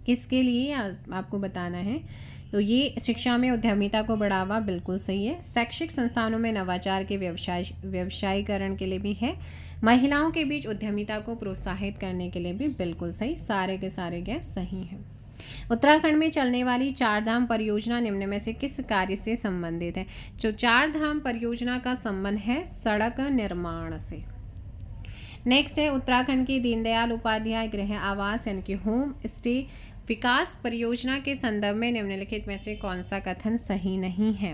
किसके लिए आपको बताना है? तो ये शिक्षा में उद्यमिता को बढ़ावा, बिल्कुल सही है। शैक्षिक संस्थानों में नवाचार के व्यवसायीकरण के लिए भी है। महिलाओं के बीच उद्यमिता को प्रोत्साहित करने के लिए भी बिल्कुल सही। सारे के सारे गैस सही हैं। उत्तराखंड में चलने वाली चार धाम परियोजना निम्न में से किस कार्य से संबंधित है? जो चार धाम परियोजना का संबंध है सड़क निर्माण से। नेक्स्ट है उत्तराखंड की दीनदयाल उपाध्याय गृह आवास यानी कि होम स्टे विकास परियोजना के संदर्भ में निम्नलिखित में से कौन सा कथन सही नहीं है।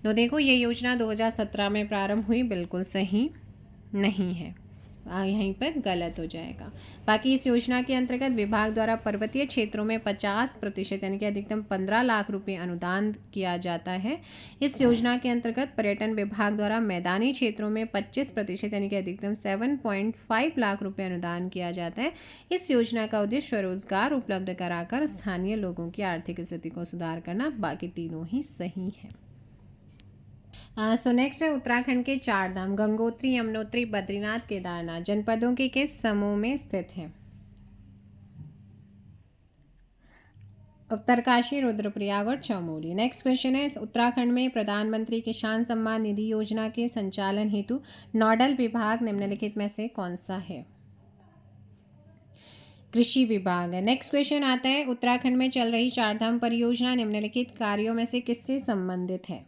तो देखो ये योजना 2017 में प्रारंभ हुई, बिल्कुल सही नहीं है, यहीं पर गलत हो जाएगा। बाकी इस योजना के अंतर्गत विभाग द्वारा पर्वतीय क्षेत्रों में 50% यानी कि अधिकतम 15 लाख रुपए अनुदान किया जाता है। इस योजना के अंतर्गत पर्यटन विभाग द्वारा मैदानी क्षेत्रों में 25% यानी कि अधिकतम 7.5 लाख रुपए अनुदान किया जाता है। इस योजना का उद्देश्य रोजगार उपलब्ध कराकर स्थानीय लोगों की आर्थिक स्थिति को सुधार करना। बाकी तीनों ही सही है। सो नेक्स्ट है उत्तराखंड के 4 धाम गंगोत्री, यमुनोत्री, बद्रीनाथ, केदारनाथ जनपदों के किस समूह में स्थित है। उत्तरकाशी, रुद्रप्रयाग और चमोली। नेक्स्ट क्वेश्चन है उत्तराखंड में प्रधानमंत्री किसान सम्मान निधि योजना के संचालन हेतु नोडल विभाग निम्नलिखित में से कौन सा है। कृषि विभाग है। नेक्स्ट क्वेश्चन आता है उत्तराखंड में चल रही 4 धाम परियोजना निम्नलिखित कार्यों में से किससे संबंधित है।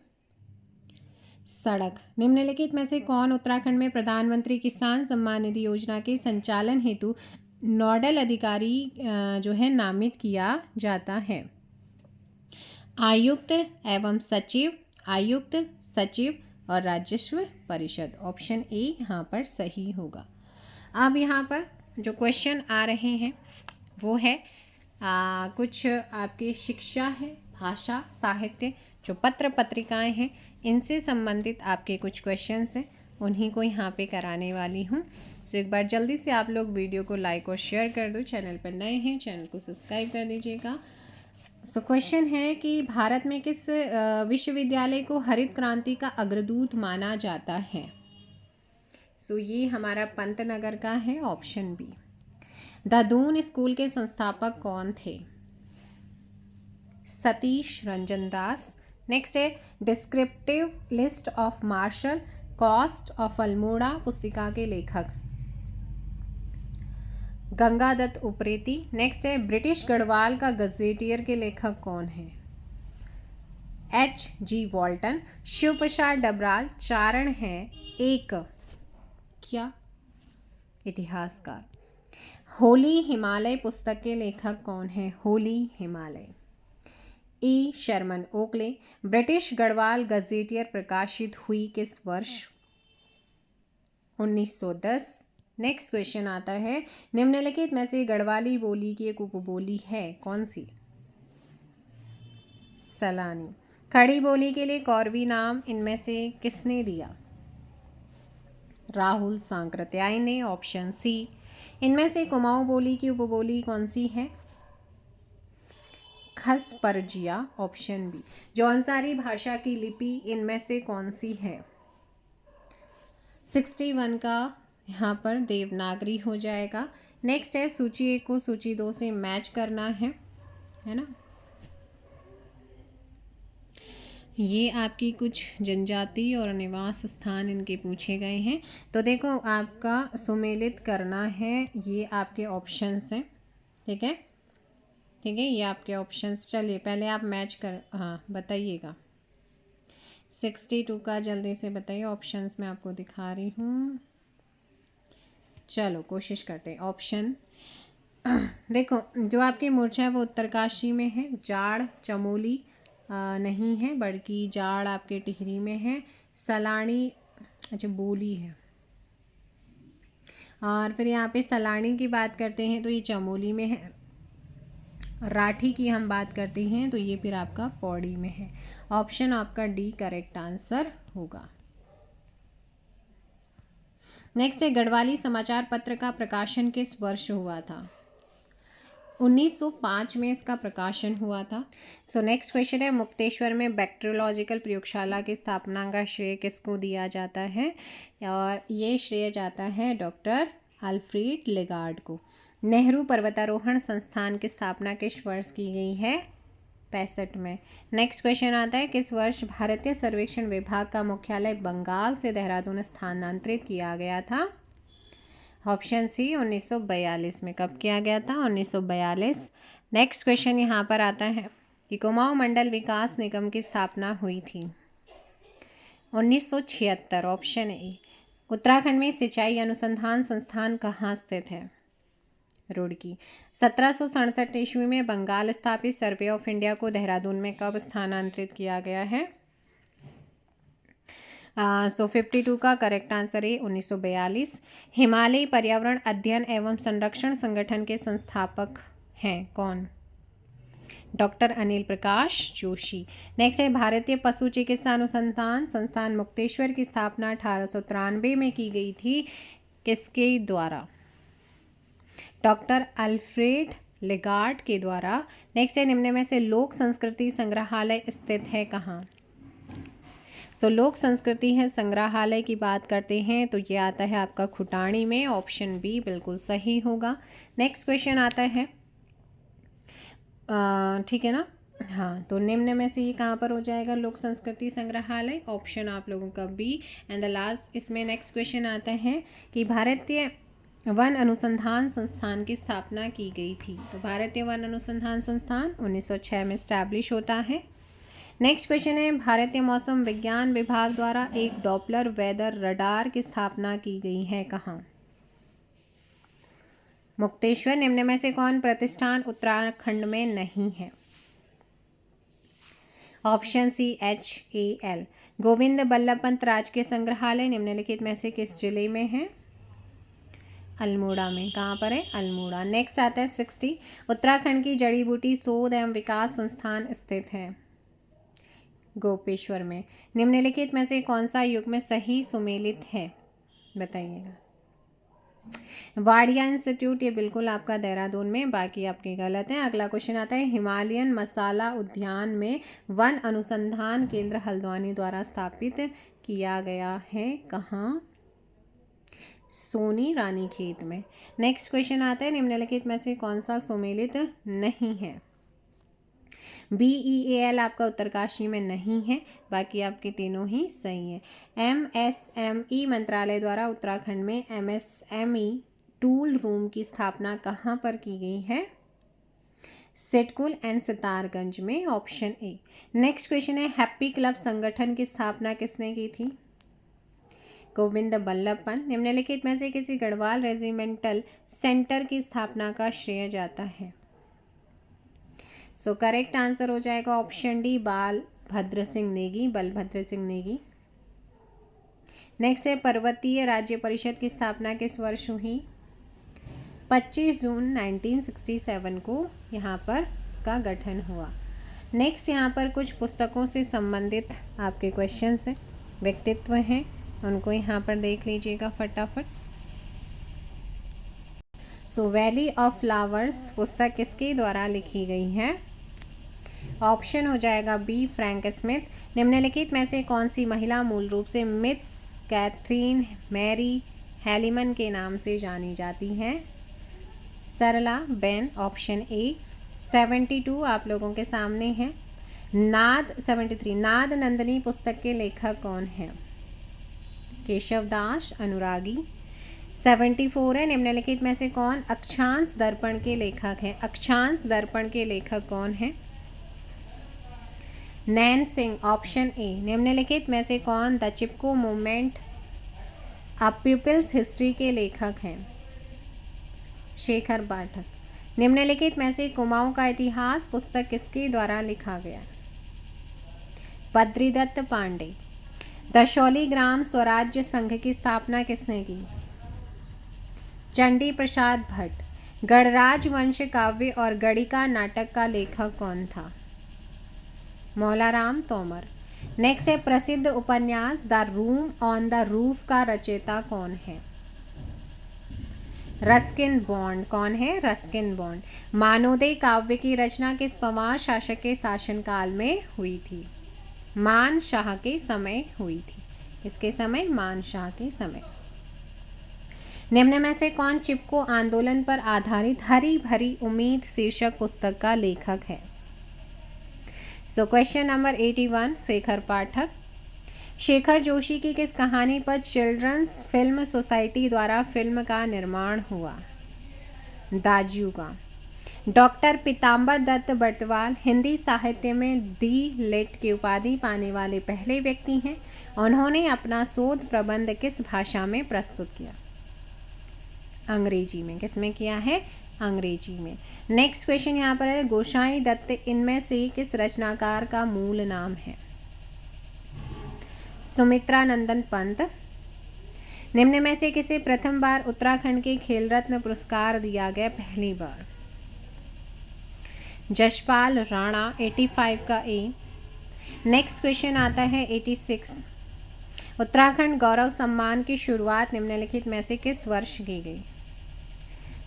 सड़क। निम्नलिखित में से कौन उत्तराखंड में प्रधानमंत्री किसान सम्मान निधि योजना के संचालन हेतु नोडल अधिकारी जो है नामित किया जाता है। आयुक्त एवं सचिव, आयुक्त, सचिव और राजस्व परिषद। ऑप्शन ए यहाँ पर सही होगा। अब यहाँ पर जो क्वेश्चन आ रहे हैं वो है कुछ आपकी शिक्षा है, भाषा, साहित्य, जो पत्र पत्रिकाएं हैं इनसे संबंधित आपके कुछ क्वेश्चंस हैं, उन्हीं को यहाँ पे कराने वाली हूँ। तो एक बार जल्दी से आप लोग वीडियो को लाइक और शेयर कर दो। चैनल पर नए हैं चैनल को सब्सक्राइब कर दीजिएगा। सो क्वेश्चन है कि भारत में किस विश्वविद्यालय को हरित क्रांति का अग्रदूत माना जाता है। सो ये हमारा पंतनगर का है, ऑप्शन बी। दादून स्कूल के संस्थापक कौन थे। सतीश रंजन दास। नेक्स्ट है descriptive list of martial caste of Almora पुस्तिका के लेखक गंगादत्त उप्रेती। नेक्स्ट है ब्रिटिश गढ़वाल का गजेटियर के लेखक कौन है। H.G. वॉल्टन। शिव प्रसाद डबराल चारण है एक क्या इतिहासकार। होली हिमालय पुस्तक के लेखक कौन है। Holy Himalaya. E Sherman Oakley. British Garhwal gazetteer प्रकाशित हुई किस वर्ष। 1910। नेक्स्ट क्वेश्चन आता है निम्नलिखित में से गढ़वाली बोली की एक उपबोली है, कौन सी। सलानी। खड़ी बोली के लिए कौरवी नाम इनमें से किसने दिया। राहुल सांकृत्यायन ने। Option C. इनमें से कुमाऊं बोली की उपबोली कौन सी है। खसपरजिया। Option B. जौनसारी भाषा की लिपि इनमें से कौन सी है। 61 का यहाँ पर देवनागरी हो जाएगा। नेक्स्ट है सूची 1 को सूची 2 से मैच करना है ना। ये आपकी कुछ जनजाति और निवास स्थान इनके पूछे गए हैं। तो देखो आपका सुमेलित करना है, ये आपके ऑप्शंस हैं, ठीक है ठीक है, ये आपके ऑप्शंस। चलिए पहले आप मैच कर बताइएगा। 62 का जल्दी से बताइए। ऑप्शंस मैं आपको दिखा रही हूँ, चलो कोशिश करते हैं। ऑप्शन देखो जो आपकी मूर्छा है वो उत्तरकाशी में है। जाड़ चमोली नहीं है, बड़की जाड़ आपके टिहरी में है। सलानी अच्छा बोली है। और फिर यहाँ पे सलानी की बात करते हैं तो ये चमोली में है। राठी की हम बात करते हैं तो ये फिर आपका पौड़ी में है। ऑप्शन आपका डी करेक्ट आंसर होगा। नेक्स्ट है गढ़वाली समाचार पत्र का प्रकाशन किस वर्ष हुआ था। 1905 में इसका प्रकाशन हुआ था। सो नेक्स्ट क्वेश्चन है मुक्तेश्वर में बैक्टीरियोलॉजिकल प्रयोगशाला की स्थापना का श्रेय किसको दिया जाता है। और ये श्रेय जाता है डॉक्टर अल्फ्रेड लेगार्ड को। नेहरू पर्वतारोहण संस्थान की स्थापना किस वर्ष की गई है। 65 में। नेक्स्ट क्वेश्चन आता है किस वर्ष भारतीय सर्वेक्षण विभाग का मुख्यालय बंगाल से देहरादून स्थानांतरित किया गया था। ऑप्शन सी 1942 में। कब किया गया था। 1942। नेक्स्ट क्वेश्चन यहाँ पर आता है कि कुमाऊं मंडल विकास निगम की स्थापना हुई थी। 1976। Option A. उत्तराखंड में सिंचाई अनुसंधान संस्थान कहाँ स्थित है? रुड़की। 1767 ईस्वी में बंगाल स्थापित सर्वे ऑफ इंडिया को देहरादून में कब स्थानांतरित किया गया है? 52 का करेक्ट आंसर है 1942। हिमालय पर्यावरण अध्ययन एवं संरक्षण संगठन के संस्थापक हैं कौन? डॉक्टर अनिल प्रकाश जोशी। नेक्स्ट है भारतीय पशु चिकित्सा अनुसंधान संस्थान मुक्तेश्वर की स्थापना 1893 में की गई थी, किसके द्वारा? डॉक्टर अल्फ्रेड लेगार्ड के द्वारा। नेक्स्ट है निम्न में से लोक संस्कृति संग्रहालय स्थित है कहाँ? लोक संस्कृति है संग्रहालय की बात करते हैं तो ये आता है आपका खुटाणी में, ऑप्शन बी बिल्कुल सही होगा। नेक्स्ट क्वेश्चन आता है, ठीक है ना? हाँ, तो निम्न में से ये कहाँ पर हो जाएगा लोक संस्कृति संग्रहालय? ऑप्शन आप लोगों का बी। एंड द लास्ट इसमें नेक्स्ट क्वेश्चन आता है कि भारतीय वन अनुसंधान संस्थान की स्थापना की गई थी। तो भारतीय वन अनुसंधान संस्थान 1906 में स्टैब्लिश होता है। नेक्स्ट क्वेश्चन है भारतीय मौसम विज्ञान विभाग द्वारा एक डॉपलर वेदर रडार की स्थापना की गई है कहाँ? मुक्तेश्वर। निम्न में से कौन प्रतिष्ठान उत्तराखंड में नहीं है? Option C HAL। Govind Ballabh Pant राजकीय संग्रहालय निम्नलिखित में से किस जिले में है? अल्मोड़ा में। कहाँ पर है? अल्मोड़ा। नेक्स्ट आता है 60। उत्तराखंड की जड़ी बूटी शोध एवं विकास संस्थान स्थित है गोपेश्वर में। निम्नलिखित में से कौन सा युग में सही सुमेलित है? बताइएगा। वाडिया इंस्टीट्यूट, ये बिल्कुल आपका देहरादून में, बाकी आपके गलत हैं। अगला क्वेश्चन आता है हिमालयन मसाला उद्यान में वन अनुसंधान केंद्र हल्द्वानी द्वारा स्थापित किया गया है कहाँ? सोनी रानीखेत में। नेक्स्ट क्वेश्चन आता है निम्नलिखित में से कौन सा सुमेलित नहीं है? BEAL आपका उत्तरकाशी में नहीं है, बाकी आपके तीनों ही सही हैं। MSME मंत्रालय द्वारा उत्तराखंड में MSME टूल रूम की स्थापना कहाँ पर की गई है? सिडकुल एंड सितारगंज में, ऑप्शन ए। नेक्स्ट क्वेश्चन है हैप्पी क्लब संगठन की स्थापना किसने की थी? गोविंद बल्लभ पंत। निम्नलिखित में से किसी गढ़वाल रेजिमेंटल सेंटर की स्थापना का श्रेय जाता है? करेक्ट आंसर हो जाएगा option D Balbhadra Singh Negi. Next है पर्वतीय राज्य परिषद की स्थापना किस वर्ष हुई? 25 जून 1967 को यहाँ पर इसका गठन हुआ। नेक्स्ट यहाँ पर कुछ पुस्तकों से संबंधित आपके क्वेश्चंस हैं, व्यक्तित्व हैं, उनको यहाँ पर देख लीजिएगा फटाफट। वैली ऑफ फ्लावर्स पुस्तक किसके द्वारा लिखी गई है? ऑप्शन हो जाएगा बी फ्रैंक स्मिथ। निम्नलिखित में से कौन सी महिला मूल रूप से मिस कैथरीन मैरी हेलिमन के नाम से जानी जाती हैं? सरला बेन, ऑप्शन ए। 72 आप लोगों के सामने है। 73 नाद नंदिनी पुस्तक के लेखक कौन है? केशव दास अनुरागी। 74 है निम्नलिखित में से कौन अक्षांश दर्पण के लेखक हैं? अक्षांश दर्पण के लेखक कौन हैं? Nain Singh, option A. निम्नलिखित में से कौन the Chipko movement a people's history के लेखक हैं? शेखर पाठक। निम्नलिखित में से कुमाऊं का इतिहास पुस्तक किसके द्वारा लिखा गया? बद्रीदत्त पांडे। दशौली ग्राम स्वराज्य संघ की स्थापना किसने की? चंडी प्रसाद भट्ट। गणराज वंश काव्य और गणिका नाटक का लेखक कौन था? मौलाराम तोमर। नेक्स्ट है प्रसिद्ध उपन्यास the room on the roof का रचयिता कौन है? Ruskin bond. कौन है? Ruskin bond. मानोदय काव्य की रचना किस पवार शासक के शासनकाल में हुई थी? मान शाह के समय हुई थी। इसके समय? मान शाह के समय। निम्न में से कौन चिपको आंदोलन पर आधारित हरी भरी उम्मीद शीर्षक पुस्तक का लेखक है? क्वेश्चन नंबर 81 शेखर पाठक। शेखर जोशी की किस कहानी पर चिल्ड्रंस फिल्म सोसाइटी द्वारा फिल्म का निर्माण हुआ? दाजू का। डॉक्टर पीताम्बर दत्त बर्तवाल हिंदी साहित्य में डी.लिट की उपाधि पाने वाले पहले व्यक्ति हैं। उन्होंने अपना शोध प्रबंध किस भाषा में प्रस्तुत किया? अंग्रेजी में। किस में किया है? अंग्रेजी में। नेक्स्ट क्वेश्चन यहाँ पर है, गोसाई दत्त इनमें से किस रचनाकार का मूल नाम है? सुमित्रा नंदन पंत। निम्न में से किसे प्रथम बार उत्तराखंड के खेल रत्न पुरस्कार दिया गया पहली बार? जशपाल राणा 85 का ए। नेक्स्ट क्वेश्चन आता है 86, उत्तराखंड गौरव सम्मान की शुरुआत निम्नलिखित में से किस वर्ष की गई?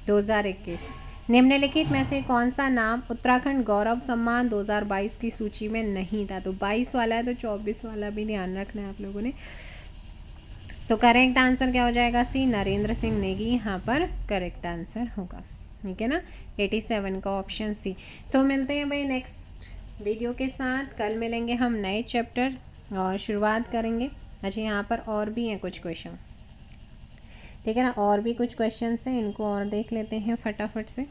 2021। निम्नलिखित में से कौन सा नाम उत्तराखंड गौरव सम्मान 2022 की सूची में नहीं था? तो 22 वाला है तो 24 वाला भी ध्यान रखना है आप लोगों ने। सो करेक्ट आंसर क्या हो जाएगा? सी, नरेंद्र सिंह नेगी यहाँ पर करेक्ट आंसर होगा। ठीक है ना, 87 का ऑप्शन सी। तो मिलते हैं भाई नेक्स्ट वीडियो के साथ। कल मिलेंगे हम नए चैप्टर और शुरुआत करेंगे। अच्छा, यहाँ पर और भी हैं कुछ क्वेश्चन, ठीक है ना, और भी कुछ क्वेश्चन हैं, इनको और देख लेते हैं फटाफट से।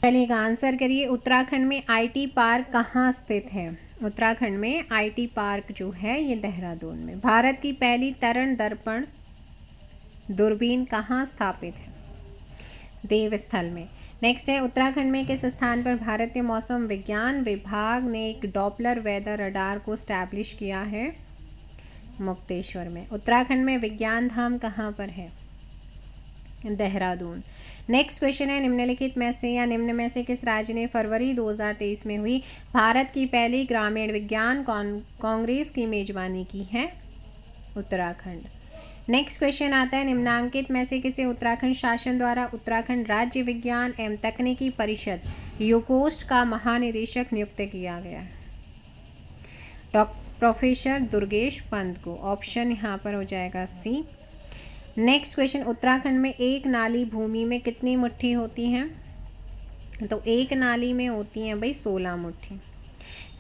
चलिए आंसर करिए। उत्तराखंड में आईटी पार्क कहाँ स्थित है? उत्तराखंड में आईटी पार्क जो है ये देहरादून में। भारत की पहली तरण दर्पण दूरबीन कहाँ स्थापित है? देवस्थल में। नेक्स्ट है, उत्तराखंड में किस स्थान पर भारतीय मौसम विज्ञान विभाग ने एक डॉपलर वेदर रडार को स्टैब्लिश किया है? मुक्तेश्वर में। उत्तराखंड में विज्ञान धाम कहाँ पर है? देहरादून। नेक्स्ट क्वेश्चन है, निम्नलिखित में से या निम्न में से किस राज्य ने फरवरी 2023 में हुई भारत की पहली ग्रामीण विज्ञान कांग्रेस की मेजबानी की है? उत्तराखंड। नेक्स्ट क्वेश्चन आता है, निम्नांकित में से किसे उत्तराखंड शासन द्वारा उत्तराखंड राज्य विज्ञान एवं तकनीकी परिषद यूकोस्ट का महानिदेशक नियुक्त किया गया? प्रोफेसर दुर्गेश पंत को। ऑप्शन यहाँ पर हो जाएगा सी। नेक्स्ट क्वेश्चन, उत्तराखंड में एक नाली भूमि में कितनी मुट्ठी होती हैं? तो एक नाली में होती हैं भाई 16 मुट्ठी।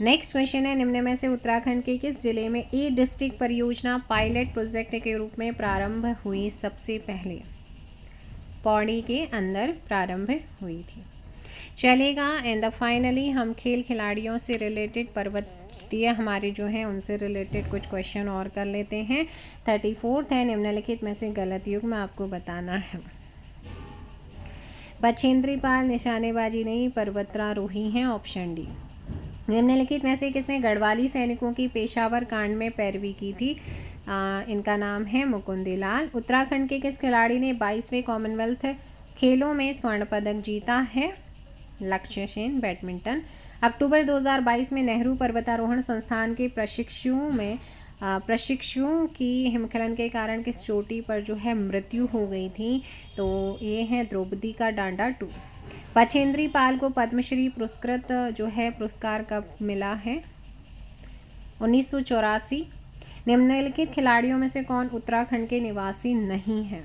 नेक्स्ट क्वेश्चन है, निम्न में से उत्तराखंड के किस जिले में ई डिस्ट्रिक्ट परियोजना पायलट प्रोजेक्ट के रूप में प्रारंभ हुई सबसे पहले? पौड़ी के अंदर प्रारंभ हुई थी। चलेगा, एंड फाइनली हम खेल खिलाड़ियों से रिलेटेड पर्वतीय हमारे जो हैं उनसे रिलेटेड कुछ क्वेश्चन और कर लेते हैं। 34 है, निम्नलिखित में से गलत युग में आपको बताना है। बछेंद्री पाल निशानेबाजी नहीं पर्वतारोही हैं, ऑप्शन डी। निम्नलिखित में से किसने गढ़वाली सैनिकों की पेशावर कांड में पैरवी की थी? इनका नाम है मुकुंदीलाल। उत्तराखंड के किस खिलाड़ी ने 22वें कॉमनवेल्थ खेलों में स्वर्ण पदक जीता है? लक्ष्य सेन, बैडमिंटन। अक्टूबर 2022 में नेहरू पर्वतारोहण संस्थान के प्रशिक्षुओं की हिमस्खलन के कारण किस चोटी पर जो है मृत्यु हो गई थी? तो ये है द्रौपदी का डांडा 2। बछेंद्री पाल को पद्मश्री पुरस्कृत जो है पुरस्कार कब मिला है? 1984। निम्नलिखित खिलाड़ियों में से कौन उत्तराखंड के निवासी नहीं है?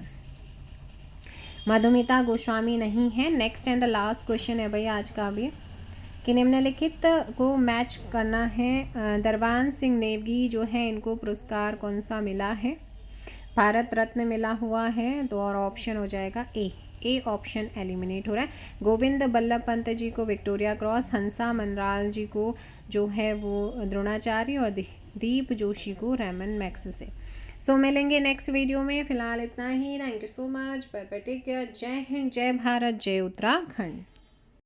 मधुमिता गोस्वामी नहीं है। Next and the last question है भाई आज का भी, कि निम्नलिखित को मैच करना है। दरबान सिंह नेगी जो है इनको पुरस्कार कौन सा मिला है? भारत रत्न मिला हुआ है, तो और ऑप्शन हो जाएगा ए ऑप्शन एलिमिनेट हो रहा है। गोविंद बल्लभ पंत जी को विक्टोरिया क्रॉस, हंसा मनराल जी को जो है वो द्रोणाचार्य और दीप जोशी को रैमन मैग्सेसे। सो मिलेंगे नेक्स्ट वीडियो में। फिलहाल इतना ही। Thank you so much. Bye bye, take care. जय हिंद, जय भारत, जय उत्तराखंड।